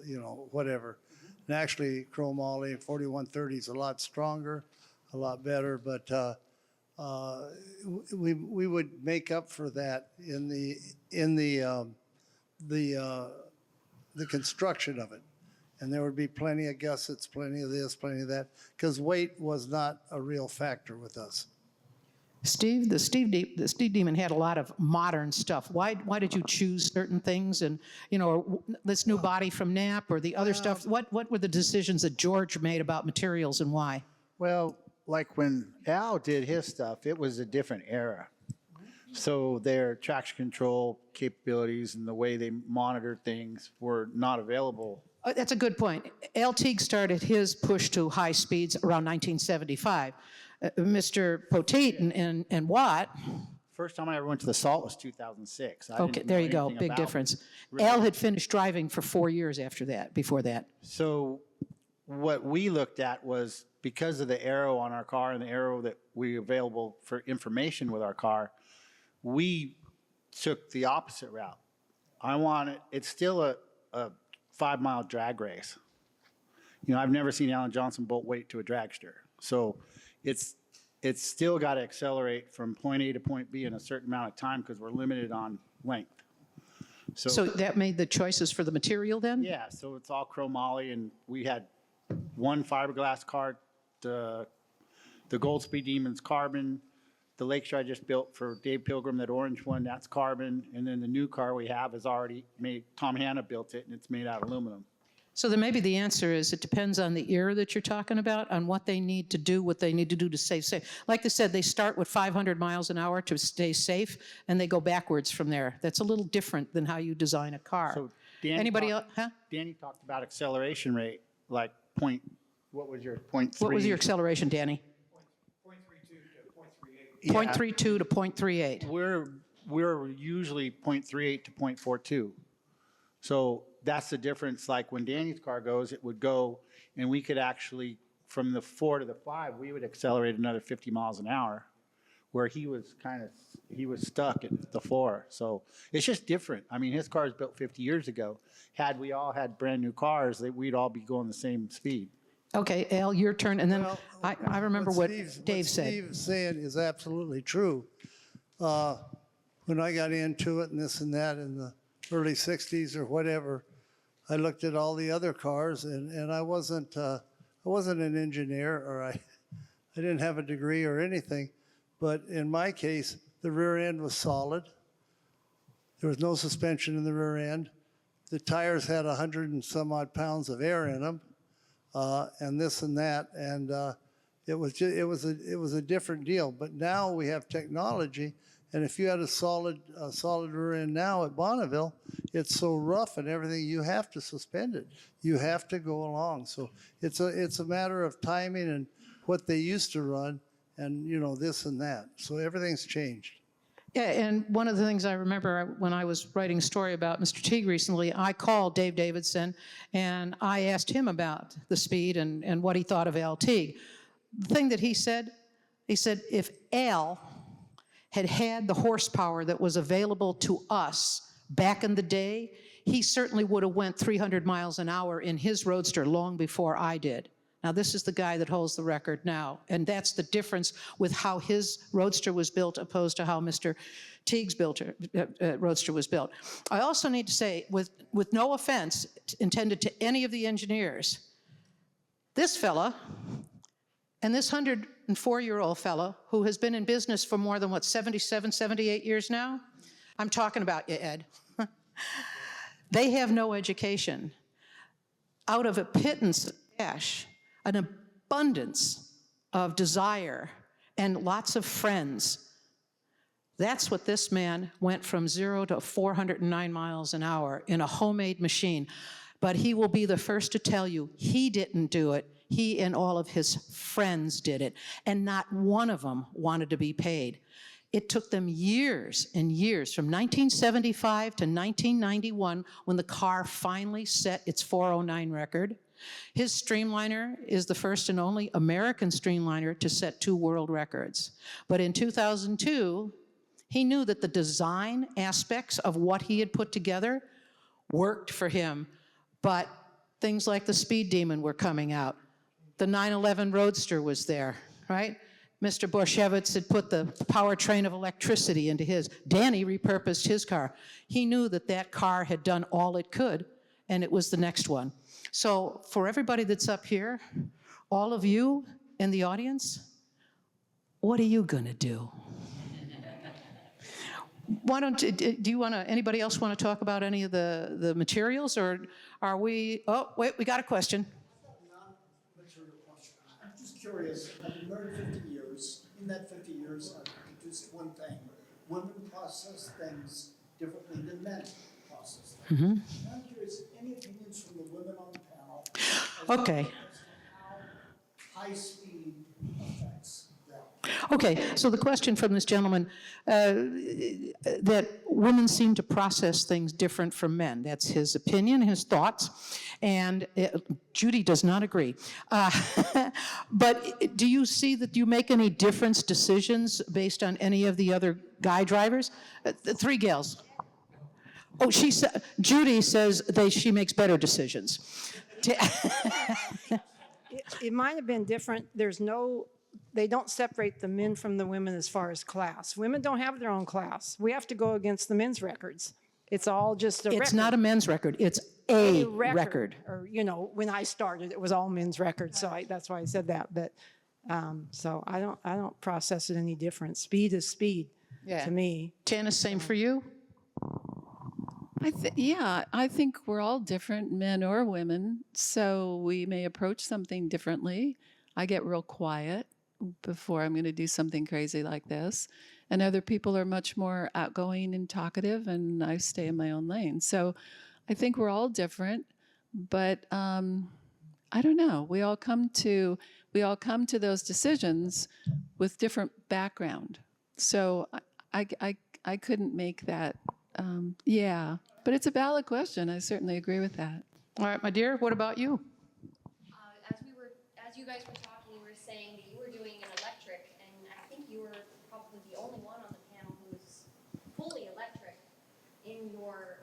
whatever. And actually, chrome moly 4130 is a lot stronger, a lot better, but we would make up for that in the construction of it. And there would be plenty of gussets, plenty of this, plenty of that, because weight was not a real factor with us. Steve, the Steve Demon had a lot of modern stuff. Why did you choose certain things? And, this new body from Knapp or the other stuff? What were the decisions that George made about materials and why? Well, like when Al did his stuff, it was a different era. So their traction control capabilities and the way they monitored things were not available. That's a good point. Al Teague started his push to high speeds around 1975. Mr. Poteet and Watt. First time I ever went to the Salt was 2006. Okay, there you go. Big difference. Really. Al had finished driving for 4 years before that. So what we looked at was, because of the arrow on our car and the arrow that we available for information with our car, we took the opposite route. It's still a 5-mile drag race. I've never seen Alan Johnson bolt weight to a dragster. So it's still got to accelerate from point A to point B in a certain amount of time because we're limited on length. So that made the choices for the material then? Yeah, so it's all chromoly, and we had one fiberglass car, the Goldspeed Demon's carbon, the Lakeshore I just built for Dave Pilgrim, that orange one, that's carbon, and then the new car we have is already made, Tom Hanna built it, and it's made out of aluminum. So then maybe the answer is it depends on the era that you're talking about, on what they need to do, to stay safe. Like I said, they start with 500 miles an hour to stay safe, and they go backwards from there. That's a little different than how you design a car. So Anybody else? Huh? Danny talked about acceleration rate, like what was your 0.3? What was your acceleration, Danny? 0.32 to 0.38. We're usually 0.38 to 0.42. So that's the difference. Like when Danny's car goes, it would go, and we could actually, from the 4 to the 5, we would accelerate another 50 miles an hour, where he was stuck at the 4. So it's just different. I mean, his car was built 50 years ago. Had we all had brand new cars, we'd all be going the same speed. Okay, Al, your turn, and then I remember what Dave said. What Steve's saying is absolutely true. When I got into it and this and that in the early 60s or whatever, I looked at all the other cars, and I wasn't an engineer, or I didn't have a degree or anything, but in my case, the rear end was solid. There was no suspension in the rear end. The tires had 100 and some odd pounds of air in them, and this and that, and it was a different deal. But now we have technology, And if you had a solid rear end now at Bonneville, it's so rough and everything, you have to suspend it. You have to go along. So it's a matter of timing and what they used to run and, you know, this and that. So everything's changed. Yeah, and one of the things I remember when I was writing a story about Mr. Teague recently, I called Dave Davidson and I asked him about the speed and what he thought of Al Teague. The thing that he said, if Al had the horsepower that was available to us back in the day, he certainly would have went 300 miles an hour in his Roadster long before I did. Now, this is the guy that holds the record now, and that's the difference with how his Roadster was built opposed to how Mr. Teague's Roadster was built. I also need to say, with no offense intended to any of the engineers, this fella and this 104-year-old fella who has been in business for more than, 77, 78 years now? I'm talking about you, Ed. They have no education. Out of a pittance of cash, an abundance of desire, and lots of friends. That's what this man went from 0 to 409 miles an hour in a homemade machine. But he will be the first to tell you he didn't do it. He and all of his friends did it. And not one of them wanted to be paid. It took them years and years, from 1975 to 1991, when the car finally set its 409 record. His Streamliner is the first and only American Streamliner to set 2 world records. But in 2002, he knew that the design aspects of what he had put together worked for him. But things like the Speed Demon were coming out. The 911 Roadster was there, right? Mr. Borshevitz had put the powertrain of electricity into his. Danny repurposed his car. He knew that that car had done all it could, and it was the next one. So for everybody that's up here, all of you in the audience, what are you gonna do? Why don't anybody else want to talk about any of the materials, or are we, oh, wait, we got a question. Non-material question. I'm just curious, I've been married 50 years. In that 50 years, I've deduced one thing. Women process things differently than men process things. I'm curious, any opinions from the women on the panel Okay. as to how high speed affects them? Okay, so the question from this gentleman, that women seem to process things different from men. That's his opinion, his thoughts, and Judy does not agree. But do you see that you make any difference decisions based on any of the other guy drivers? The 3 gals. Oh, Judy says she makes better decisions. It might have been different. They don't separate the men from the women as far as class. Women don't have their own class. We have to go against the men's records. It's all just a record. It's not a men's record, it's a record. Or, you know, when I started, it was all men's records, so that's why I said that. But, so I don't process it any different. Speed is speed to me. Janice, same for you? I think we're all different, men or women, so we may approach something differently. I get real quiet before I'm going to do something crazy like this, and other people are much more outgoing and talkative, and I stay in my own lane. So I think we're all different, but I don't know. We all come to those decisions with different background. So I couldn't make that. But it's a valid question. I certainly agree with that. All right, my dear, what about you? As you guys were talking, you were saying that you were doing an electric, and I think you were probably the only one on the panel who was fully electric in your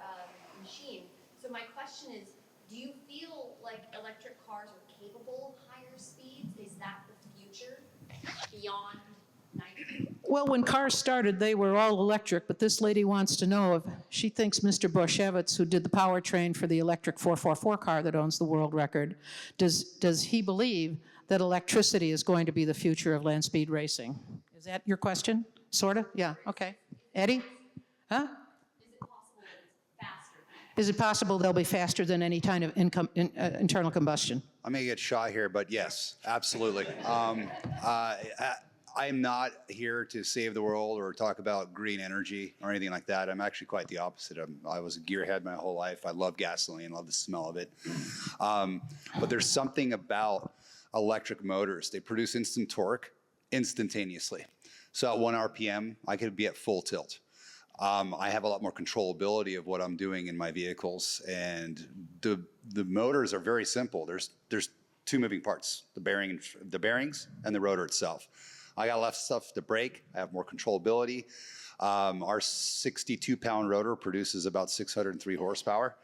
machine. So my question is, do you feel like electric cars are capable of higher speeds? Is that the future beyond 90? Well, when cars started, they were all electric, but this lady wants to know if she thinks Mr. Borshevitz, who did the powertrain for the electric 444 car that owns the world record, does he believe that electricity is going to be the future of land speed racing? Is that your question? Sort of? Yeah, okay. Eddie? Huh? Is it possible they'll be faster than any kind of internal combustion? I may get shy here, but yes, absolutely. I'm not here to save the world or talk about green energy or anything like that. I'm actually quite the opposite. I was a gearhead my whole life. I love gasoline, love the smell of it. But there's something about electric motors. They produce instant torque instantaneously. So at 1 RPM, I could be at full tilt. I have a lot more controllability of what I'm doing in my vehicles, and the motors are very simple. There's two moving parts: the bearings and the rotor itself. I got less stuff to brake. I have more controllability. Our 62-pound rotor produces about 603 horsepower,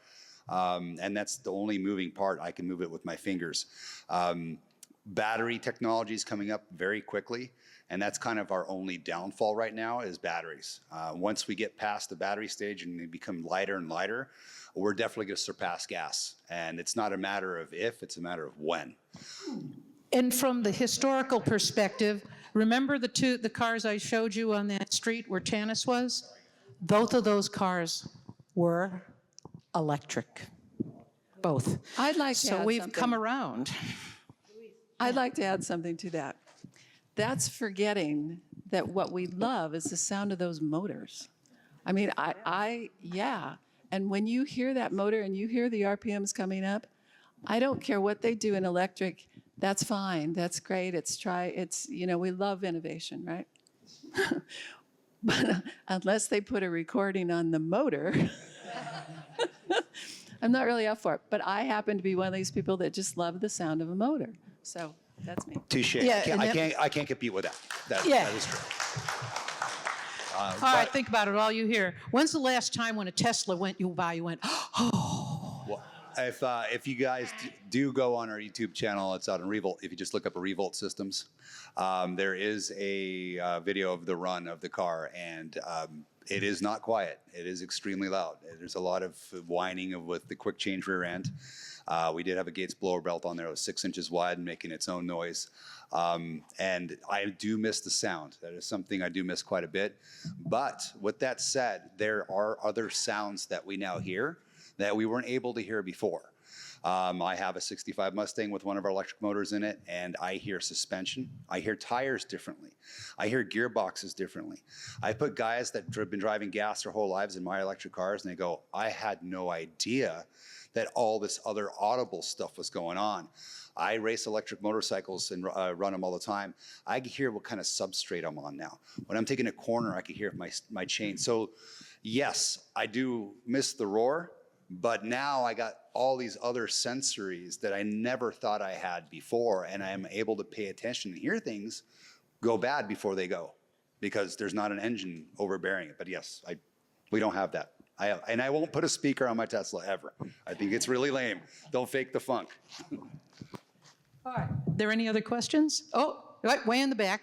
and that's the only moving part. I can move it with my fingers. Battery technology is coming up very quickly, and that's kind of our only downfall right now is batteries. Once we get past the battery stage and they become lighter and lighter, we're definitely going to surpass gas. And it's not a matter of if, it's a matter of when. And from the historical perspective, remember the cars I showed you on that street where Tanis was? Both of those cars were electric. Both. I'd like to So add we've something. come around. I'd like to add something to that. That's forgetting that what we love is the sound of those motors. I mean, yeah. And when you hear that motor and you hear the RPMs coming up, I don't care what they do in electric. That's fine. That's great. We love innovation, right? But unless they put a recording on the motor, I'm not really up for it. But I happen to be one of these people that just love the sound of a motor. So that's me. Touche. Yeah, I can't compete with that. That is true. All right, think about it, all you hear. When's the last time when a Tesla went you by, you went, oh? Well, if you guys do go on our YouTube channel, it's out in Revolt. If you just look up a Revolt Systems, there is a video of the run of the car, and it is not quiet. It is extremely loud. There's a lot of whining with the quick change rear end. We did have a Gates blower belt on there. It was 6 inches wide and making its own noise. And I do miss the sound. That is something I do miss quite a bit. But with that said, there are other sounds that we now hear that we weren't able to hear before. I have a 65 Mustang with one of our electric motors in it, and I hear suspension. I hear tires differently. I hear gearboxes differently. I put guys that have been driving gas their whole lives in my electric cars, and they go, I had no idea that all this other audible stuff was going on. I race electric motorcycles and run them all the time. I can hear what kind of substrate I'm on now. When I'm taking a corner, I can hear my chain. So yes, I do miss the roar, but now I got all these other sensories that I never thought I had before, and I am able to pay attention and hear things go bad before they go, because there's not an engine overbearing it. But yes, we don't have that. And I won't put a speaker on my Tesla ever. I think it's really lame. Don't fake the funk. All right. Are there any other questions? Oh, right, way in the back.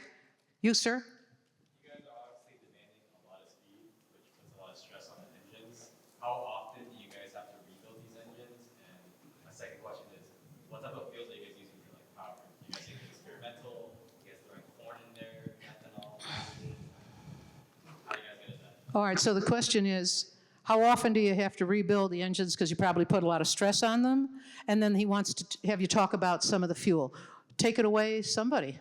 You, sir? You guys are obviously demanding a lot of speed, which puts a lot of stress on the engines. How often do you guys have to rebuild these engines? And my second question is, what type of fuels are you guys using for like power? You guys using experimental? You guys throwing corn in there? Ethanol? How are you guys good at that? All right, so the question is, how often do you have to rebuild the engines because you probably put a lot of stress on them? And then he wants to have you talk about some of the fuel. Take it away, somebody.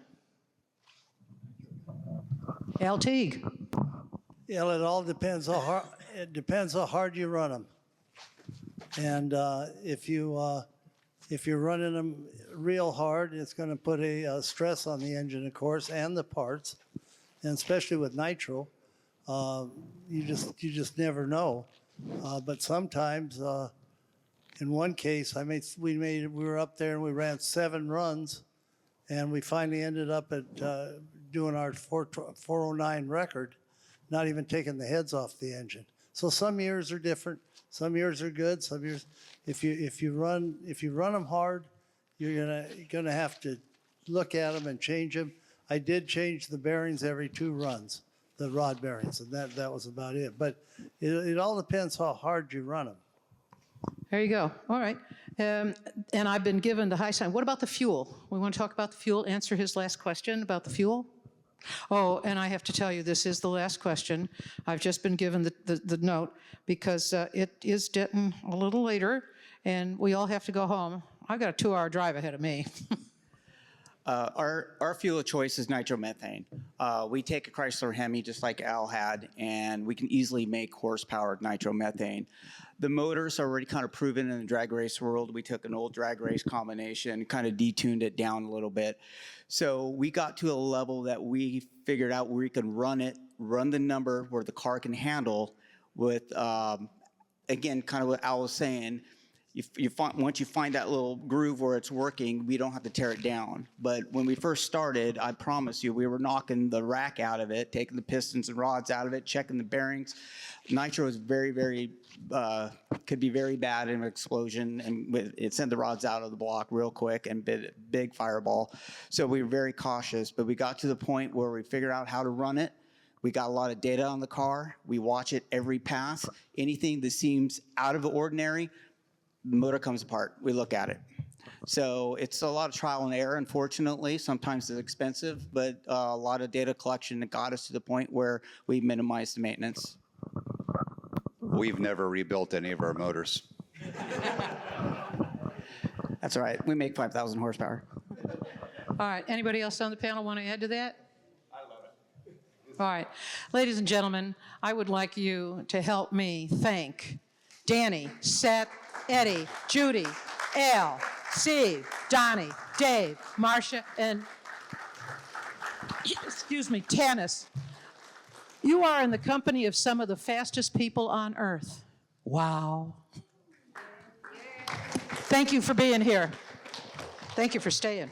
Al Teague. Yeah, it all depends how hard. It depends how hard you run them. And if you're running them real hard, it's going to put a stress on the engine, of course, and the parts, and especially with nitro. You just never know. But sometimes, in one case, we were up there and we ran 7 runs, and we finally ended up at doing our 409 record, not even taking the heads off the engine. So some years are different. Some years are good. Some years, if you run them hard, you're gonna have to look at them and change them. I did change the bearings every 2 runs. The rod bearings, and that was about it. But it all depends how hard you run them. There you go. All right. And I've been given the high sign. What about the fuel? We want to talk about the fuel, answer his last question about the fuel. Oh, and I have to tell you, this is the last question. I've just been given the note because it is getting a little later, and we all have to go home. I've got a 2-hour drive ahead of me. Our fuel of choice is nitromethane. We take a Chrysler Hemi just like Al had, and we can easily make horsepower nitromethane. The motors are already kind of proven in the drag race world. We took an old drag race combination, kind of detuned it down a little bit. So we got to a level that we figured out where we can run it, run the number where the car can handle with, again, kind of what Al was saying, once you find that little groove where it's working, we don't have to tear it down. But when we first started, I promise you, we were knocking the rack out of it, taking the pistons and rods out of it, checking the bearings. Nitro is could be very bad in an explosion, and it sent the rods out of the block real quick and big fireball. So we were very cautious, but we got to the point where we figured out how to run it. We got a lot of data on the car. We watch it every pass. Anything that seems out of the ordinary, the motor comes apart. We look at it. So it's a lot of trial and error, unfortunately. Sometimes it's expensive, but a lot of data collection that got us to the point where we minimized the maintenance. We've never rebuilt any of our motors. That's all right. We make 5,000 horsepower. All right, anybody else on the panel want to add to that? I love it. All right, ladies and gentlemen, I would like you to help me thank Danny, Seth, Eddie, Judy, Al, Steve, Donnie, Dave, Marcia, and, excuse me, Tanis. You are in the company of some of the fastest people on earth. Wow. Thank you for being here. Thank you for staying.